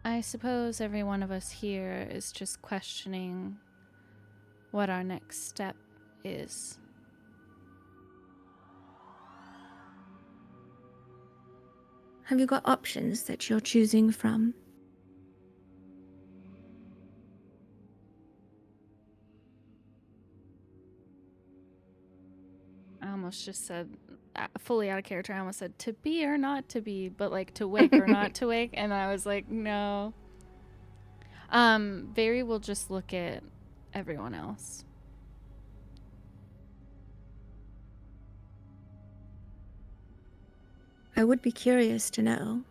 I suppose every one of us here is just questioning what our next step is. Have you got options that you're choosing from? almost just said, fully out of character, I almost said to be or not to be, but like to wake or not to wake. And I was like, no. Barry will just look at everyone else. I would be curious to know.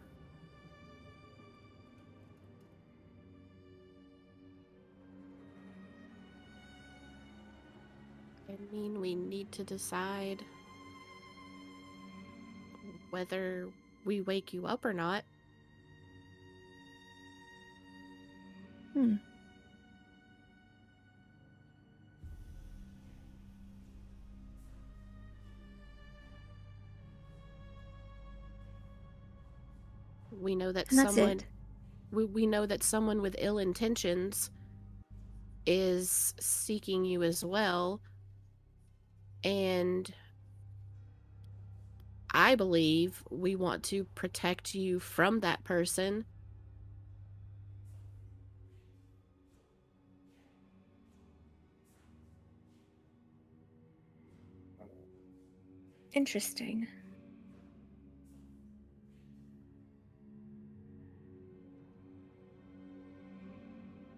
I mean, we need to decide whether we wake you up or not. Hmm. We know that And that's someone it. we know that someone with ill intentions is seeking you as well, and I believe we want to protect you from that person. Interesting.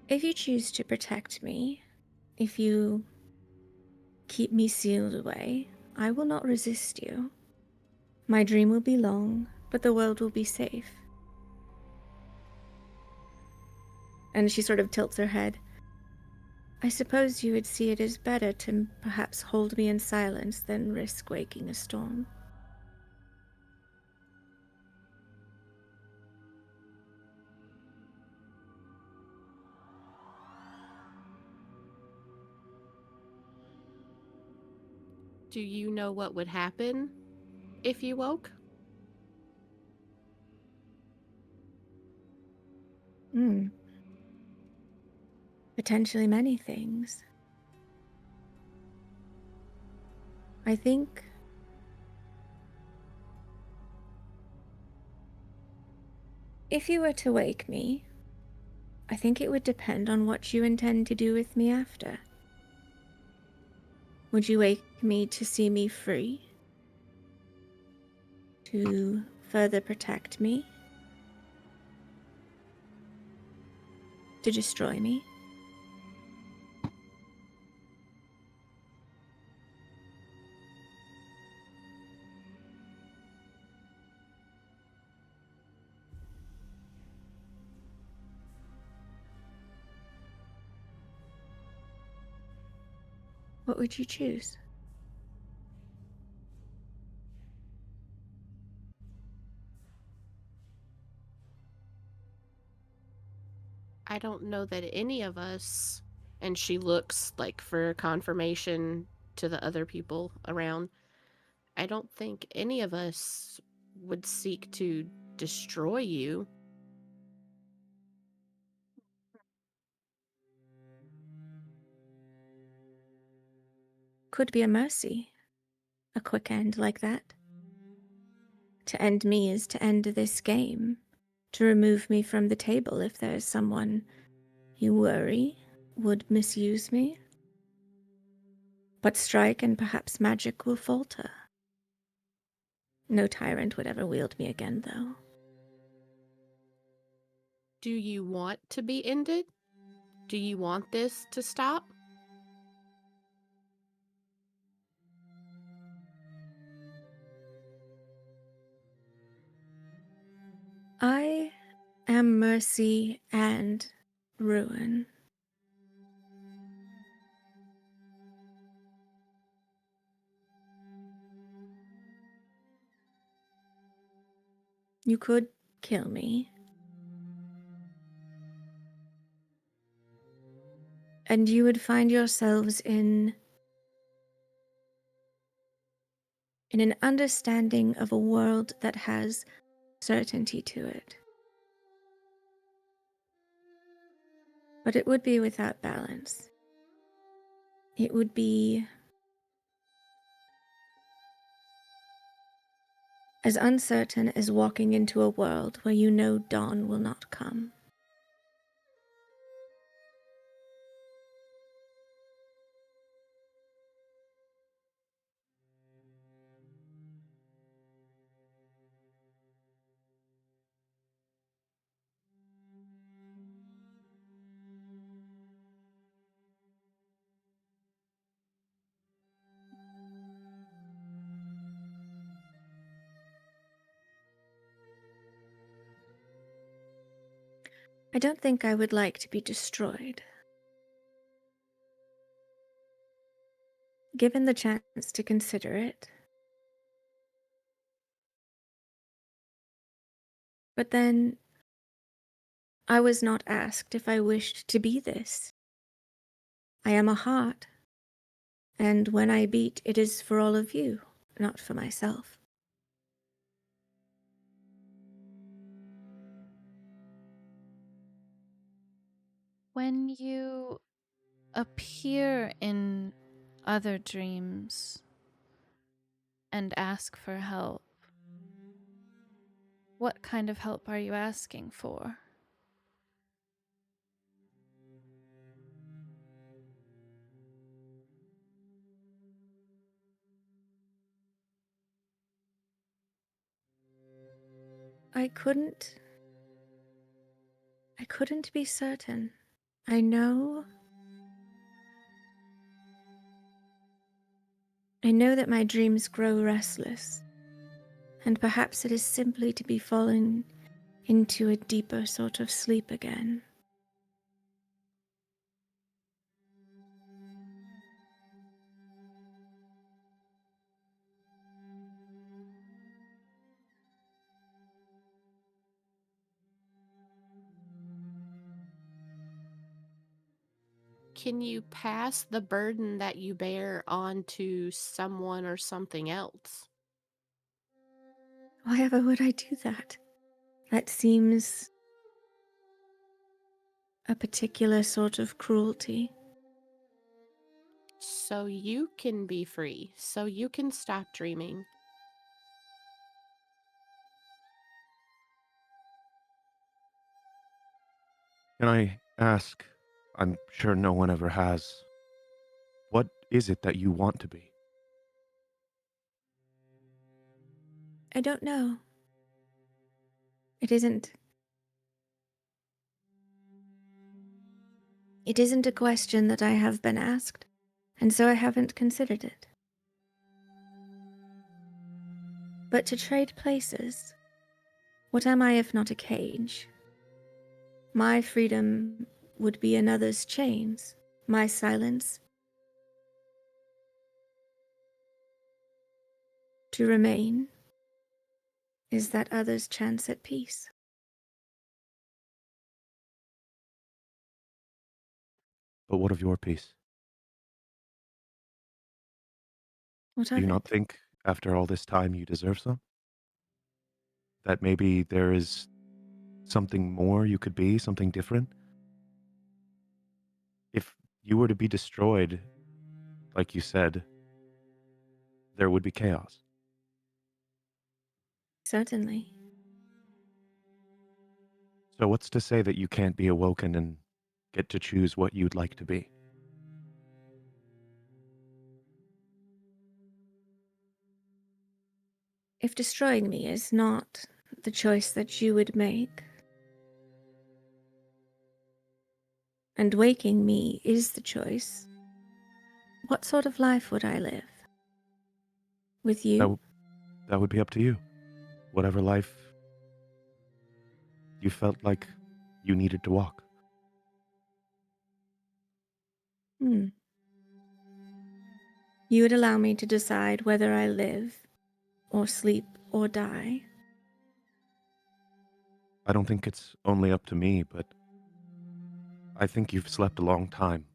If you choose to protect me, if you keep me sealed away, I will not resist you. My dream will be long, but the world will be safe. And she sort of tilts her head. I suppose you would see it as better to perhaps hold me in silence than risk waking a storm. Do you know what would happen if you woke? Potentially many things. I think if you were to wake me, I think it would depend on what you intend to do with me after. Would you wake me to see me free? To further protect me? To destroy me? What would you choose? I don't know that any of us, and she looks like for confirmation to the other people around, I don't think any of us would seek to destroy you. Could be a mercy. A quick end like that. To end me is to end this game. To remove me from the table if there is someone you worry would misuse me. But strike and perhaps magic will falter. No tyrant would ever wield me again, though. Do you want to be ended? Do you want this to stop? I am mercy and ruin. You could kill me. And you would find yourselves in an understanding of a world that has certainty to it. But it would be without balance. It would be as uncertain as walking into a world where you know dawn will not come. I don't think I would like to be destroyed. Given the chance to consider it. But then, I was not asked if I wished to be this. I am a heart, and when I beat, it is for all of you, not for myself. When you appear in other dreams and ask for help, what kind of help are you asking for? I couldn't be certain. I know that my dreams grow restless, and perhaps it is simply to be fallen into a deeper sort of sleep again. Can you pass the burden that you bear on to someone or something else? Why ever would I do that? That seems a particular sort of cruelty. So you can be free, so you can stop dreaming. Can I ask? I'm sure no one ever has. What is it that you want to be? I don't know. It isn't a question that I have been asked, and so I haven't considered it. But to trade places, what am I if not a cage? My freedom would be another's chains, my silence to remain is that other's chance at peace. But what of your peace? What Do of you it? not think, after all this time, you deserve some? That maybe there is something more you could be, something different? If you were to be destroyed, like you said, there would be chaos. Certainly. So what's to say that you can't be awoken and get to choose what you'd like to be? If destroying me is not the choice that you would make, and waking me is the choice, what sort of life would I live? With That, you? w- that would be up to you. Whatever life you felt like you needed to walk. You would allow me to decide whether I live, or sleep, or die? I don't think it's only up to me, but I think you've slept a long time,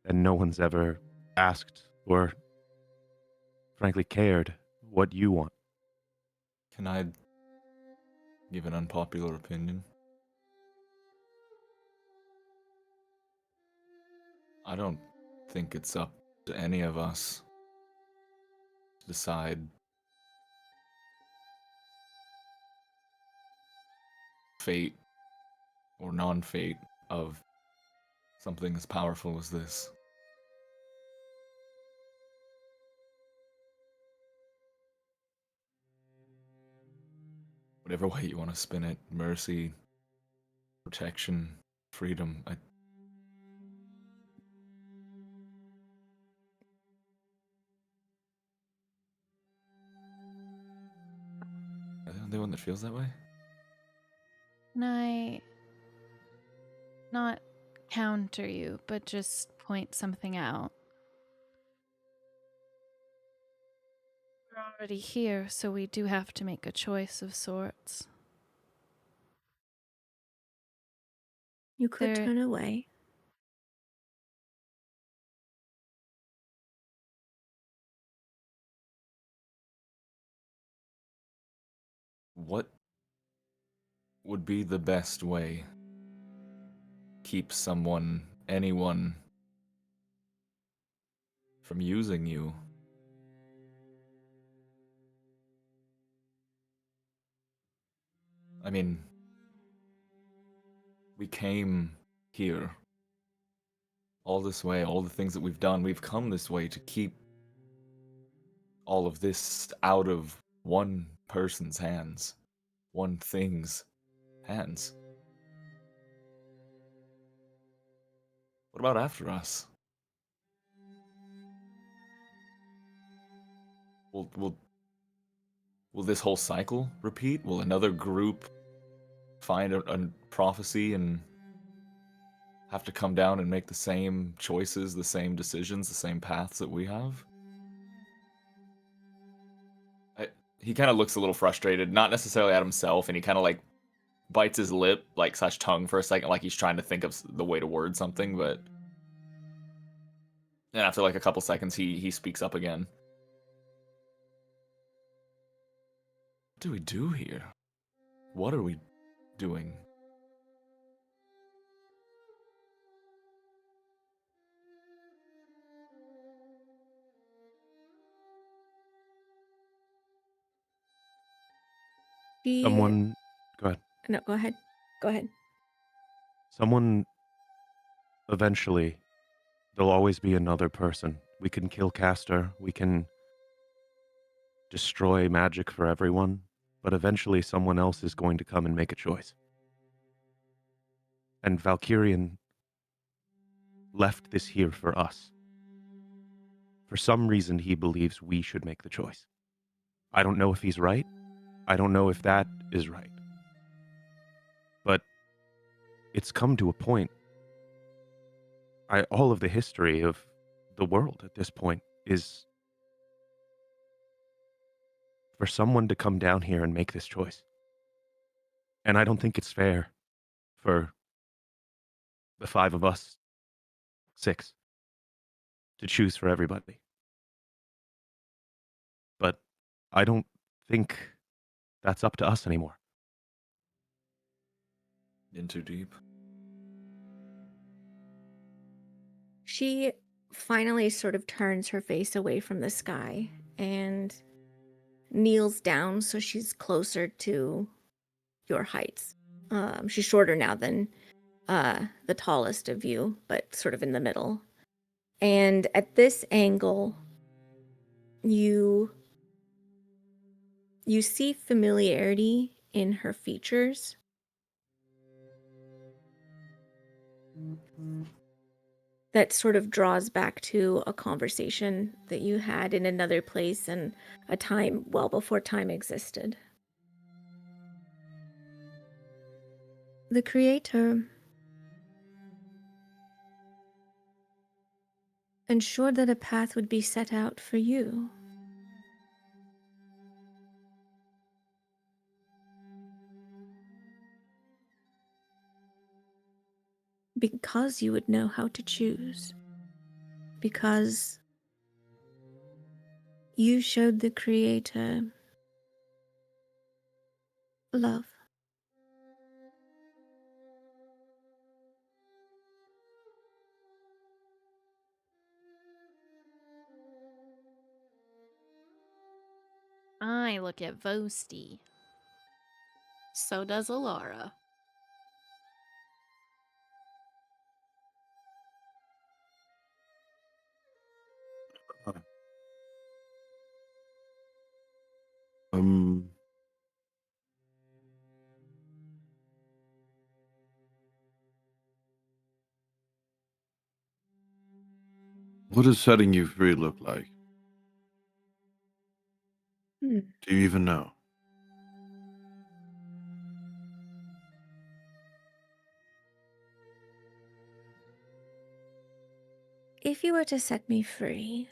and no one's ever asked or, frankly, cared what you want. Can I give an unpopular opinion? I don't think it's up to any of us to decide fate or non-fate of something as powerful as this. Whatever way you want to spin it, mercy, protection, freedom, I am the only one that feels that way? Can I Not counter you, but just point something out. We're already here, so we do have to make a choice of sorts. You could There- turn away. What would be the best way? Keep someone, anyone, from using you? I mean, we came here. All this way, all the things that we've done, we've come this way to keep all of this out of one person's hands. One thing's hands. What about after us? Will this whole cycle repeat? Will another group find a prophecy and have to come down and make the same choices, the same decisions, the same paths that we have? He kind of looks a little frustrated, not necessarily at himself, and he kind of like bites his lip, like slash tongue for a second, like he's trying to think of the way to word something, but then after like a couple seconds, he speaks up again. What do we do here? What are we doing? Someone, go ahead. No, go ahead. Go ahead. Someone, eventually, there'll always be another person. We can kill Castor. We can destroy magic for everyone. But eventually, someone else is going to come and make a choice. And Valkyrian left this here for us. For some reason, he believes we should make the choice. I don't know if he's right. I don't know if that is right. But it's come to a point. All of the history of the world at this point is for someone to come down here and make this choice. And I don't think it's fair for the 5 of us, 6, to choose for everybody. But I don't think that's up to us anymore. In too deep. She finally sort of turns her face away from the sky and kneels down so she's closer to your heights. She's shorter now than the tallest of you, but sort of in the middle. And at this angle, you see familiarity in her features. That sort of draws back to a conversation that you had in another place and a time well before time existed. The Creator ensured that a path would be set out for you. Because you would know how to choose. Because you showed the Creator love. I look at Vosti. So does Alara. Um, what does setting you free look like? Hmm. Do you even know? if you were to set me free,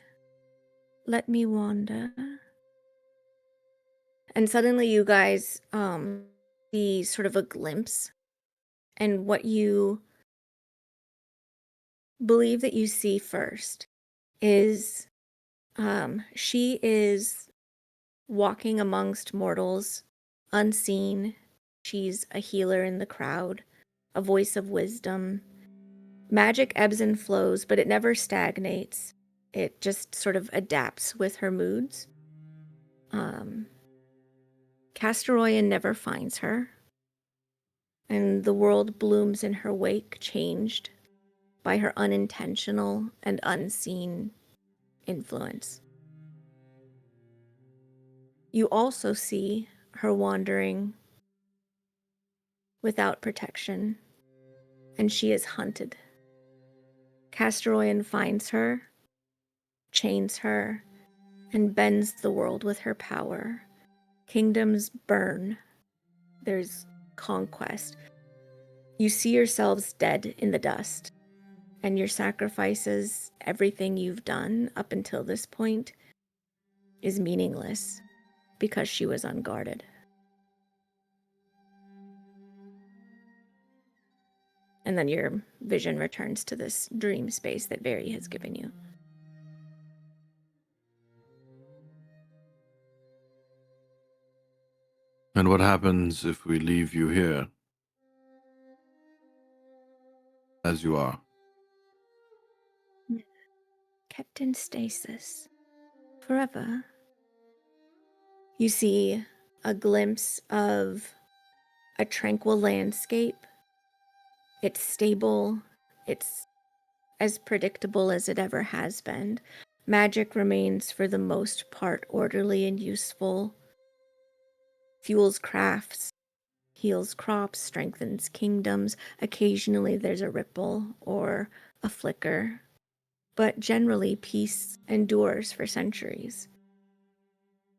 let me wander. And suddenly you guys see sort of a glimpse, and what you believe that you see first is she is walking amongst mortals, unseen. She's a healer in the crowd, a voice of wisdom. Magic ebbs and flows, but it never stagnates. It just sort of adapts with her moods. Castoroyan never finds her, and the world blooms in her wake, changed by her unintentional and unseen influence. You also see her wandering without protection, and she is hunted. Castoroyan finds her, chains her, and bends the world with her power. Kingdoms burn. There's conquest. You see yourselves dead in the dust, and your sacrifices, everything you've done up until this point, is meaningless because she was unguarded. And then your vision returns to this dream space that Veri has given you. And what happens if we leave you here? As you are. Kept in stasis. Forever. You see a glimpse of a tranquil landscape. It's stable. It's as predictable as it ever has been. Magic remains for the most part orderly and useful. Fuels crafts, heals crops, strengthens kingdoms. Occasionally there's a ripple or a flicker, but generally peace endures for centuries.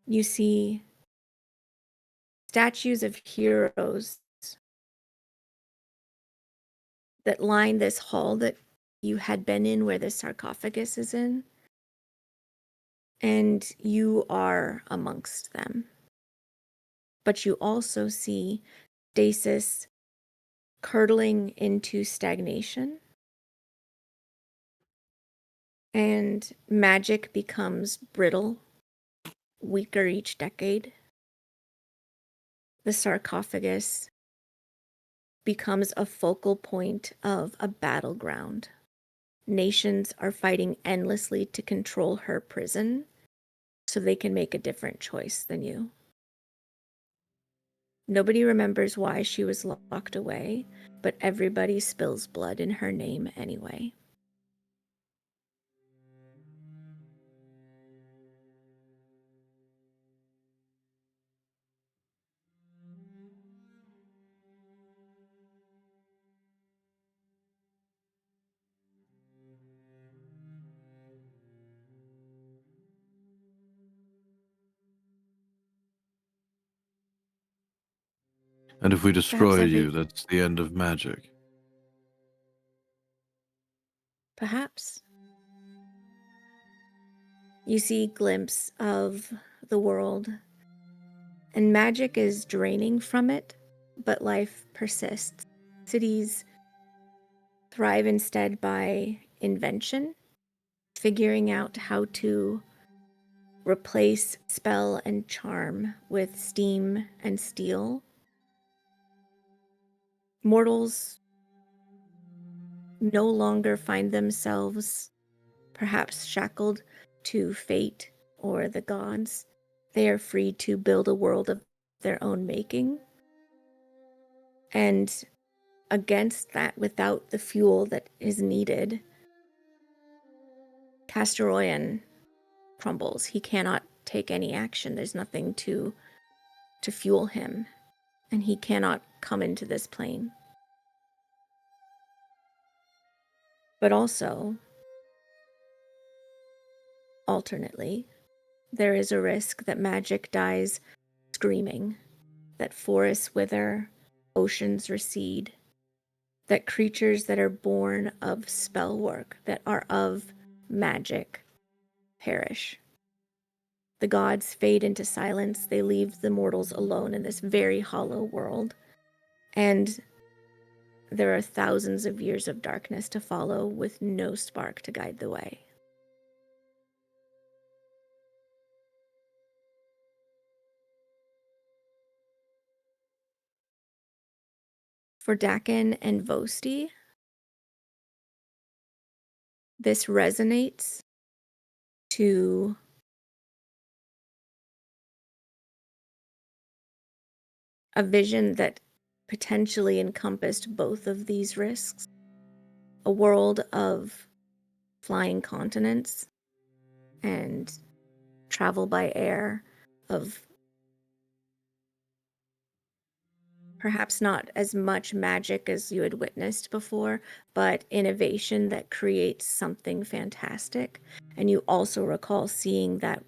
You see statues of heroes that line this hall that you had been in, where this sarcophagus is in, and you are amongst them. But you also see stasis curdling into stagnation, and magic becomes brittle, weaker each decade. The sarcophagus becomes a focal point of a battleground. Nations are fighting endlessly to control her prison so they can make a different choice than you. Nobody remembers why she was locked away, but everybody spills blood in her name anyway. And if we destroy every- you, that's the end of magic. Perhaps. You see a glimpse of the world, and magic is draining from it, but life persists. Cities thrive instead by invention, figuring out how to replace spell and charm with steam and steel. Mortals no longer find themselves perhaps shackled to fate or the gods. They are free to build a world of their own making. And against that, without the fuel that is needed, Castoroyan crumbles. He cannot take any action. There's nothing to fuel him, and he cannot come into this plane. But also, alternately, there is a risk that magic dies screaming, that forests wither, oceans recede, that creatures that are born of spell work, that are of magic perish. The gods fade into silence. They leave the mortals alone in this very hollow world. And there are thousands of years of darkness to follow with no spark to guide the way. For Dakin and Vosti, this resonates to a vision that potentially encompassed both of these risks. A world of flying continents and travel by air, of perhaps not as much magic as you had witnessed before, but innovation that creates something fantastic. And you also recall seeing that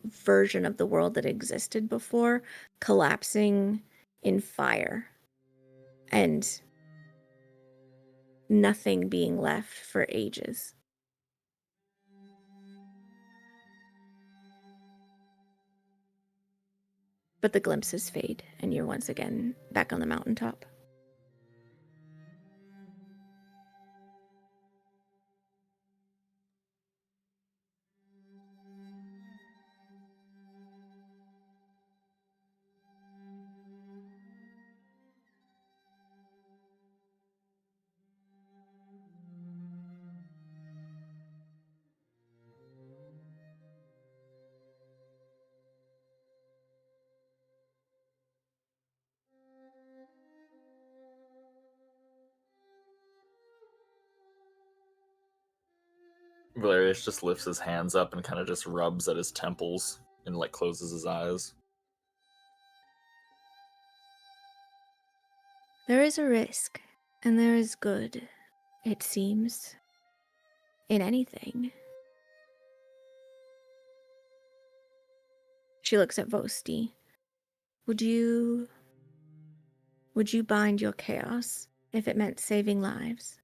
version of the world that existed before collapsing in fire and nothing being left for ages. But the glimpses fade, and you're once again back on the mountaintop. Valerius just lifts his hands up and kind of just rubs at his temples and like closes his eyes. There is a risk, and there is good, it seems, in anything. She looks at Vosti. Would you bind your chaos if it meant saving lives?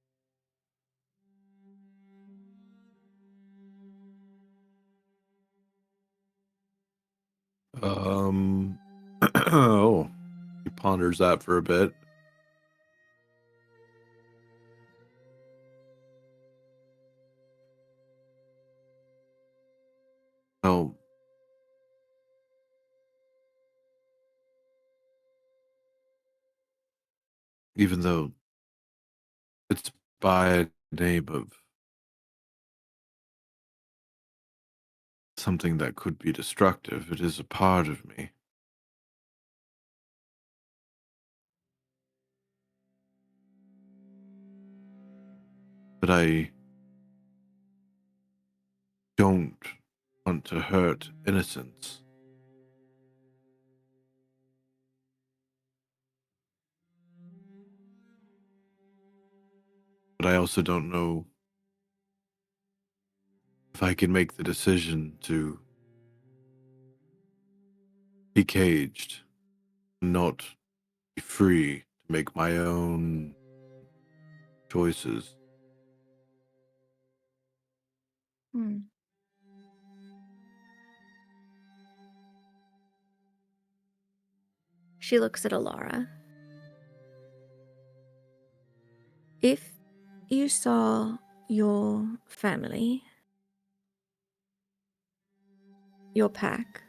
Oh, he ponders that for a bit. Oh, even though it's by name of something that could be destructive, it is a part of me. But I don't want to hurt innocence. But I also don't know if I can make the decision to be caged, not be free to make my own choices. She looks at Alara. If you saw your family, your pack,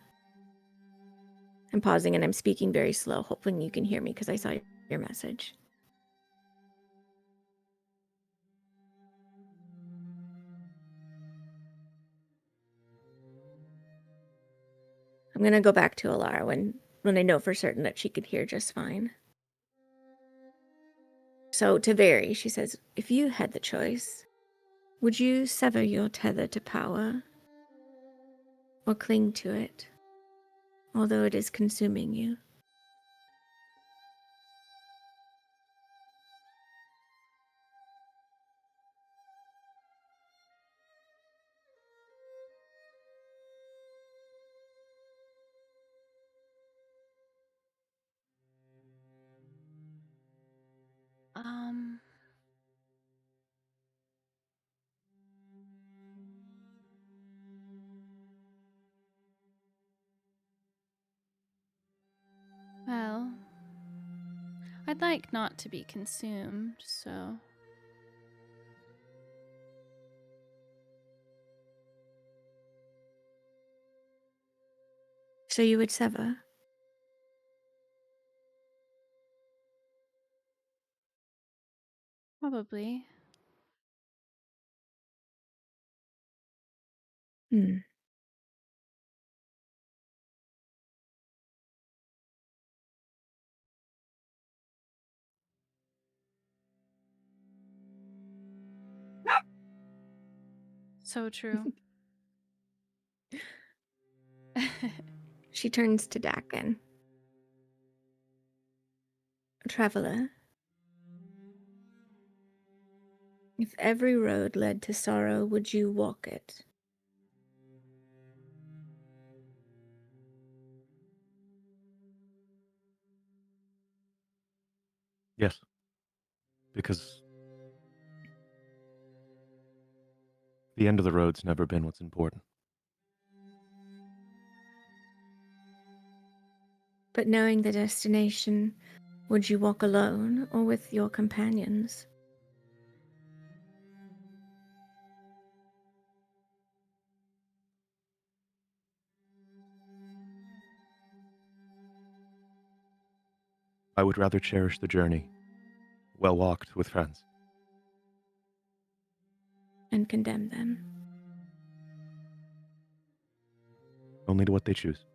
I'm pausing and I'm speaking very slow, hoping you can hear me because I saw your message. I'm going to go back to Alara when I know for certain that she could hear just fine. So to Veri, she says, if you had the choice, would you sever your tether to power or cling to it, although it is consuming you? I'd like not to be consumed, so... So you would sever? Probably. Hmm. So true. She turns to Dakin. Traveler, if every road led to sorrow, would you walk it? Yes. Because the end of the road's never been what's important. But knowing the destination, would you walk alone or with your companions? I would rather cherish the journey, well walked with friends. And condemn them? Only to what they choose.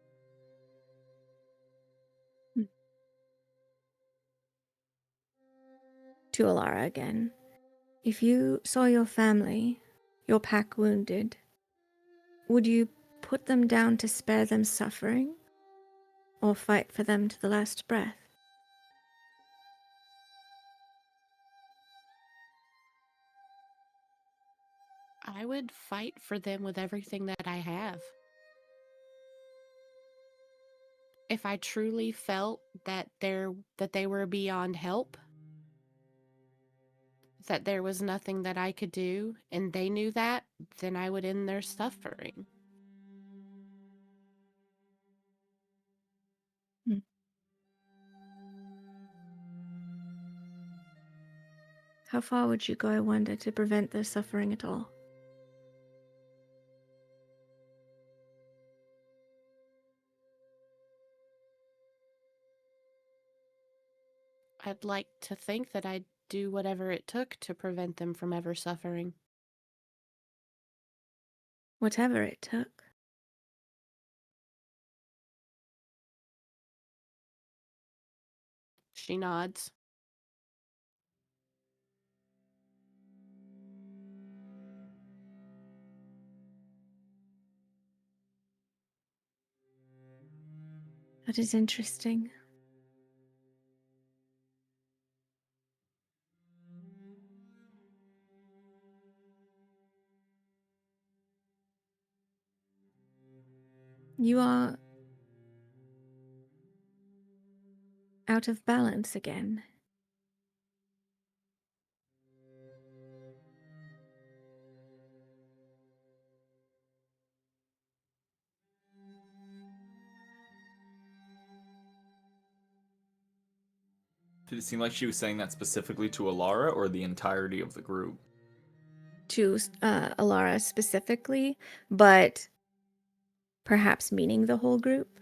To Alara again. If you saw your family, your pack wounded, would you put them down to spare them suffering? Or fight for them to the last breath? I would fight for them with everything that I have. If I truly felt that they were beyond help, that there was nothing that I could do, and they knew that, then I would end their suffering. How far would you go, I wonder, to prevent their suffering at all? I'd like to think that I'd do whatever it took to prevent them from ever suffering. Whatever it took. She nods. That is interesting. You are out of balance again. Did it seem like she was saying that specifically to Alara or the entirety of the group? To Alara specifically, but perhaps meaning the whole group.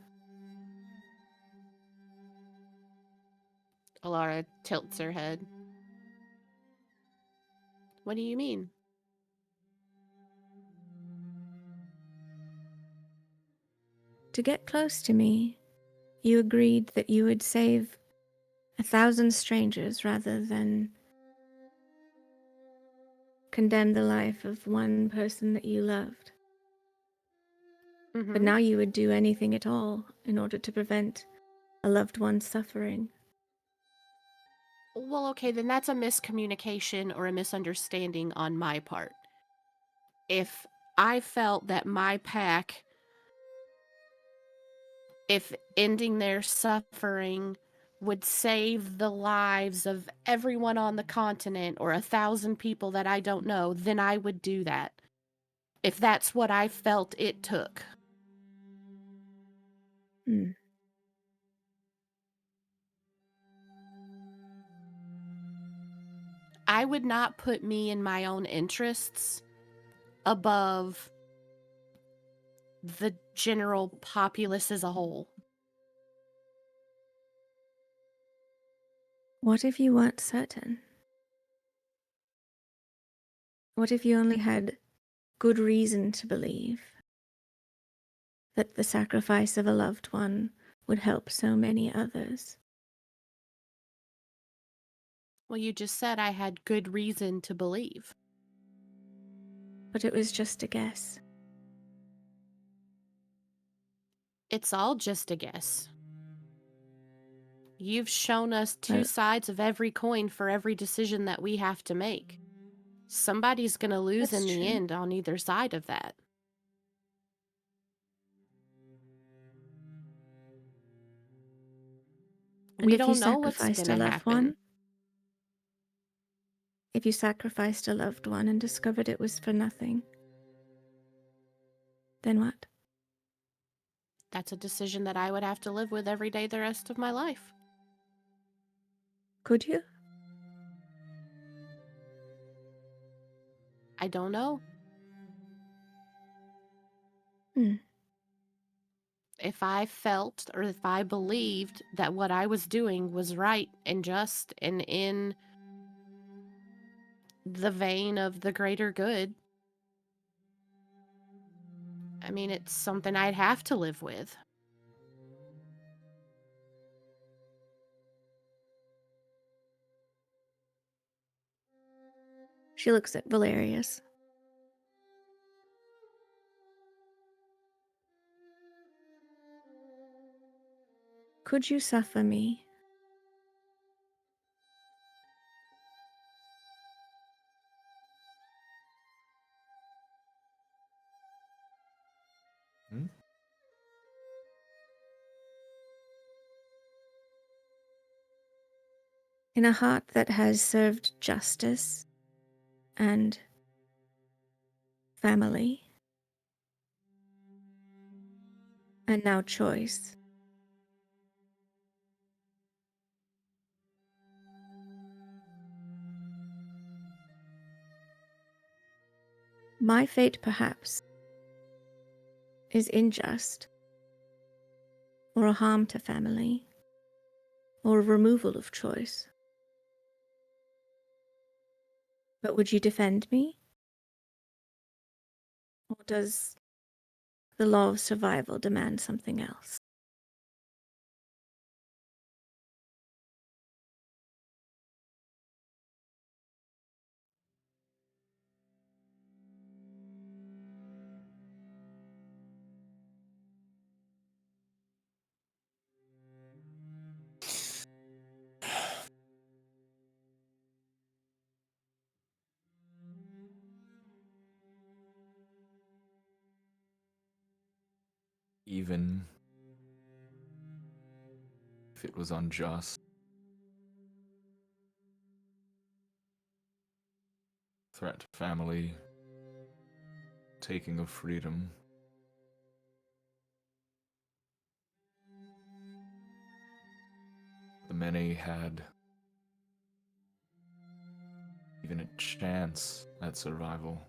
Alara tilts her head. What do you mean? To get close to me, you agreed that you would save 1,000 strangers rather than condemn the life of one person that you loved. Mm-hmm. But now you would do anything at all in order to prevent a loved one's suffering. Well, okay, then that's a miscommunication or a misunderstanding on my part. If I felt that my pack, if ending their suffering would save the lives of everyone on the continent or 1,000 people that I don't know, then I would do that. If that's what I felt it took. I would not put me and my own interests above the general populace as a whole. What if you weren't certain? What if you only had good reason to believe that the sacrifice of a loved one would help so many others? Well, you just said I had good reason to believe. But it was just a guess. It's all just a guess. You've shown us two Well- sides of every coin for every decision that we have to make. Somebody's going to lose That's in the true. end on either side of that. And We if you don't know what's sacrificed going a to loved happen. one? If you sacrificed a loved one and discovered it was for nothing, then what? That's a decision that I would have to live with every day the rest of my life. Could you? I don't know. If I felt or if I believed that what I was doing was right and just and in the vein of the greater good, I mean, it's something I'd have to live with. She looks at Valerius. Could you suffer me? Hmm? In a heart that has served justice and family, and now choice. My fate, perhaps, is unjust, or a harm to family, or a removal of choice. But would you defend me? Or does the law of survival demand something else? Even if it was unjust, threat to family, taking of freedom. The many had even a chance at survival.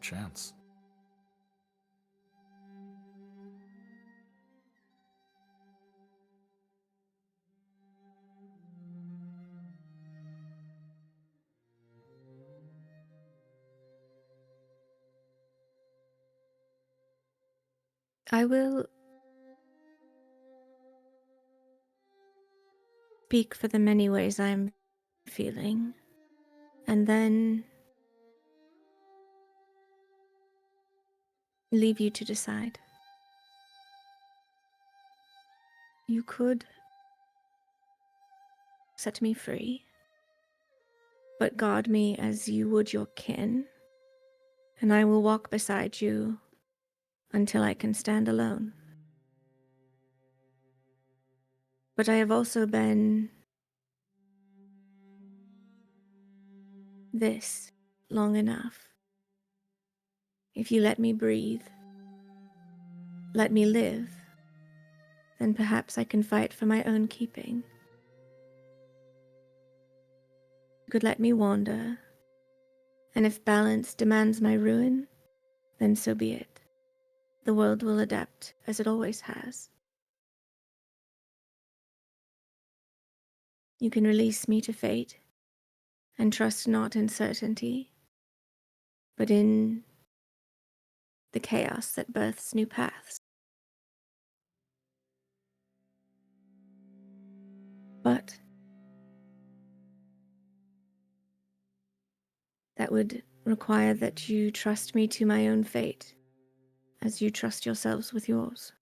Chance. I will speak for the many ways I am feeling, and then leave you to decide. You could set me free, but guard me as you would your kin, and I will walk beside you until I can stand alone. But I have also been this long enough. If you let me breathe, let me live, then perhaps I can fight for my own keeping. You could let me wander, and if balance demands my ruin, then so be it. The world will adapt as it always has. You can release me to fate, and trust not in certainty, but in the chaos that births new paths. But that would require that you trust me to my own fate, as you trust yourselves with yours.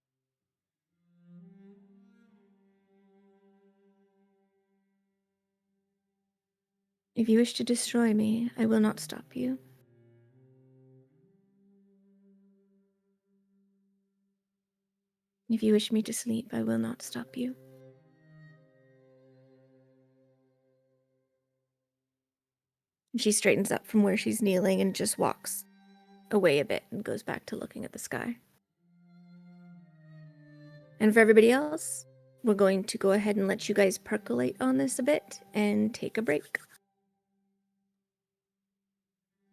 If you wish to destroy me, I will not stop you. If you wish me to sleep, I will not stop you. She straightens up from where she's kneeling and just walks away a bit and goes back to looking at the sky. And for everybody else, we're going to go ahead and let you guys percolate on this a bit and take a break.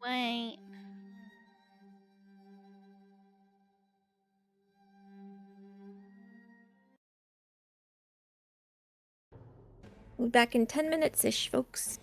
Wait. We'll be back in 10 minutes-ish, folks.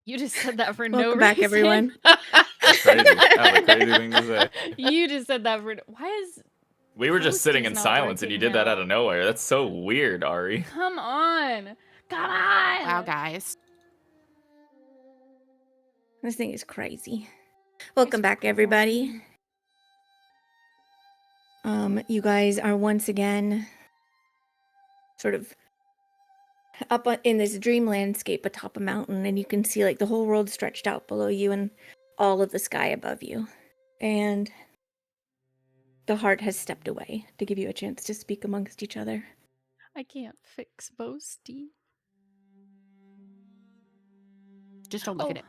You just said that for no Welcome reason. back, everyone. That's crazy. That was a crazy thing to say. You just said that for. Why is? We were just sitting in Toasty's not silence and you working did that now. out of nowhere. That's so weird, Ari. Come on. Come on. Wow, guys. This thing is crazy. Welcome back, everybody. You guys are once again sort of up in this dream landscape atop a mountain, and you can see like the whole world stretched out below you and all of the sky above you. And the heart has stepped away to give you a chance to speak amongst each other. I can't fix Boasty. Just don't look at it.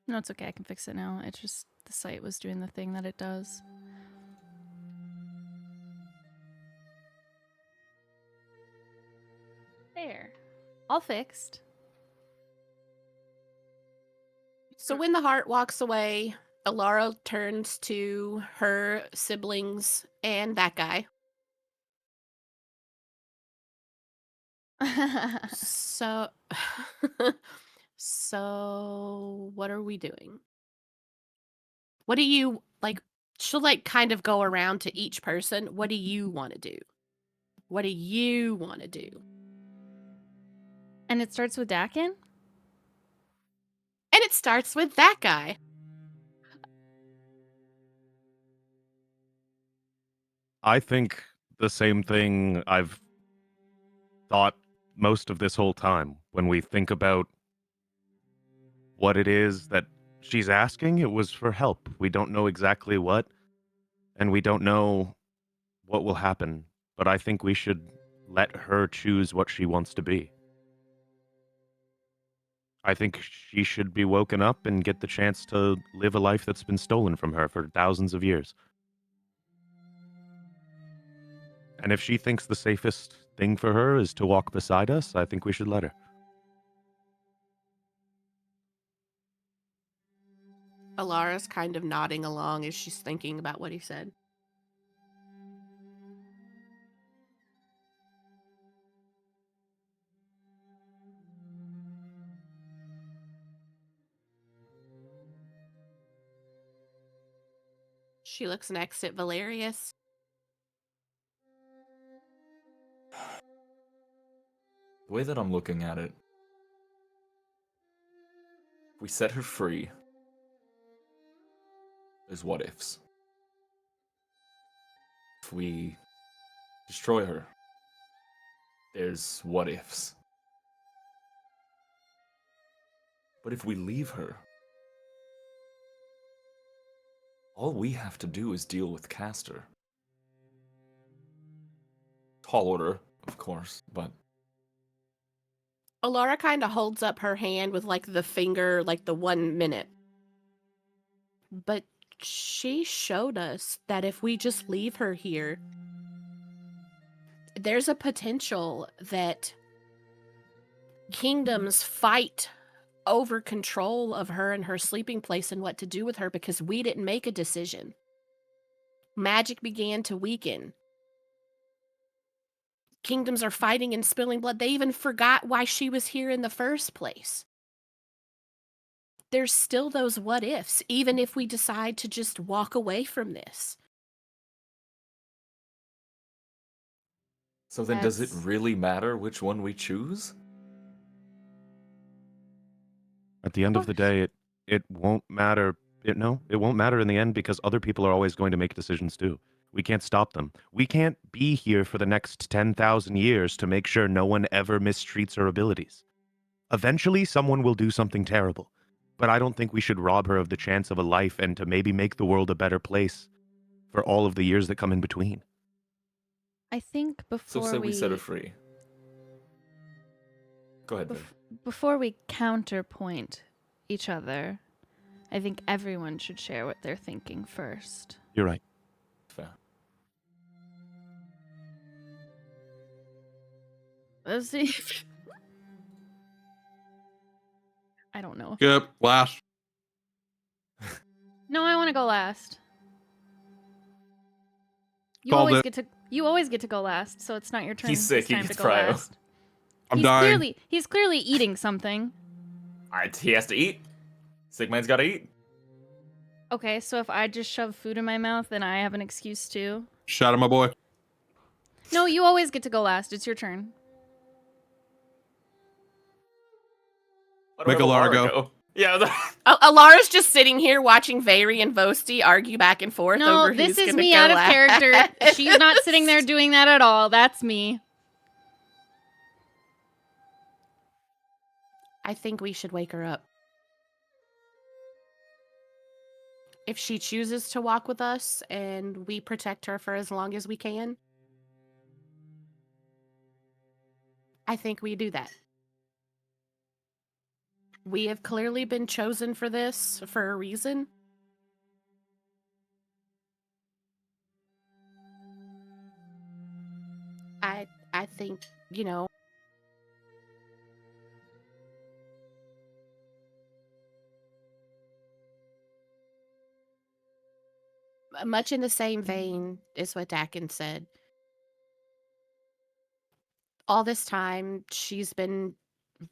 No, it's okay. I can fix it now. It's just the site was doing the thing that it does. There. All fixed. So when the heart walks away, Alara turns to her siblings and that guy. So, so what are we doing? What do you like? She'll like kind of go around to each person. What do you want to do? What do you want to do? And it starts with Dakin? And it starts with that guy. I think the same thing I've thought most of this whole time. When we think about what it is that she's asking, it was for help. We don't know exactly what, and we don't know what will happen. But I think we should let her choose what she wants to be. I think she should be woken up and get the chance to live a life that's been stolen from her for thousands of years. And if she thinks the safest thing for her is to walk beside us, I think we should let her. Alara's kind of nodding along as she's thinking about what he said. She looks next at Valerius. The way that I'm looking at it, if we set her free, there's what ifs. If we destroy her, there's what ifs. But if we leave her, all we have to do is deal with Castor. Tall order, of course, but... Alara kind of holds up her hand with like the finger, like the 1 minute. But she showed us that if we just leave her here, there's a potential that kingdoms fight over control of her and her sleeping place and what to do with her because we didn't make a decision. Magic began to weaken. Kingdoms are fighting and spilling blood. They even forgot why she was here in the first place. There's still those what ifs, even if we decide to just walk away from this. So then does it really matter which one we choose? At the end of the day, it won't matter. It won't matter in the end because other people are always going to make decisions too. We can't stop them. We can't be here for the next 10,000 years to make sure no one ever mistreats our abilities. Eventually, someone will do something terrible. But I don't think we should rob her of the chance of a life and to maybe make the world a better place for all of the years that come in between. I think So before say we set her free. Go ahead, babe. before we counterpoint each other, I think everyone should share what they're thinking first. You're right. Fair. Let's see. I don't know. Yep, last. No, I want to go last. You Called always it. get to. You always get to go last, so it's not your turn. He's sick, It's he time gets to go prio. last. I'm dying. He's clearly eating something. Alright, he has to eat. Sick man's gotta eat. Okay, so if I just shove food in my mouth, then I have an excuse too. Shout out, my boy. No, you always get to go last. It's your turn. Why do I Make have Alara Alara go. Yeah. Alara's just sitting here watching Vary and Vosti argue back and forth No, over this who's is gonna me go out of last. character. She's not sitting there doing that at all. That's me. I think we should wake her up. If she chooses to walk with us and we protect her for as long as we can, I think we do that. We have clearly been chosen for this for a reason. I think, much in the same vein is what Dakin said. All this time, she's been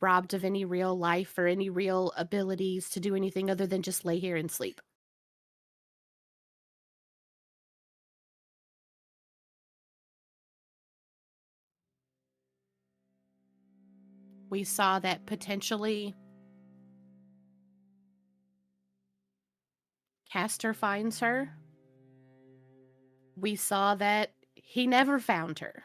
robbed of any real life or any real abilities to do anything other than just lay here and sleep. We saw that potentially Castor finds her. We saw that he never found her.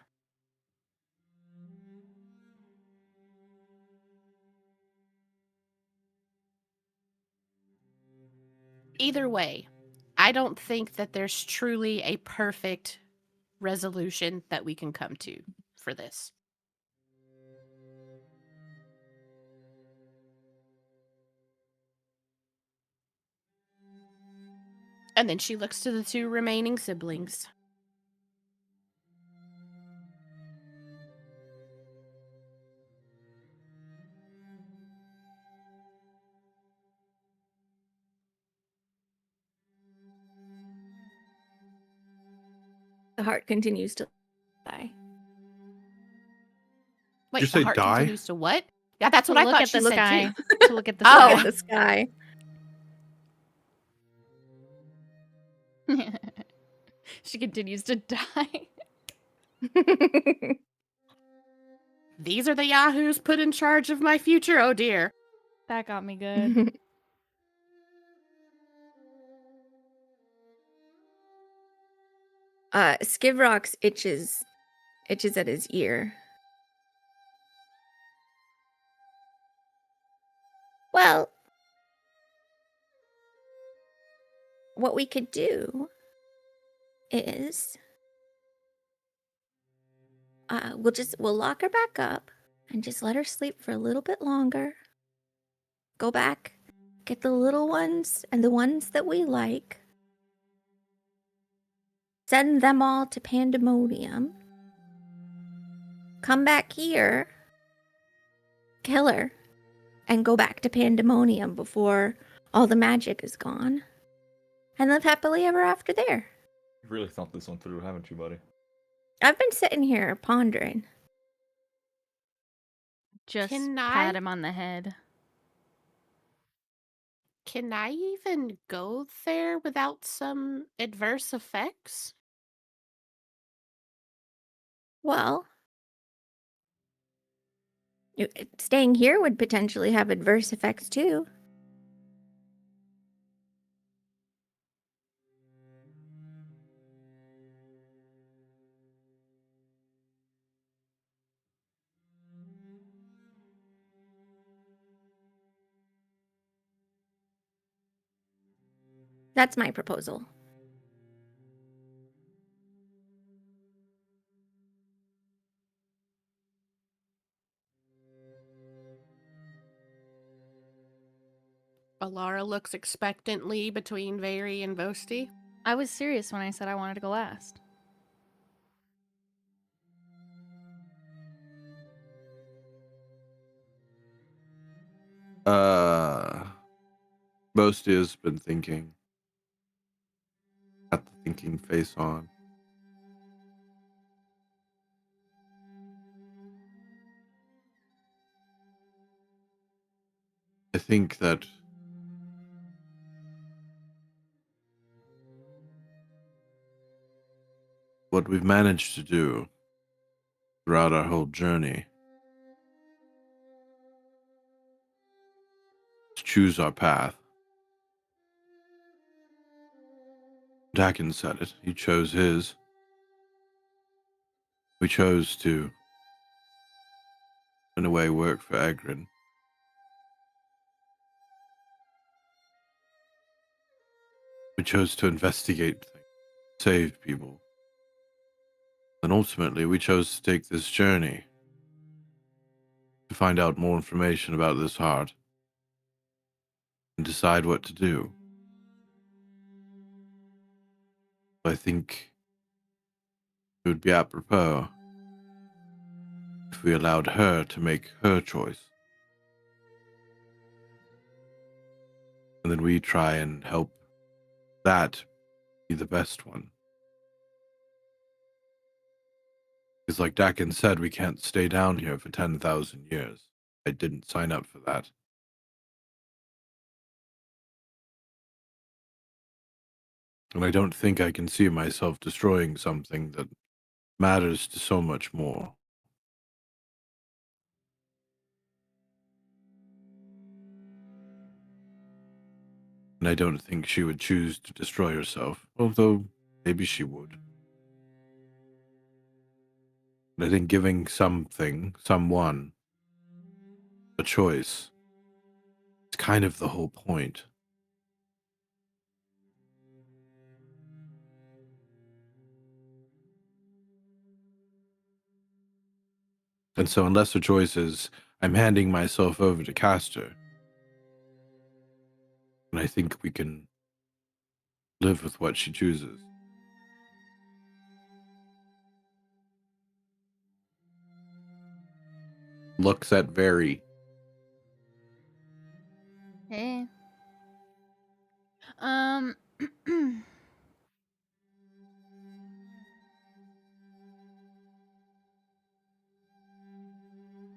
Either way, I don't think that there's truly a perfect resolution that we can come to for this. And then she looks to the two remaining siblings. The heart continues to die. Wait, you the say heart die? continues to what? Yeah, that's To what I look thought at she the said sky. too. To look at the Oh. Look at sky. the sky. She continues to die. These are the yahoos put in charge of my future, oh dear. That got me good. Skivrox itches at his ear. Well, what we could do is we'll lock her back up and just let her sleep for a little bit longer. Go back, get the little ones and the ones that we like. Send them all to Pandemonium. Come back here, kill her, and go back to Pandemonium before all the magic is gone. And live happily ever after there. You really thought this one through, haven't you, buddy? I've been sitting here pondering. Just Can I- pat him on the head. Can I even go there without some adverse effects? Well, staying here would potentially have adverse effects too. That's my proposal. Alara looks expectantly between Vary and Vosti. I was serious when I said I wanted to go last. Most has been thinking. Got the thinking face on. I think that what we've managed to do throughout our whole journey is choose our path. Dakin said it. He chose his. We chose to, in a way, work for Egrin. We chose to investigate things, save people. And ultimately, we chose to take this journey to find out more information about this heart and decide what to do. I think it would be apropos if we allowed her to make her choice. And then we try and help that be the best one. Because like Dakin said, we can't stay down here for 10,000 years. I didn't sign up for that. And I don't think I can see myself destroying something that matters to so much more. And I don't think she would choose to destroy herself, although maybe she would. And I think giving someone, a choice is kind of the whole point. And so unless her choice is, I'm handing myself over to Castor, and I think we can live with what she chooses. Looks at Very. Hey.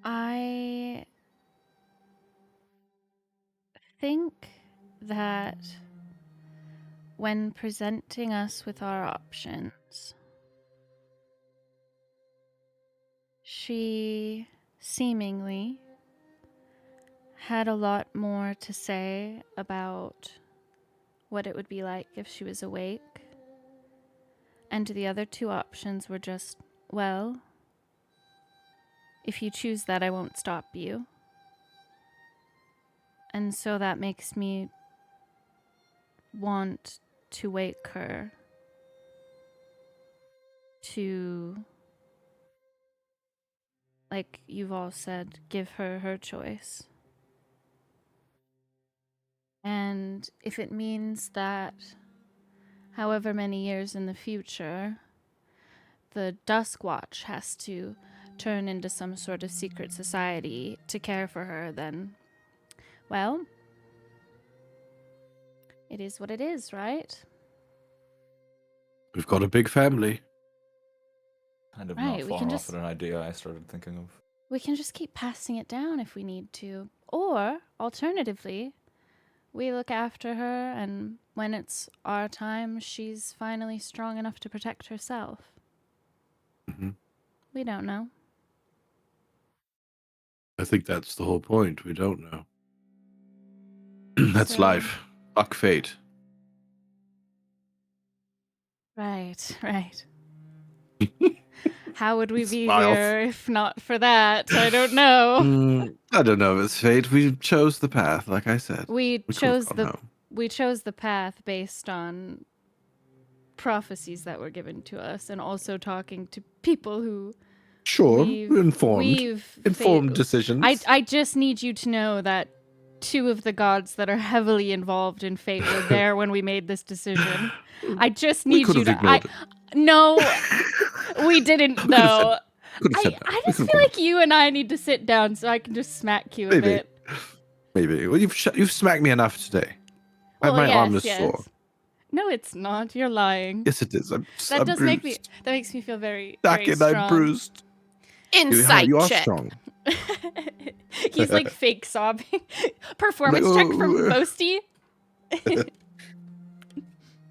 I think that when presenting us with our options, she seemingly had a lot more to say about what it would be like if she was awake. And the other two options were just, well, if you choose that, I won't stop you. And so that makes me want to wake her to, like you've all said, give her her choice. And if it means that however many years in the future, the Dusk Watch has to turn into some sort of secret society to care for her, then, well, it is what it is, right? We've got a big family. Kind of Right, not we far can off just- at an idea I started thinking of. We can just keep passing it down if we need to. Or, alternatively, we look after her, and when it's our time, she's finally strong enough to protect herself. Mm-hmm. We don't know. I think that's the whole point. We don't know. That's So- life. Fuck fate. Right, right. How would we be Smiles. here if not for that? I don't know. I don't know if it's fate. We chose the path, like I said. We could've chose gone the home. we chose the path based on prophecies that were given to us, and also talking to people who Sure, we've informed decisions. I just need you to know that two of the gods that are heavily involved in fate were there when we made this decision. I just We need could you have to. ignored it. No, we didn't We could've said though. Could have said no. I We just could've feel gone like you and I need to sit down so I can just smack you a Maybe. bit. Maybe. Well, you've smacked me enough today. Well, my yes, arm is yes. sore. No, it's not. You're lying. Yes, it is. I'm That does bruised. make me. That makes me feel very, Back very and strong. I'm bruised. Insight You are check. strong. He's like fake sobbing. Performance check from Boasty.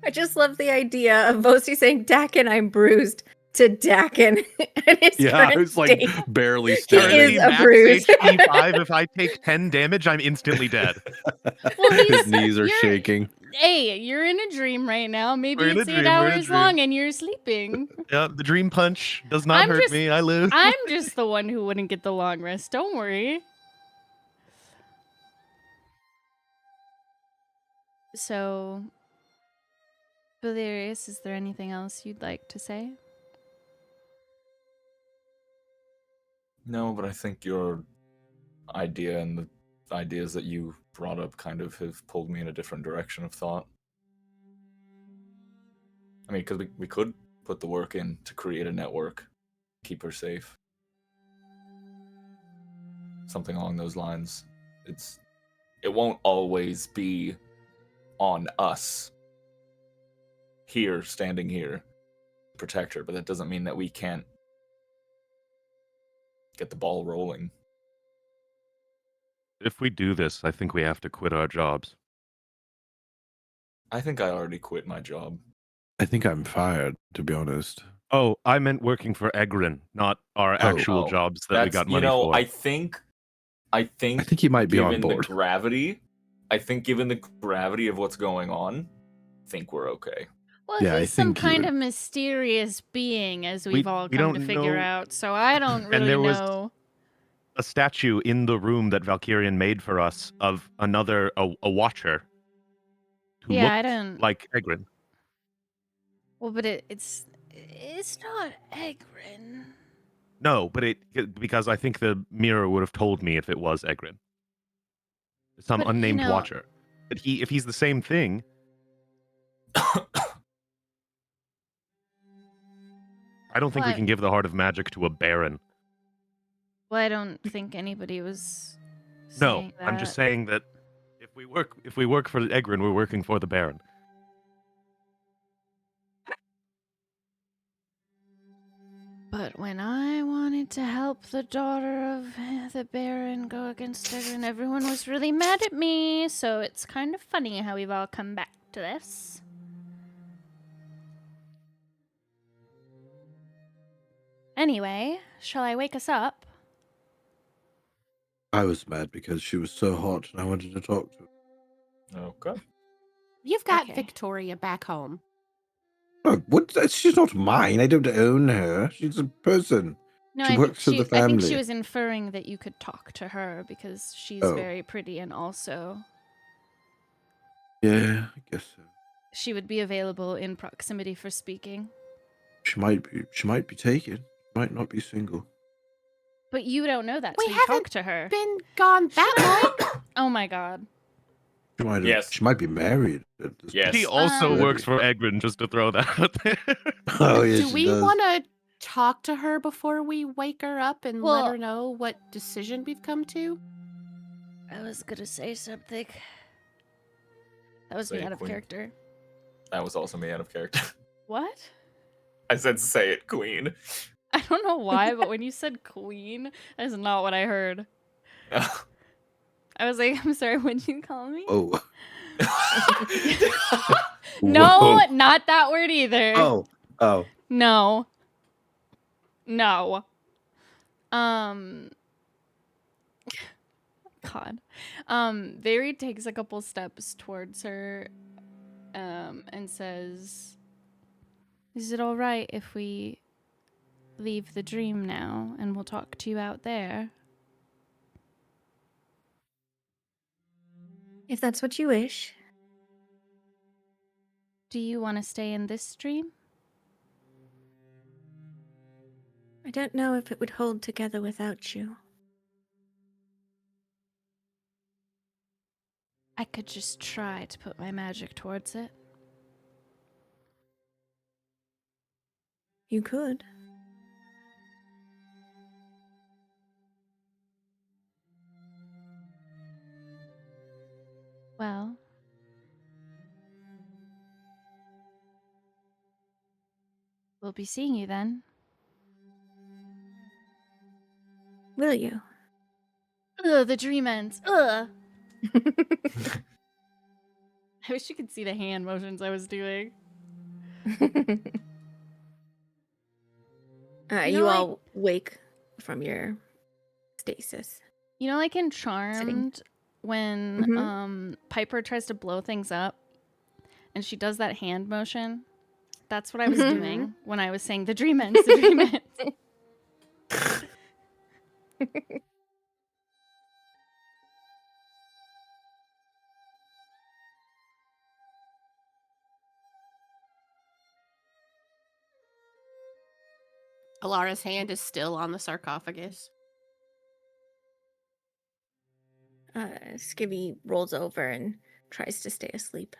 I just love the idea of Bosi saying, Dakin, I'm bruised, to Dakin. And his Yeah, I current was like state. barely He standing. is a max bruise. HP 5. If I take 10 damage, I'm instantly dead. Well, His knees are you're- shaking. Hey, you're in a dream right now. Maybe We're in a it's 8 dream, we're in a hours dream. long and you're sleeping. Yeah, the dream punch does not I'm hurt just- me. I live. I'm just the one who wouldn't get the long rest. Don't worry. So, Valerius, is there anything else you'd like to say? No, but I think your idea and the ideas that you brought up kind of have pulled me in a different direction of thought. I mean, because we could put the work in to create a network, keep her safe. Something along those lines. It won't always be on us here, standing here, protect her, but that doesn't mean that we can't get the ball rolling. If we do this, I think we have to quit our jobs. I think I already quit my job. I think I'm fired, to be honest. Oh, I meant working for Egrin, not our actual Oh, jobs that we got money for. I think I think he might be on given the board. gravity, I think given the gravity of what's going on, I think we're okay. Well, Yeah, I he's some think you kind would- of mysterious being, as We- we've all we come to don't figure know- out. So I don't really there was- know. A statue in the room that Valkyrian made for us of another a watcher who Yeah, I looked don't. like Egrin. Well, but it's not Egrin. No, but because I think the mirror would have told me if it was Egrin. Some But, you unnamed know- watcher. But if he's the same thing, I don't think we What? can give the heart of magic to a baron. Well, I don't think anybody was. No, Saying I'm just that. saying that if we work for Egrin, we're working for the baron. But when I wanted to help the daughter of the Baron go against Egrin, everyone was really mad at me. So it's kind of funny how we've all come back to this. Anyway, shall I wake us up? I was mad because she was so hot and I wanted to talk to her. Okay. You've got Okay. Victoria back home. Oh, what? She's not mine. I don't own her. She's a person. No, She I works for the I think she family. was inferring that you could talk to her because she's Oh. very pretty and also Yeah, I guess so. she would be available in proximity for speaking. She might be. She might be taken. Might not be single. But you don't know that We till you talk haven't to her. Been gone that long. Oh my god. She might. Yes. She might be married. At this Yes. He also Um, works for Egrin, just to throw that out there. Oh yes. Do she we does. want to talk to her before we wake her up and let Well- her know what decision we've come to? I was gonna say something. That was Say me it, out of Queen. character. That was also me out of character. What? I said say it, queen. I don't know why, but when you said queen, that is not what I heard. I was like, I'm sorry, what did you call me? Oh. No, Whoa. not that word either. Oh. Oh. No. No. God. Very takes a couple steps towards her, and says, "Is it all right if we leave the dream now and we'll talk to you out there?" If that's what you wish. Do you want to stay in this dream? I don't know if it would hold together without you. I could just try to put my magic towards it. You could. Well, we'll be seeing you then. Will you? Ugh, the dream ends. Ugh. I wish you could see the hand motions I was doing. You know, like- all wake from your stasis. You know, like in Charmed, when Mhm. Piper tries to blow things up, and she does that hand motion. That's what I was Mhm. doing when I was saying the dream ends. The dream ends. Alara's hand is still on the sarcophagus. Skivvy rolls over and tries to stay asleep.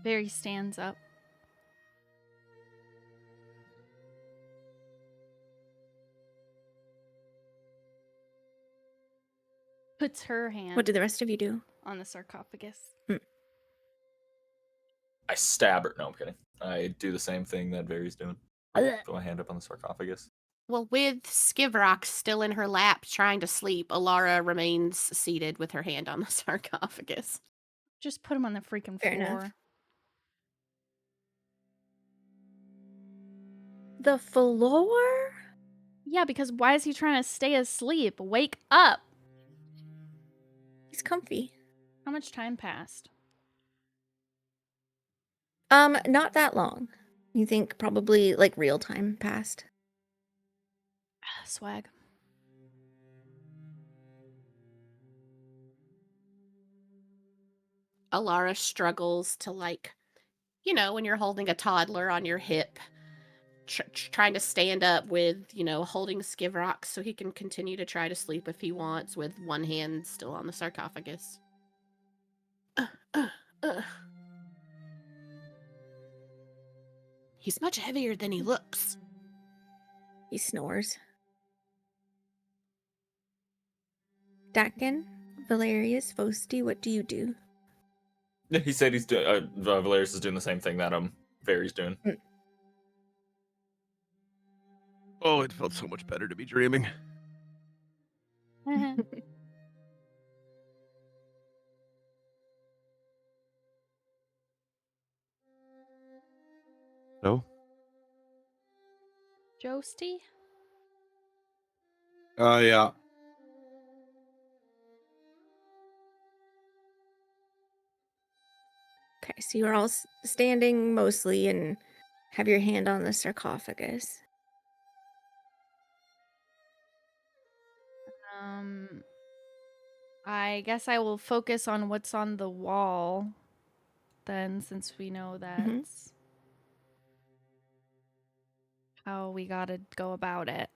Barry stands up. Puts her hand What do the rest of you do? on the sarcophagus. I stab her. No, I'm kidding. I do the same thing that Varys doing. Put my hand up on the sarcophagus. Well, with Skivrock still in her lap trying to sleep, Alara remains seated with her hand on the sarcophagus. Just put him on the freaking Fair floor. enough. The floor? Yeah, because why is he trying to stay asleep? Wake up! He's comfy. How much time passed? Not that long. You think probably like real time passed. Swag. Alara struggles to, like, you know, when you're holding a toddler on your hip, trying to stand up with, you know, holding Skivrock so he can continue to try to sleep if he wants with one hand still on the sarcophagus. He's much heavier than he looks. He snores. Dakin, Valerius, Vosti, what do you do? He said he's doing. Valerius is doing the same thing that Varys doing. Oh, it felt so much better to be dreaming. So? Joesty? Yeah. Okay, so you're all standing mostly and have your hand on the sarcophagus. I guess I will focus on what's on the wall then, since we know that's how we gotta go about it.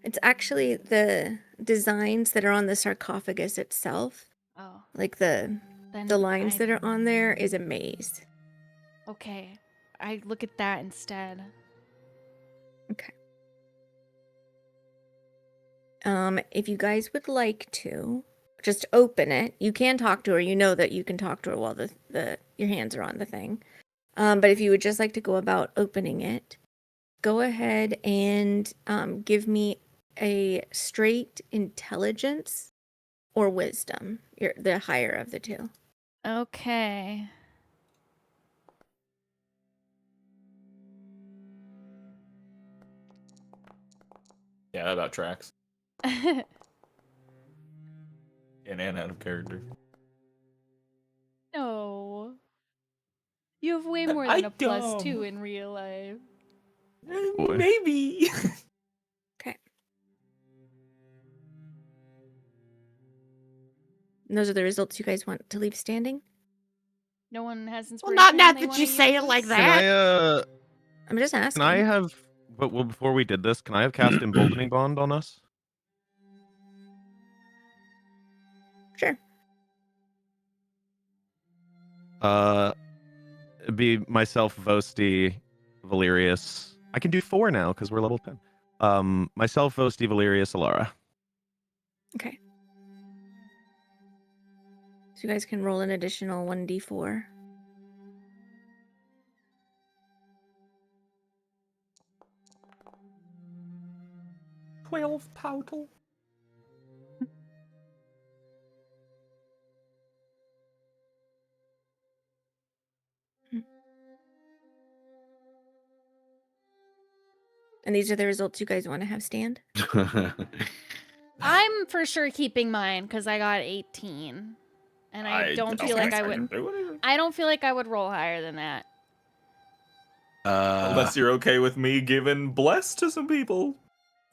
It's actually the designs that are on the sarcophagus itself. Oh. Like the lines that are on there is a maze. Okay. I look at that instead. Okay. If you guys would like to just open it, you can talk to her. You know that you can talk to her while your hands are on the thing. But if you would just like to go about opening it, go ahead and give me a straight intelligence or wisdom. You're the higher of the two. Okay. Yeah, that about tracks. In and out of character. No. You have way more than a +2 in real life. Maybe. Okay. And those are the results you guys want to leave standing? No one has Well, inspiration. not they that wanna you say it use? like Can that. I'm just asking. I have, but well, before we did this, can I have cast Emboldening Bond on us? Sure. It'd be myself, Vosti, Valerius. I can do 4 now because we're level 10. Myself, Vosti, Valerius, Alara. Okay. So you guys can roll an additional 1d4. Total. And these are the results you guys want to have stand? I'm for sure keeping mine because I got 18. And I don't feel like I would. I don't feel like I would roll higher than that. Unless you're okay with me giving bless to some people.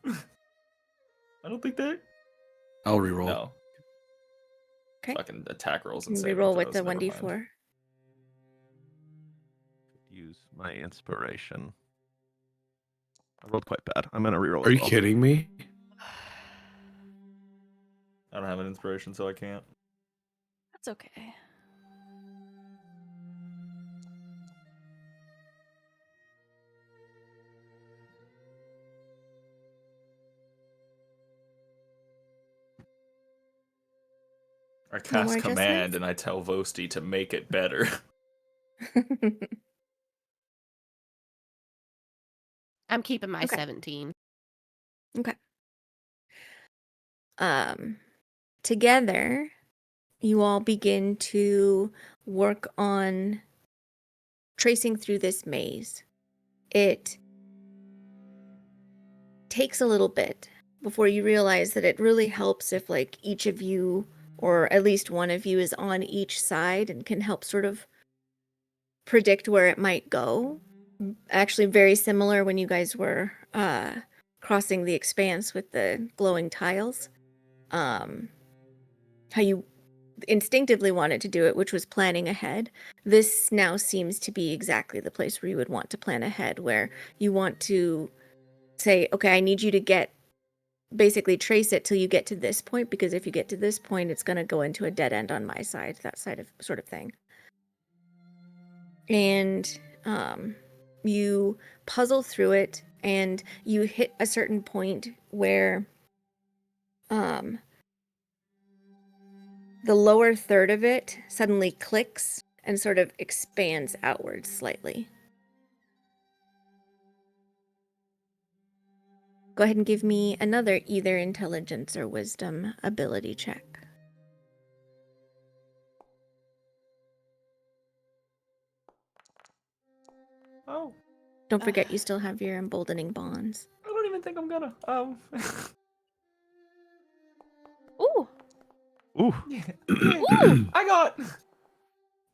I don't think that. I'll reroll. No. Okay. Fucking attack rolls and You saving reroll with throws, the never 1d4. mind. Use my inspiration. I rolled quite bad. I'm gonna reroll. Are you kidding me? I don't have an inspiration, so I can't. That's okay. I No cast more command adjustments? and I tell Vosti to make it better. I'm keeping my Okay. 17. Okay. Together, you all begin to work on tracing through this maze. It takes a little bit before you realize that it really helps if like each of you or at least one of you is on each side and can help sort of predict where it might go. Actually very similar when you guys were crossing the expanse with the glowing tiles. How you instinctively wanted to do it, which was planning ahead. This now seems to be exactly the place where you would want to plan ahead, where you want to say, okay, I need you to basically trace it till you get to this point, because if you get to this point, it's going to go into a dead end on my side, that side of sort of thing. And you puzzle through it, and you hit a certain point where the lower third of it suddenly clicks and sort of expands outwards slightly. Go ahead and give me another either intelligence or wisdom ability check. Oh. Don't forget you still have your emboldening bonds. I don't even think I'm gonna. Ooh. Ooh. Ooh. I got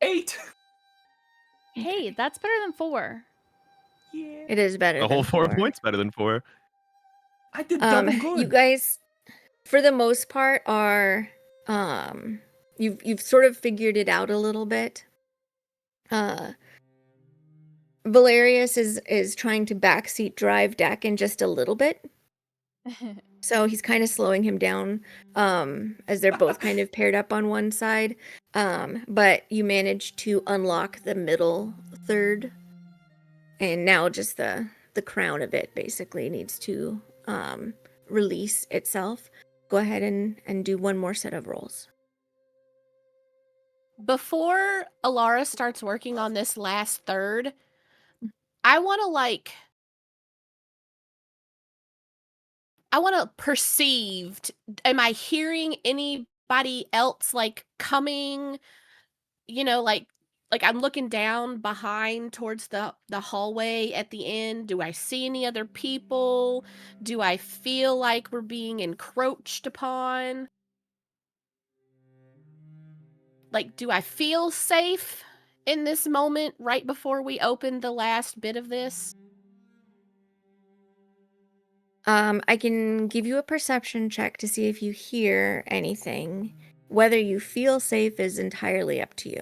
8. Hey, that's better than 4. Yeah. It is better A whole than 4 4. points better than 4. I did double good. You guys, for the most part, are you've sort of figured it out a little bit. Valerius is trying to backseat drive Dakin just a little bit. So he's kind of slowing him down as they're both kind of paired up on one side. But you manage to unlock the middle third. And now just the crown of it basically needs to release itself. Go ahead and do one more set of rolls. Before Alara starts working on this last third, I want to perceive, am I hearing anybody else like coming, like I'm looking down behind towards the hallway at the end. Do I see any other people? Do I feel like we're being encroached upon? Like, do I feel safe in this moment right before we open the last bit of this? I can give you a perception check to see if you hear anything. Whether you feel safe is entirely up to you.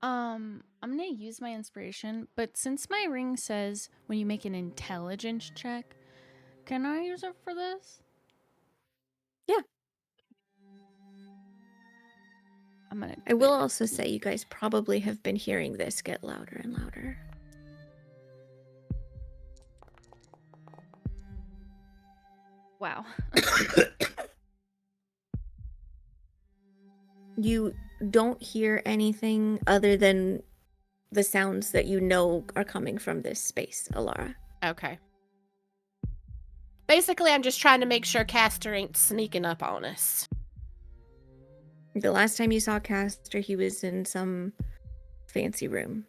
I'm gonna use my inspiration, but since my ring says when you make an intelligence check, can I use it for this? Yeah. I'm gonna. I will also say you guys probably have been hearing this get louder and louder. Wow. don't hear anything other than the sounds that you know are coming from this space, Alara. Okay. Basically, I'm just trying to make sure Castor ain't sneaking up on us. The last time you saw Castor, he was in some fancy room.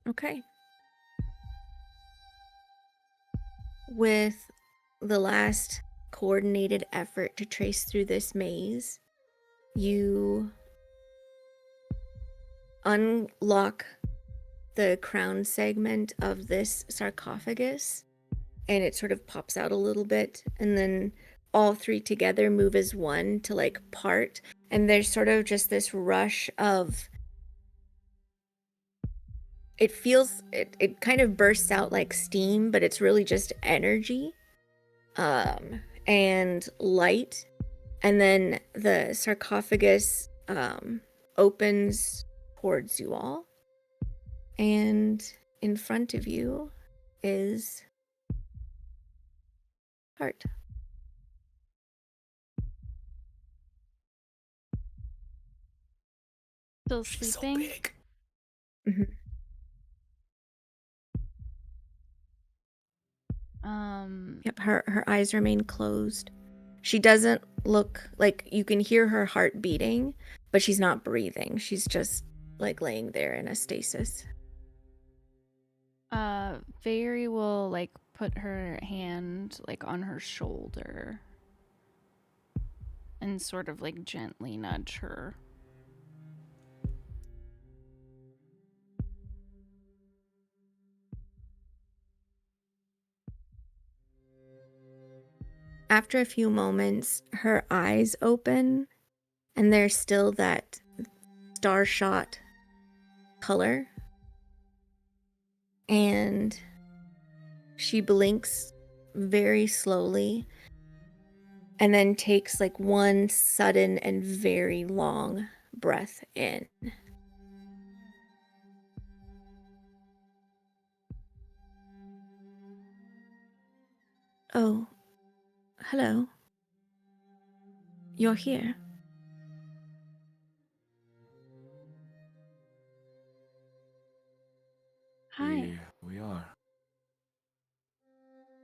Okay. With the last coordinated effort to trace through this maze, you unlock the crown segment of this sarcophagus, and it sort of pops out a little bit, and then all three together move as one to like part, and there's sort of just this rush of, it feels, it kind of bursts out like steam, but it's really just energy and light. And then the sarcophagus opens towards you all, and in front of you is Heart. Still She's so sleeping? big. Mm-hmm. Yep, her eyes remain closed. She doesn't look like, you can hear her heart beating, but she's not breathing. She's just like laying there in a stasis. Very will like put her hand like on her shoulder and sort of like gently nudge her. After a few moments, her eyes open, and there's still that starshot color. And she blinks very slowly, and then takes like one sudden and very long breath in. Oh, hello. You're here. Hi. We are.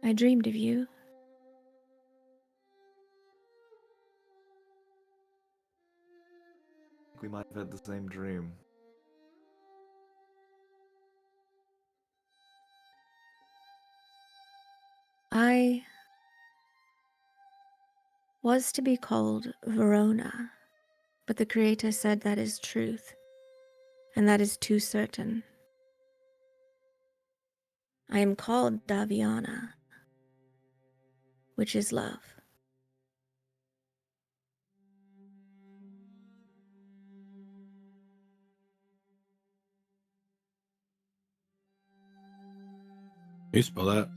I dreamed of you. We might have had the same dream. I was to be called Verona, but the Creator said that is truth, and that is too certain. I am called Daviana, which is love. You spell that?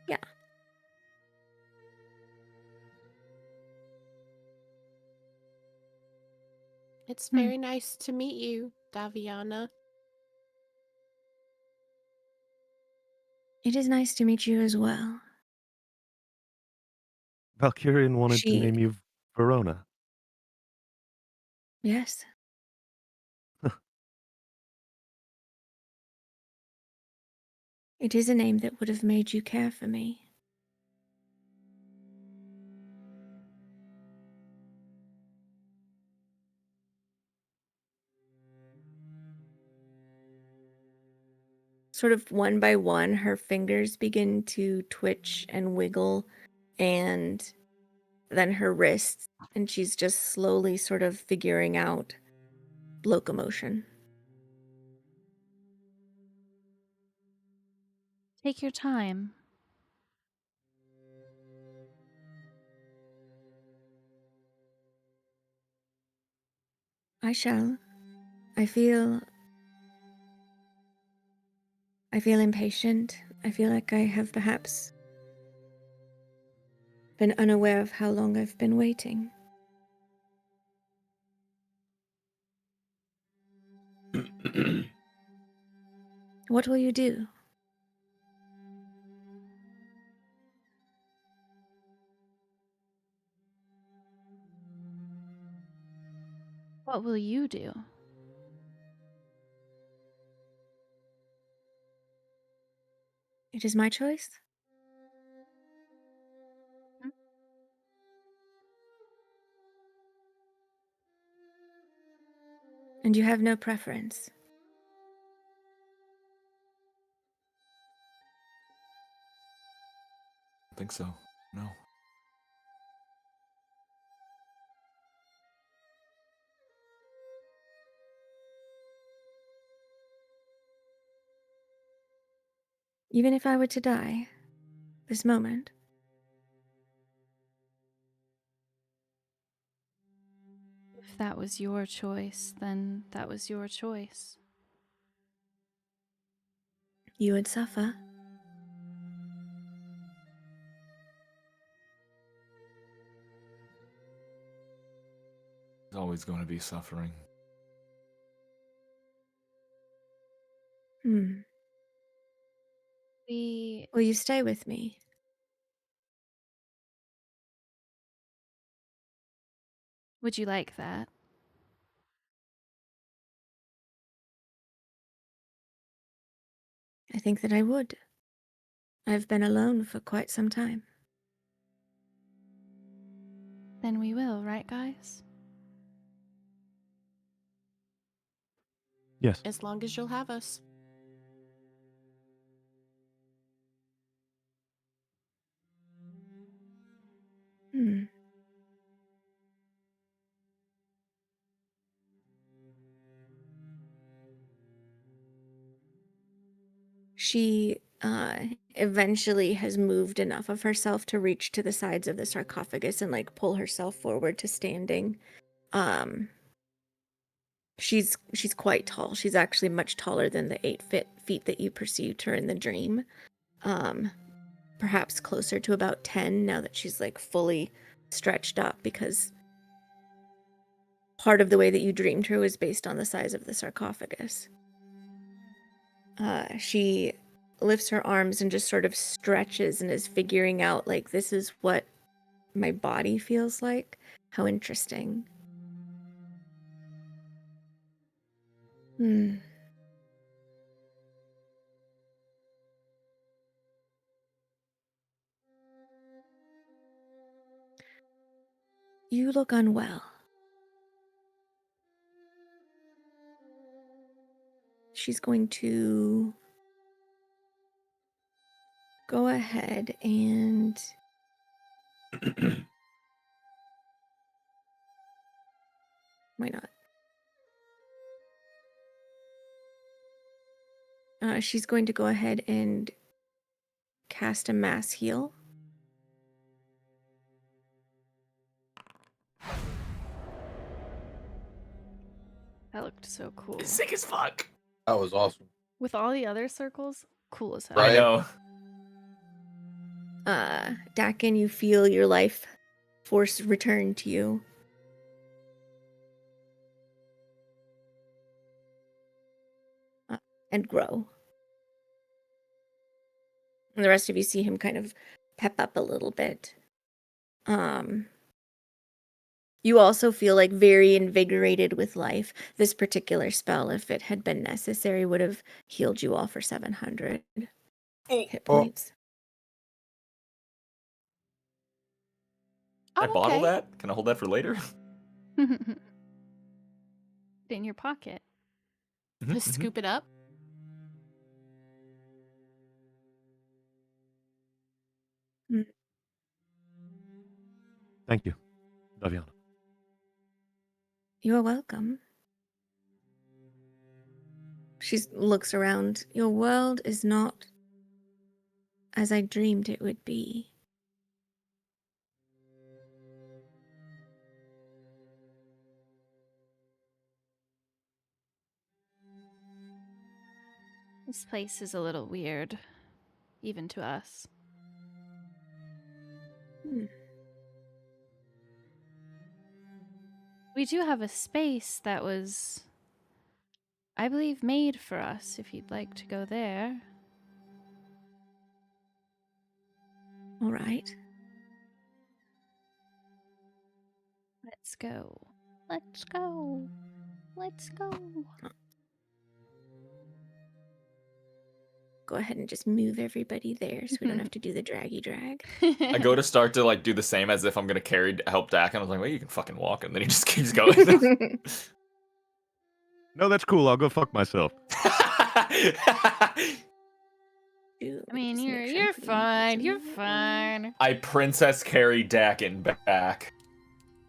Yeah. It's very nice to meet you, Daviana. It is nice to meet you as well. Valkyrian wanted to She- name you Verona. Yes. It is a name that would have made you care for me. Sort of one by one, her fingers begin to twitch and wiggle, and then her wrists, and she's just slowly sort of figuring out locomotion. Take your time. I shall. I feel impatient. I feel like I have perhaps been unaware of how long I've been waiting. What will you do? What will you do? It is my choice. And you have no preference. I think so. No. Even if I were to die this moment, If that was your choice, then that was your choice. you would suffer. There's always going to be suffering. Hmm. We Will you stay with me? Would you like that? I think that I would. I've been alone for quite some time. Then we will, right, guys? Yes. As long as you'll have us. Hmm. She eventually has moved enough of herself to reach to the sides of the sarcophagus and like pull herself forward to standing. She's quite tall. She's actually much taller than the 8 feet that you perceived her in the dream. Perhaps closer to about 10 now that she's like fully stretched up, because part of the way that you dreamed her was based on the size of the sarcophagus. She lifts her arms and just sort of stretches and is figuring out, like, this is what my body feels like. How interesting. Hmm. You look unwell. She's going to go ahead and why not? She's going to go ahead and cast a mass heal. That looked so cool. It's sick as fuck. That was awesome. With all the other circles, cool as hell. Right. I know. Dakin, you feel your life force return to you. And grow. And the rest of you see him kind of pep up a little bit. You also feel like very invigorated with life. This particular spell, if it had been necessary, would have healed you all for 700 hit points. Oh, I bottle okay. that? Can I hold that for later? In your pocket. Just scoop it up. Thank you, Daviana. You are welcome. She looks around. Your world is not as I dreamed it would be. This place is a little weird, even to us. We do have a space that was I believe made for us if you'd like to go there. All right. Let's go. Let's go. Let's go. Go ahead and just move everybody there so we don't have to do the draggy drag. I go to start to like do the same as if I'm gonna help Dak, and I was like, well, you can fucking walk, and then he just keeps going. No, that's cool. I'll go fuck myself. Dude, I mean, just make sure you're I'm putting fine. these You're in there. fine. I princess carry Dakin back.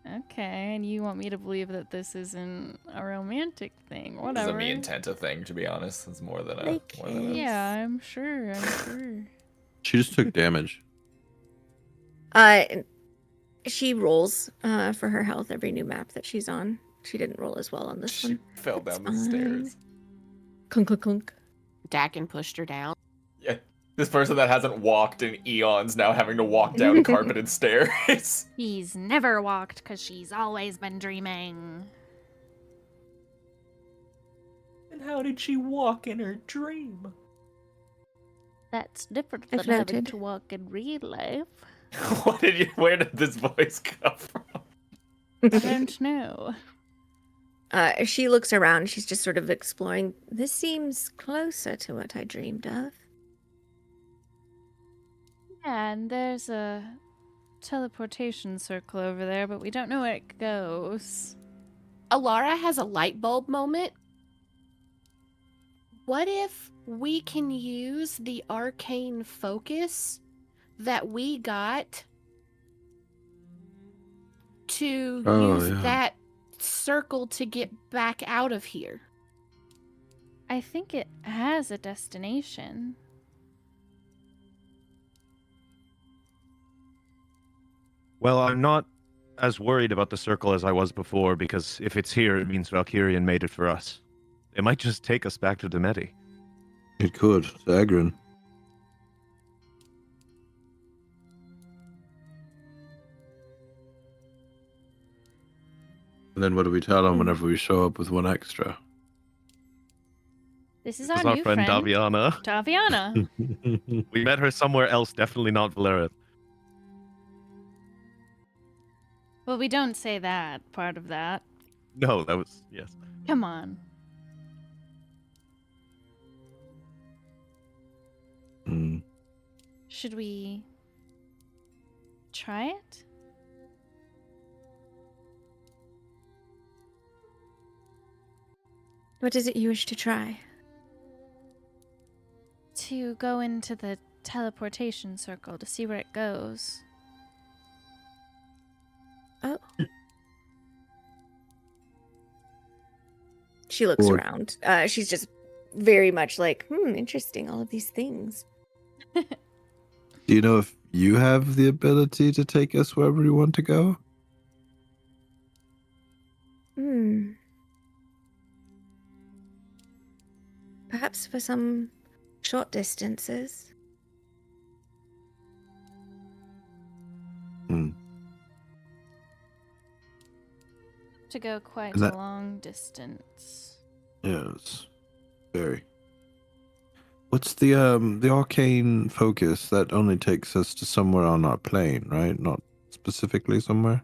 Okay, and you want me to believe that this isn't a romantic thing? This is Whatever. a me and Tenta thing, to be honest. It's more than a. They More than a... kiss. Yeah, I'm sure. I'm sure. She just took damage. She rolls for her health every new map that she's on. She didn't roll as well on this She one. fell That's down the fine. stairs. Clunk, clunk, clunk. Dakin pushed her down. Yeah, this person that hasn't walked in eons now having to walk down carpeted stairs. He's never walked because she's always been dreaming. And how did she walk in her dream? That's different I've than having noted. to walk in real life. Where did this voice come from? I don't know. She looks around. She's just sort of exploring. This seems closer to what I dreamed of. Yeah, and there's a teleportation circle over there, but we don't know where it goes. Alara has a light bulb moment. What if we can use the arcane focus that we got to use yeah. that circle to get back out of here? I think it has a destination. Well, I'm not as worried about the circle as I was before, because if it's here, it means Valkyrian made it for us. It might just take us back to Demeti. It could. It's Agron. And then what do we tell him whenever we show up with one extra? This is This our is our new friend Daviana. Daviana. We met her somewhere else, definitely not Valera. Well, we don't say that part of that. No, that was yes. Come on. Mm. Should we try it? What is it you wish to try? To go into the teleportation circle to see where it goes. Oh. She looks Or- around. She's just very much like, interesting, all of these things. Do you know if you have the ability to take us wherever we want to go? Perhaps for some short distances. Hmm. To go quite And that- a long distance. Yes. Very. What's the arcane focus that only takes us to somewhere on our plane, right? Not specifically somewhere?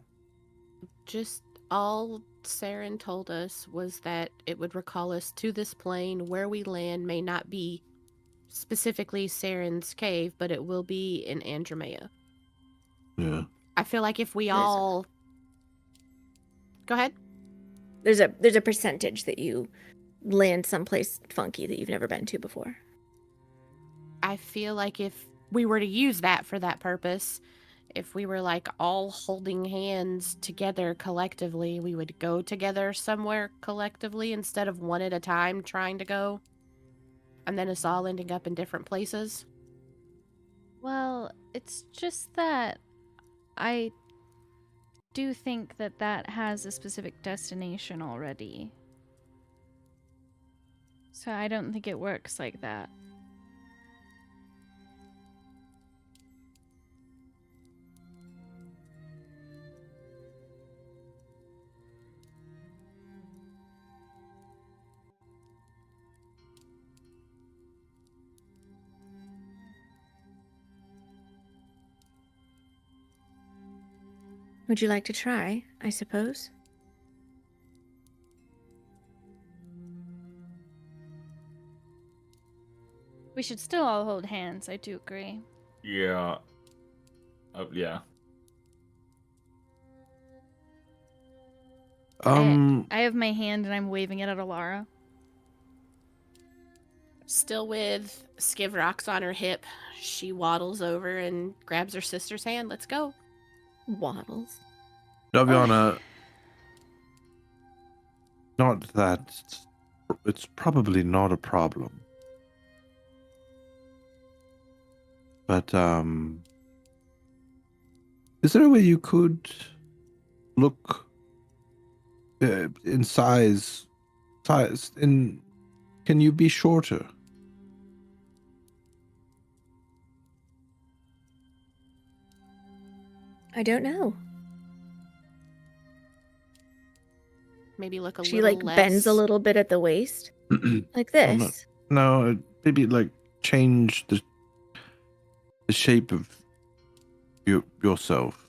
Just all Saren told us was that it would recall us to this plane. Where we land may not be specifically Saren's cave, but it will be in Andromea. Yeah. I feel like if we There's a- all go ahead. There's a percentage that you land someplace funky that you've never been to before. I feel like if we were to use that for that purpose, if we were like all holding hands together collectively, we would go together somewhere collectively instead of one at a time trying to go. And then us all ending up in different places. Well, it's just that I do think that that has a specific destination already. So I don't think it works like that. Would you like to try, I suppose? We should still all hold hands. I do agree. Yeah. Yeah. I have my hand and I'm waving it at Alara. Still with Skivrox on her hip, she waddles over and grabs her sister's hand. Let's go. Waddles. Daviana, not that. It's probably not a problem. But, is there a way you could look in size? Can you be shorter? I don't know. Maybe look a She little like less. bends a little bit at the waist, like Oh, this. no, maybe like change the shape of yourself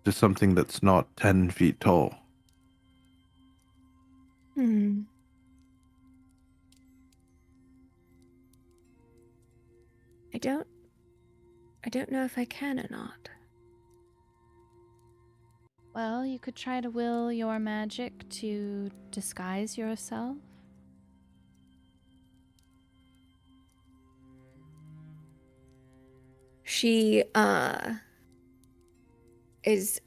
to something that's not 10 feet tall. Hmm. I don't know if I can or not. Well, you could try to will your magic to disguise yourself. She is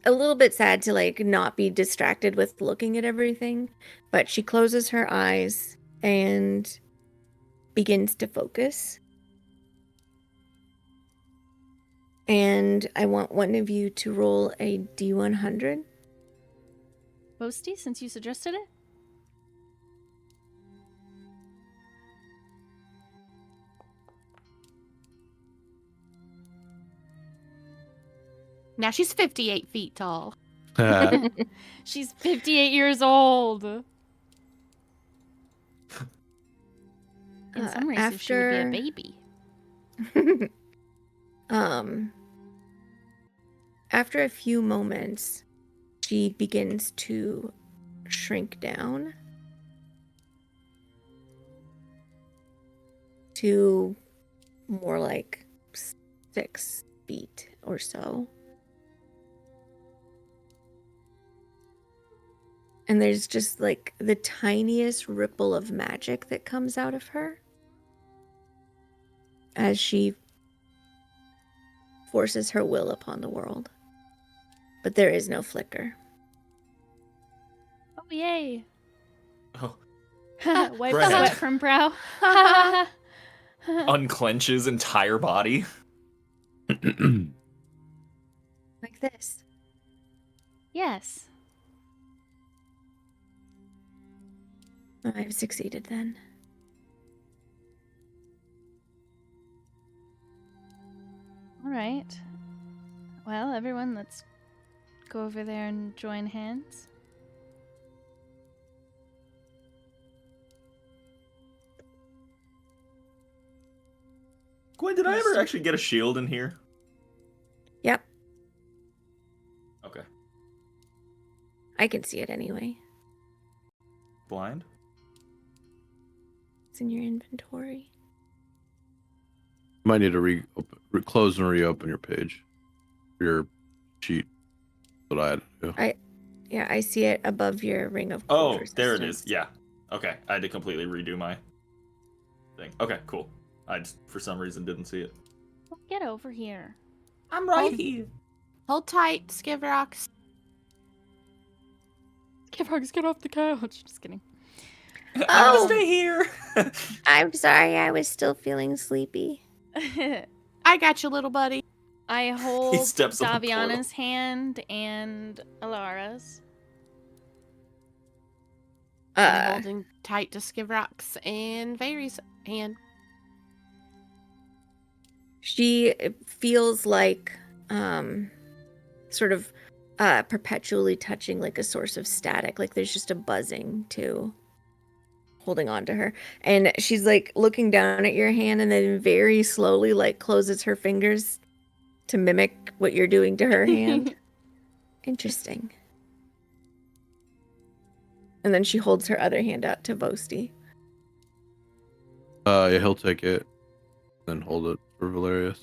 a little bit sad to like not be distracted with looking at everything, but she closes her eyes and begins to focus. And I want one of you to roll a D100. Boasty, since you suggested it? Now she's 58 feet tall. She's 58 years old. In some races, she would be a baby. After a few moments, she begins to shrink down to more like 6 feet or so. And there's just like the tiniest ripple of magic that comes out of her as she forces her will upon the world. But there is no flicker. Oh, yay. Oh. Wipe Right. sweat from brow. Unclenches entire body. Like this. Yes. I've succeeded then. All right. Well, everyone, let's go over there and join hands. Gwen, did I ever actually get a shield in here? Yep. Okay. I can see it anyway. Blind? It's in your inventory. Might need to close and reopen your page. Your sheet that I had to do. Yeah, I see it above your ring of Oh, cold there it is. resistance. Yeah. Okay. I had to completely redo my thing. Okay, cool. I just, for some reason, didn't see it. Well, get over here. I'm right here. Hold tight, Skivrox. Skivrox, get off the couch. Just kidding. I'm Oh. gonna stay here. I'm sorry, I was still feeling sleepy. I got you, little buddy. I hold steps on the portal. Daviana's hand and Alara's. I'm holding tight to Skivrox and Vary's hand. She feels like sort of perpetually touching like a source of static. Like there's just a buzzing too, holding on to her. And she's like looking down at your hand and then very slowly like closes her fingers to mimic what you're doing to her hand. Interesting. And then she holds her other hand out to Vosti. Yeah, he'll take it, then hold it for Valerius.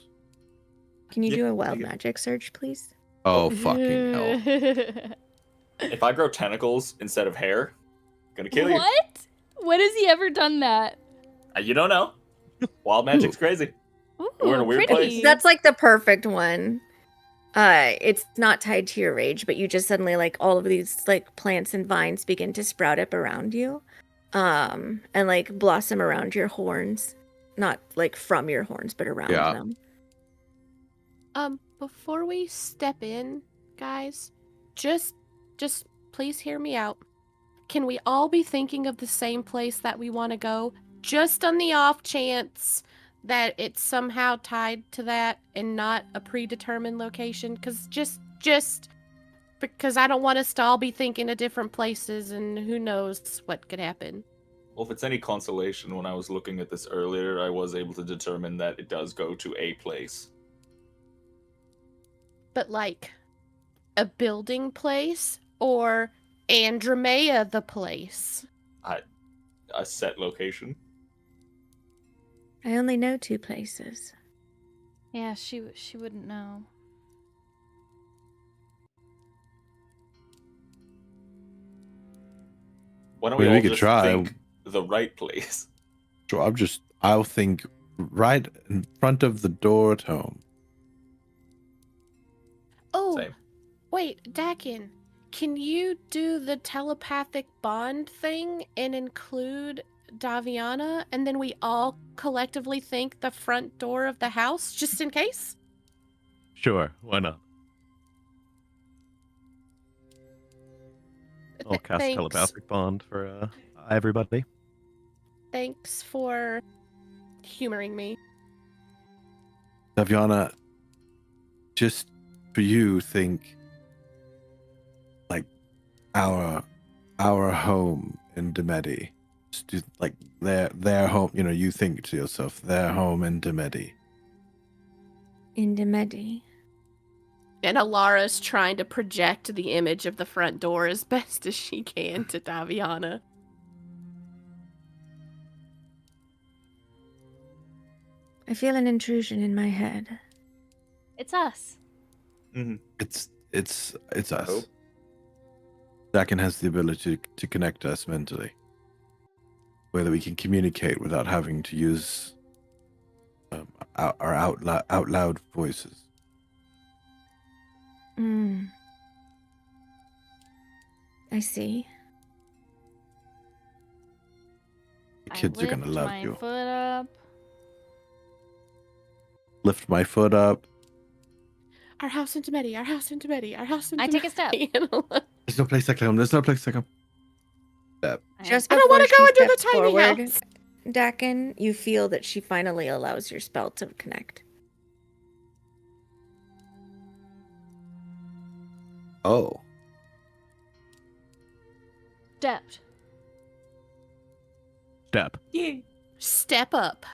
Can you Yeah, do a wild take it. magic search, please? Oh, fucking hell. If I grow tentacles instead of hair, gonna kill you. What? When has he ever done that? You don't know. Wild magic's crazy. Ooh, We're in a weird pretty. place. That's like the perfect one. It's not tied to your rage, but you just suddenly like all of these like plants and vines begin to sprout up around you. And like blossom around your horns. Not like from your horns, but around Yeah. them. Before we step in, guys, just please hear me out. Can we all be thinking of the same place that we want to go? Just on the off chance that it's somehow tied to that and not a predetermined location? Because just because I don't want us to all be thinking of different places, and who knows what could happen. Well, if it's any consolation, when I was looking at this earlier, I was able to determine that it does go to a place. But like a building place or Andromea the place? A set location. I only know 2 places. Yeah, she wouldn't know. Why don't Well, we we all could just try. think the right place? So I'll think right in front of the door at home. Oh, Same. wait, Dakin, can you do the telepathic bond thing and include Daviana, and then we all collectively think the front door of the house, just in case? Sure, why not? I'll cast Thanks. telepathic bond for everybody. Thanks for humoring me. Daviana, just for you, think like our home in Demedi. Just like their home. You know, you think to yourself, their home in Demedi. In Demedi. And Alara's trying to project the image of the front door as best as she can to Daviana. I feel an intrusion in my head. It's us. Mm-hmm. It's us. hope. Dakin has the ability to connect us mentally, whether we can communicate without having to use our out loud voices. I see. The kids are gonna I lift love my you. foot up. Lift my foot up. Our house in Demedi, our house in Demedi, our house in Demedi. I take a step. There's no place like home. There's no place like home. Just I don't before wanna she go into the steps tiny forward, house. Dakin, you feel that she finally allows your spell to connect. Oh. Stepped. Step. Yeah. Step up.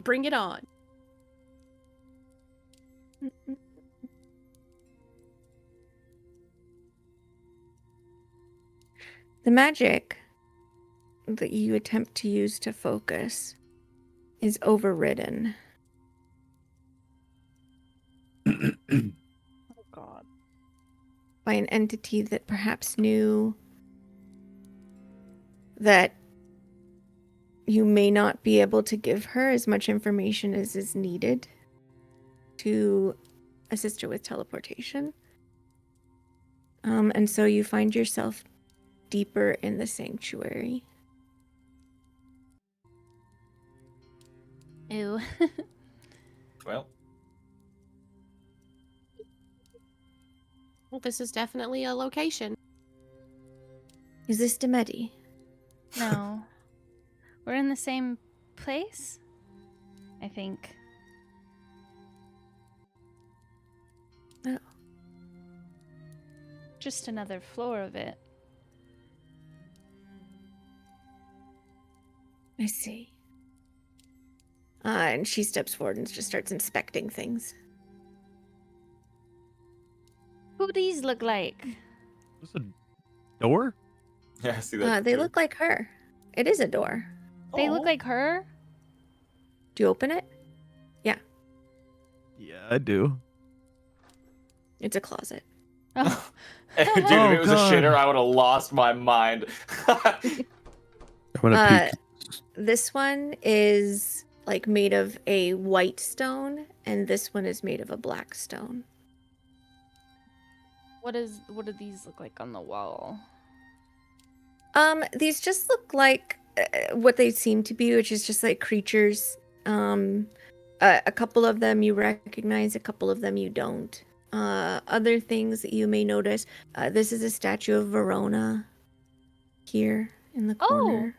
Bring it on. The magic that you attempt to use to focus is overridden Oh God. by an entity that perhaps knew that you may not be able to give her as much information as is needed to assist her with teleportation. And so you find yourself deeper in the sanctuary. Ew. Well, Well, this is definitely a location. Is this Demedi? No. We're in the same place? I think. Oh. Just another floor of it. I see. And she steps forward and just starts inspecting things. do these look like? Is this a door? Yeah, I see that. They too. look like her. It is a door. They look Aw. like her? Do you open it? Yeah, I do. It's a closet. Oh. Dude, if Oh, it was God. a shitter, I would have lost my mind. I'm gonna peek. This one is like made of a white stone, and this one is made of a black stone. What do these look like on the wall? These just look like what they seem to be, which is just like creatures. A couple of them you recognize, a couple of them you don't. Other things that you may notice. This is a statue of Verona here in the corner.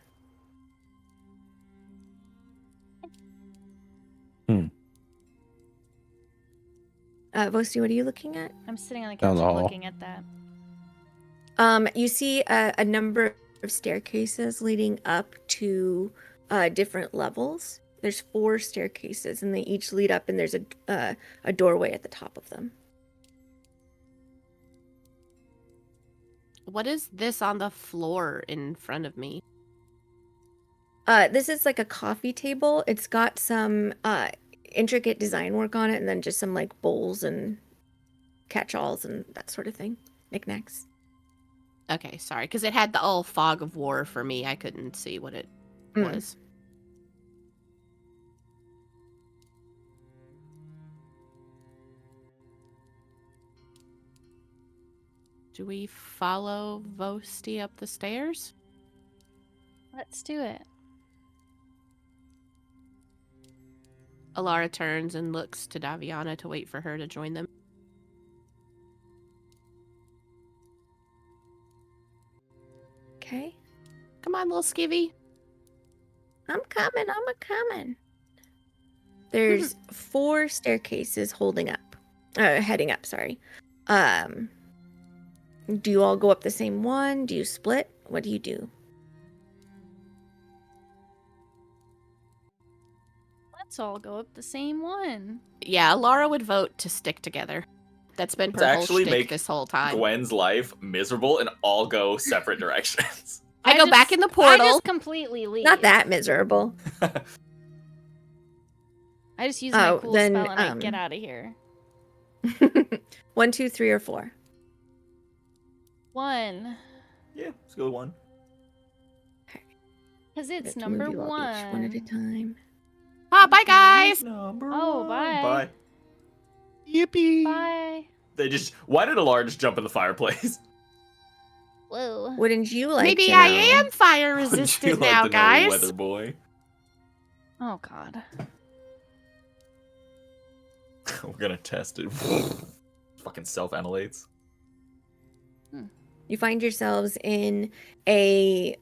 Vosti, what are you looking at? I'm sitting on the Down couch the and hall. looking at that. You see a number of staircases leading up to different levels. There's 4 staircases, and they each lead up, and there's a doorway at the top of them. What is this on the floor in front of me? This is like a coffee table. It's got some intricate design work on it, and then just some like bowls and catch-alls and that sort of thing. Knickknacks. Okay, sorry, because it had the old fog of war for me. I couldn't see what it was. Do we follow Vosti up the stairs? Let's do it. Alara turns and looks to Daviana to wait for her to join them. Okay. Come on, little skivvy. I'm coming. I'm a-coming. There's 4 staircases heading up, sorry. Do you all go up the same one? Do you split? What do you do? Let's all go up the same one. Yeah, Alara would vote to stick together. That's been Let's her whole actually shtick make this whole time. Gwen's life miserable and all go separate directions. I go back in the portal. I just completely leave. Not that miserable. I just use my Oh, cool then, spell and I get out of here. 1, 2, 3, or 4. 1. Yeah, let's go with 1. Because it's Have to number move you all 1. each one at a time. Ah, bye, guys. Number Oh, 1. bye. Bye. Yippee! Bye. Why did Alara just jump in the fireplace? Whoa. Wouldn't you like Maybe to I know? am fire Would you resistant like now, to know, guys. Weather boy? Oh, God. We're gonna test it. Fucking self-annihilates. You find yourselves in a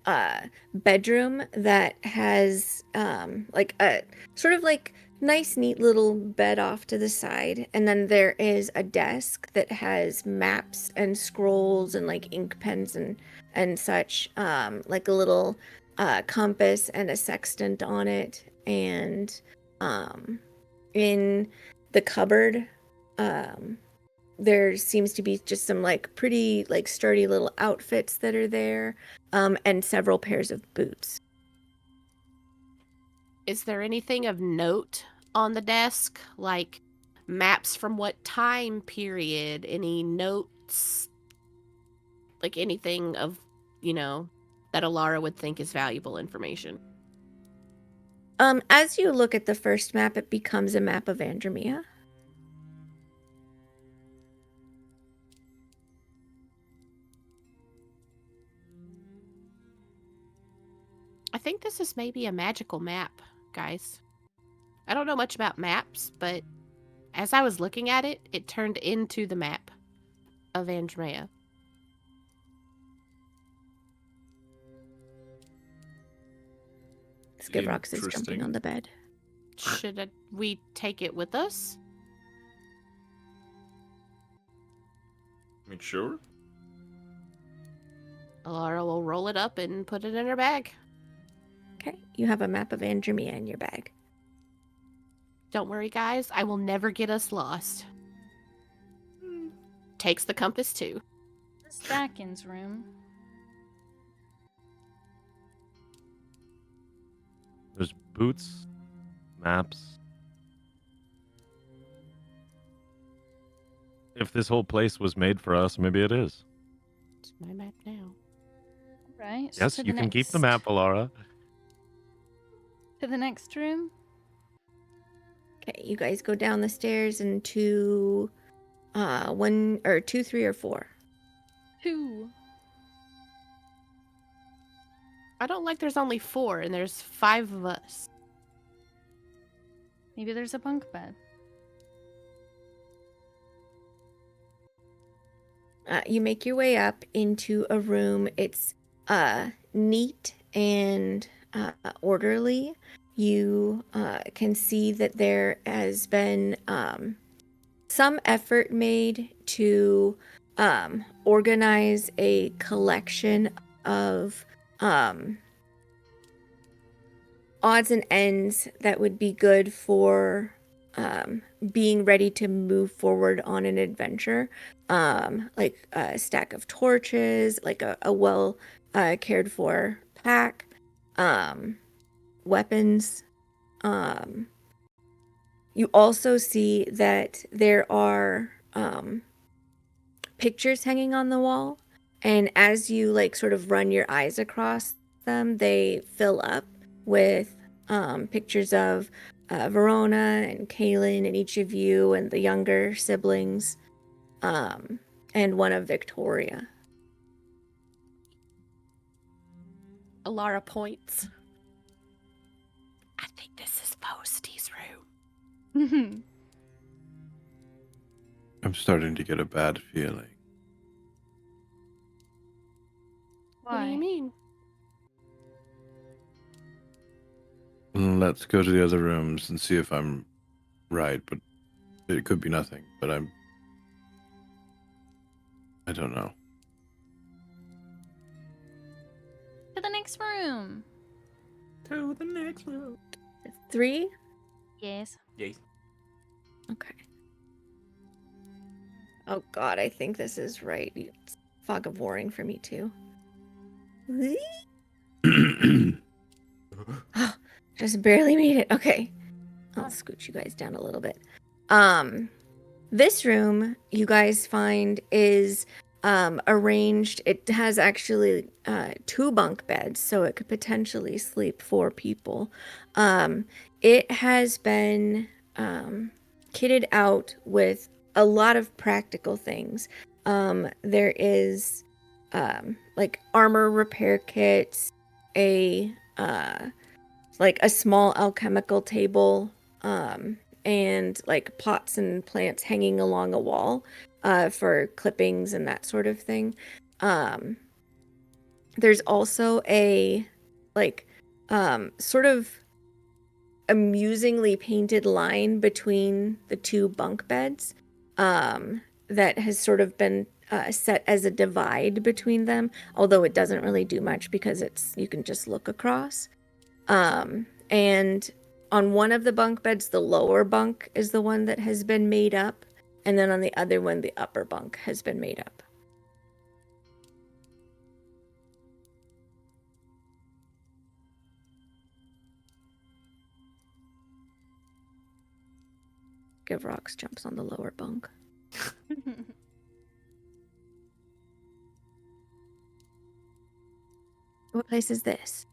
bedroom that has like a sort of like nice, neat little bed off to the side, and then there is a desk that has maps and scrolls and like ink pens and such, like a little compass and a sextant on it, and in the cupboard, there seems to be just some like pretty like sturdy little outfits that are there, and several pairs of boots. Is there anything of note on the desk? Like maps from what time period? Any notes? Like anything of, that Alara would think is valuable information? As you look at the first map, it becomes a map of Andromea. I think this is maybe a magical map, guys. I don't know much about maps, but as I was looking at it, it turned into the map of Andromea. Skivrox is jumping Interesting. on the bed. Should we take it with us? I mean, sure. Alara will roll it up and put it in her bag. Okay, you have a map of Andromea in your bag. Don't worry, guys. I will never get us lost. takes the compass too. The Stackins room. There's boots, maps. If this whole place was made for us, maybe it is. It's my map now. Right. so Yes, to you the can keep the next- map, Alara. To the next room. Okay, you guys go down the stairs into 1 or 2, 3, or 4. 2. I don't like there's only 4 and there's 5 of us. Maybe there's a bunk bed. You make your way up into a room. It's neat and orderly. You can see that there has been some effort made to organize a collection of odds and ends that would be good for being ready to move forward on an adventure. Like a stack of torches, like a well cared for pack, weapons. You also see that there are pictures hanging on the wall, and as you like sort of run your eyes across them, they fill up with pictures of Verona and Kaylin and each of you and the younger siblings, and one of Victoria. Alara points. I think this is Posty's room. I'm starting to get a bad feeling. What do you Why? mean? Let's go to the other rooms and see if I'm right, but it could be nothing. But I don't know. To the next room. To the next room. 3? Yes. Yes. Okay. Oh god, I think this is right. It's fog of warring for me too. Just barely made it. Okay. I'll scooch you guys down a little bit. This room you guys find is arranged. It has actually 2 bunk beds, so it could potentially sleep 4 people. It has been kitted out with a lot of practical things. There is like armor repair kits, a like a small alchemical table, and like pots and plants hanging along a wall for clippings and that sort of thing. There's also a like sort of amusingly painted line between the 2 bunk beds that has sort of been set as a divide between them, although it doesn't really do much because you can just look across. And on one of the bunk beds, the lower bunk is the one that has been made up, and then on the other one, the upper bunk has been made up. Givrox jumps on the lower bunk. What place is this?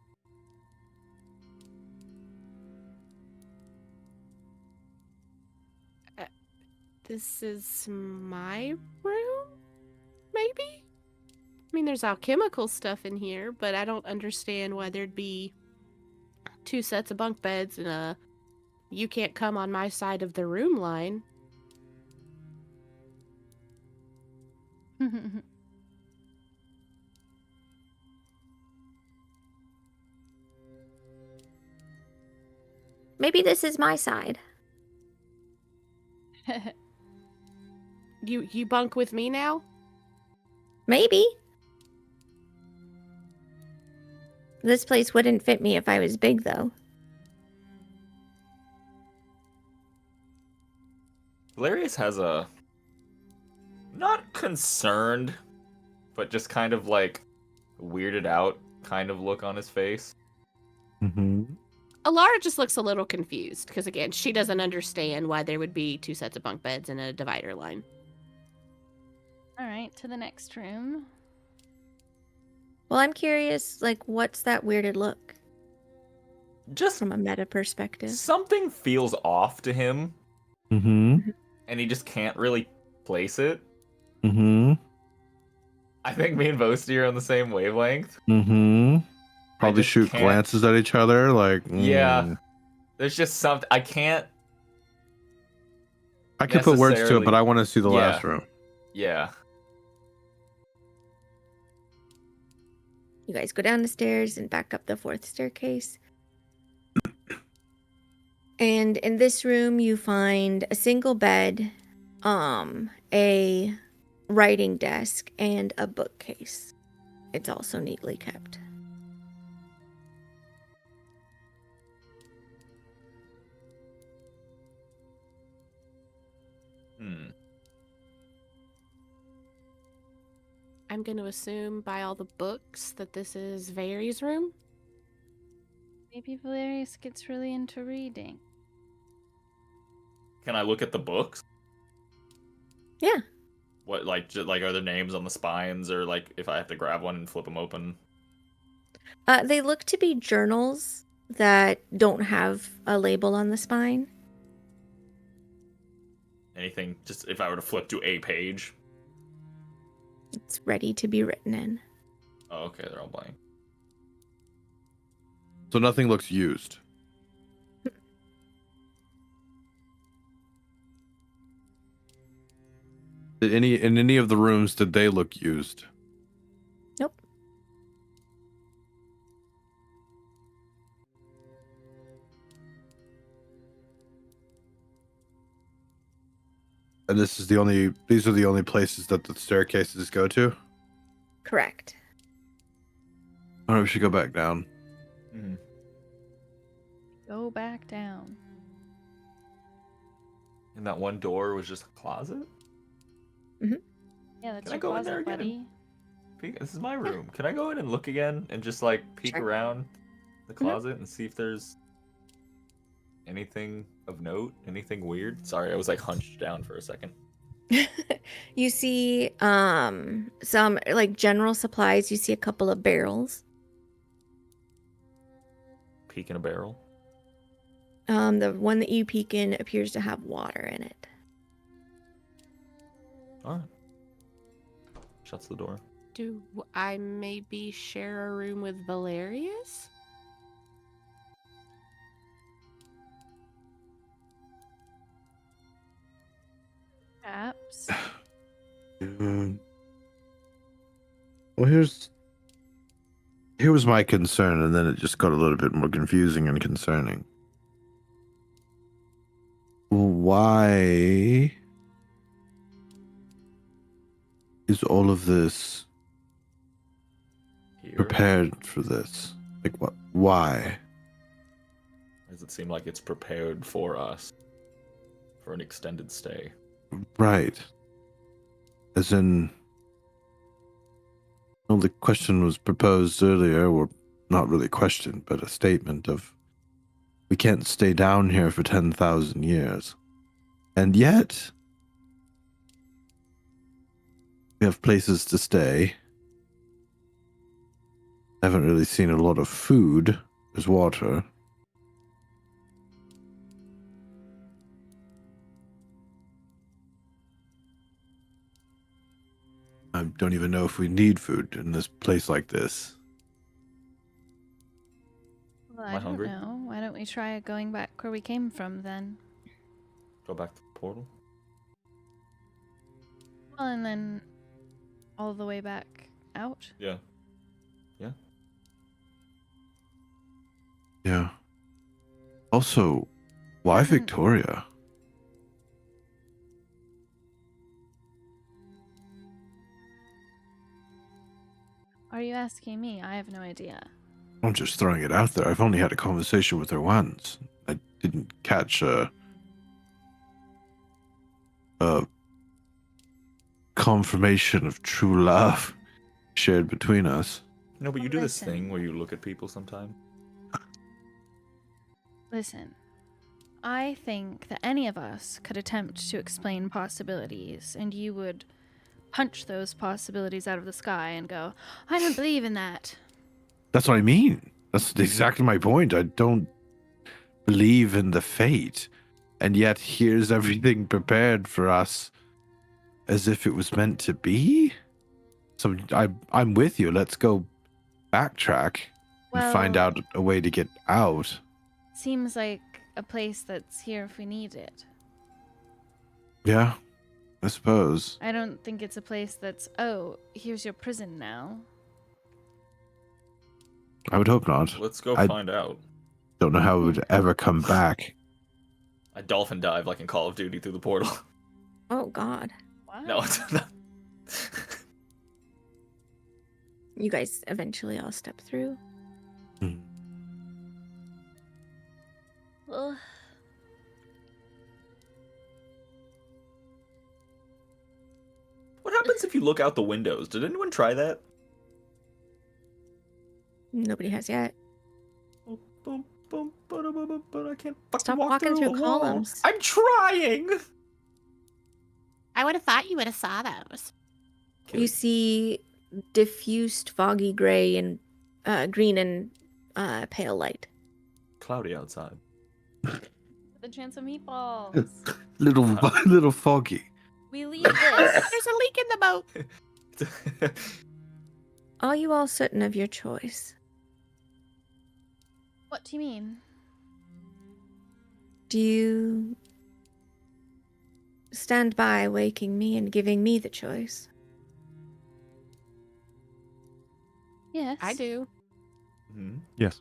This is my room? Maybe? I mean, there's alchemical stuff in here, but I don't understand why there'd be 2 sets of bunk beds and a you can't come on my side of the room line. Maybe this is my side. You bunk with me now? Maybe. This place wouldn't fit me if I was big, though. Valerius has a not concerned, but just kind of like weirded out kind of look on his face. Mm-hmm. Alara just looks a little confused because, again, she doesn't understand why there would be 2 sets of bunk beds in a divider line. All right, to the next room. Well, I'm curious, like, what's that weirded look Just from a meta perspective? something feels off to him, Mm-hmm. and he just can't really place it. Mm-hmm. I think me and Vosti are on the same wavelength. Mm-hmm. Probably just shoot can't- glances at each other, like Yeah. There's just something I can't. I could put words to it, necessarily- but I want to see the Yeah. last room. Yeah. You guys go down the stairs and back up the 4th staircase. And in this room, you find a single bed, a writing desk, and a bookcase. It's also neatly kept. Hmm. I'm going to assume by all the books that this is Vary's room. Maybe Valerius gets really into reading. Can I look at the books? Yeah. What, like, like, are there names on the spines, or like, if I have to grab one and flip them open? They look to be journals that don't have a label on the spine. Anything? Just if I were to flip to a page. It's ready to be written in. Oh, okay, they're all blank. So nothing looks used. In any of the rooms, did they look used? Nope. And these are the only places that the staircases go to? Correct. Alright, we should go back down. Mm-hmm. Go back down. And that one door was just a closet? Yeah, that's Can I your go in there closet, again? buddy. This is my room. Can I go in and look again and just like peek Sure. around the closet and see if there's anything of note, anything weird? Sorry, I was like hunched down for a second. You see some like general supplies. You see a couple of barrels. Peek in a barrel. The one that you peek in appears to have water in it. All right. Shuts the door. Do I maybe share a room with Valerius? Perhaps. Well, here was my concern, and then it just got a little bit more confusing and concerning. Why is all of this Here. prepared for this? Like, what? Why? Does it seem like it's prepared for us for an extended stay? Right. As in, well, the question was proposed earlier, or not really a question, but a statement of, we can't stay down here for 10,000 years. And yet, we have places to stay. Haven't really seen a lot of food. There's water. I don't even know if we need food in this place like this. Well, Am I I don't hungry? know. Why don't we try going back where we came from then? Go back to the portal? Well, and then all the way back out. Yeah. Yeah. Also, why Doesn't- Victoria? Are you asking me? I have no idea. I'm just throwing it out there. I've only had a conversation with her once. I didn't catch a confirmation of true love shared between us. No, but you do this Listen. thing where you look at people sometimes. Listen, I think that any of us could attempt to explain possibilities, and you would punch those possibilities out of the sky and go, I don't believe in that. That's what I mean. That's exactly my point. I don't believe in the fate. And yet here's everything prepared for us as if it was meant to be. So I'm with you. Let's go backtrack and find Well- out a way to get out. Seems like a place that's here if we need it. Yeah, I suppose. I don't think it's a place that's, oh, here's your prison now. I would hope not. Let's go I- find out. Don't know how it would ever come back. I dolphin dive like in Call of Duty through the portal. Oh God. Wow. No, it's not. You guys eventually all step through. Hmm. Ugh. What happens if you look out the windows? Did anyone try that? Nobody has yet. Boom, boom, but I can't fucking Stop walk walking through a wall. columns. I'm trying. I would have thought you would have saw those. You see diffused foggy gray and green and pale light. Cloudy outside. The chance of meatballs. Little foggy. We leave this. There's a leak in the boat. Are you all certain of your choice? What do you mean? Do you stand by waking me and giving me the choice? Yes. I do. Hmm? Yes.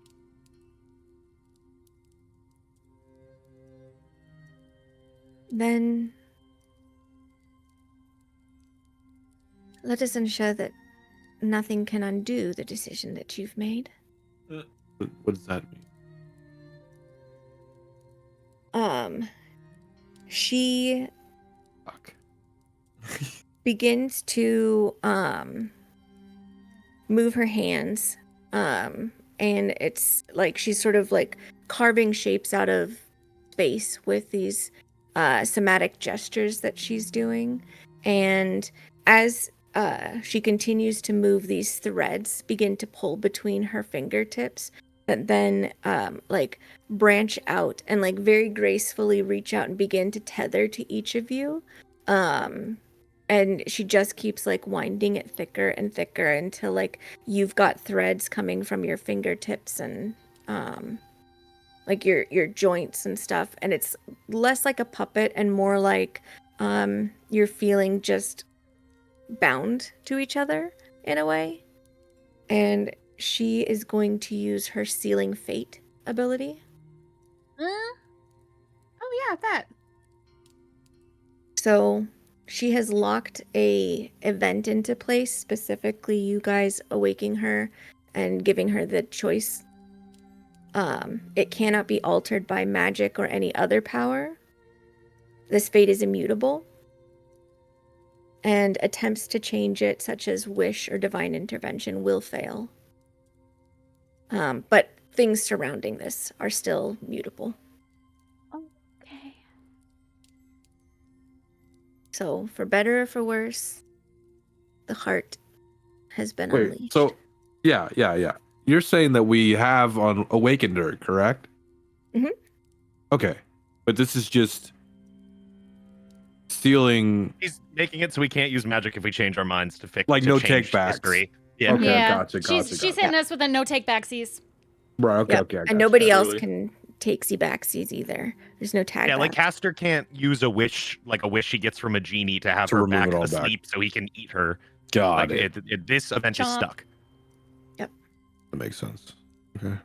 Then let us ensure that nothing can undo the decision that you've made. What does that mean? She Fuck. begins to move her hands, and it's like she's sort of like carving shapes out of space with these somatic gestures that she's doing. And as she continues to move, these threads begin to pull between her fingertips that then like branch out and like very gracefully reach out and begin to tether to each of you. And she just keeps like winding it thicker and thicker until like you've got threads coming from your fingertips and like your joints and stuff, and it's less like a puppet and more like you're feeling just bound to each other in a way. And she is going to use her Sealing Fate ability. Oh yeah, that. So she has locked a event into place, specifically you guys awaking her and giving her the choice. It cannot be altered by magic or any other power. This fate is immutable, and attempts to change it, such as wish or divine intervention, will fail. But things surrounding this are still mutable. Okay. So, for better or for worse, the heart has been Wait, unleashed. so yeah. You're saying that we have awakened her, correct? Mhm. Okay, but this is just sealing. He's making it so we can't use magic if we change our minds to fix. Like to no change takebacks. history. Yeah. Okay, Yeah. gotcha. She's hitting us with a no take backsies. Right. Okay. Yep. Okay. I And gotcha. nobody else Really? can take backsies either. There's no tag Yeah, like back. Castor can't use a wish he gets from a genie to have To her remove back it all back. asleep so he can eat her. Got Like it. this event is Chomp. stuck. That makes sense. Okay.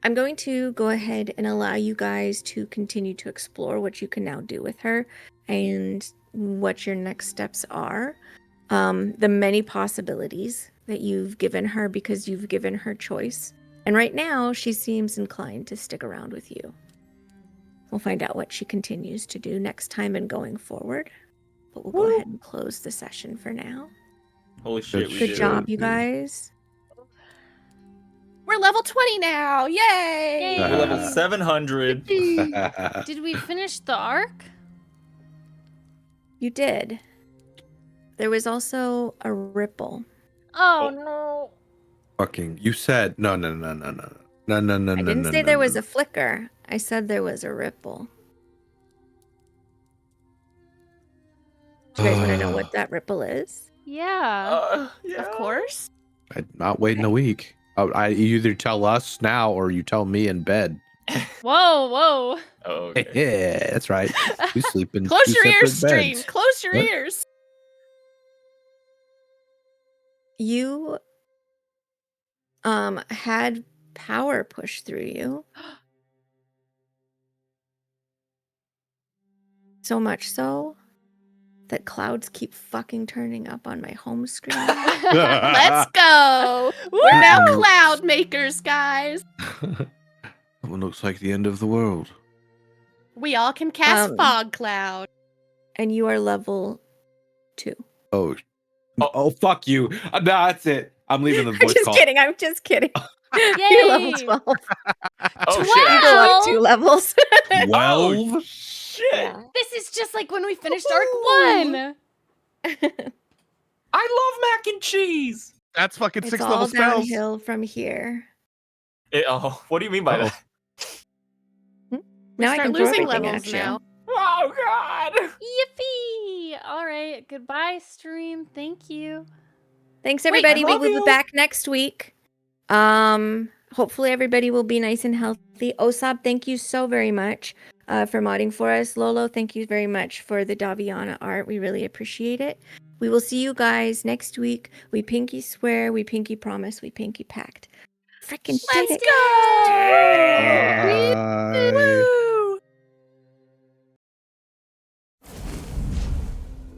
I'm going to go ahead and allow you guys to continue to explore what you can now do with her and what your next steps are. The many possibilities that you've given her because you've given her choice. And right now, she seems inclined to stick around with you. We'll find out what she continues to do next time and going forward. But we'll go ahead and close the session for now. Holy shit, we Good did job, it. you guys. We're level 20 now. Yay! Yay. We're level 700. Did we finish the arc? You did. There was also a ripple. Oh, no. Fucking, you said no. I didn't say there was a flicker. I said there was a ripple. Do you guys want to know what that ripple is? Yeah. Yeah. Of course. I'm not waiting a week. You either tell us now or you tell me in bed. Whoa, whoa. Oh, okay. Yeah, that's right. We sleep in Close two your ears, separate Stream. beds. Close your What? ears. You had power push through you. So much so that clouds keep fucking turning up on my home screen. Let's go. We're now cloud makers, guys. That one looks like the end of the world. We all can cast Um, fog cloud. And you are level 2. Oh, fuck you. No, that's it. I'm leaving the voice call. I'm just kidding. Yay. You're level 12. Oh, You go Wow. up 2 levels. 12? Oh, shit. Yeah. This is just like when we finished arc 1. I love mac and cheese. That's fucking It's 6 all level spells. downhill from here. What do you mean by Uh-oh. that? Now I Start can throw losing everything levels at you. now. Oh, God. Yippee. All right. Goodbye, stream. Thank you. Thanks, Wait, everybody. I love We'll be you. back next week. Hopefully everybody will be nice and healthy. Osab, thank you so very much for modding for us. Lolo, thank you very much for the Daviana art. We really appreciate it. We will see you guys next week. We pinky swear, we pinky promise, we pinky pact. Freaking did Let's it. go. Bye. Woo.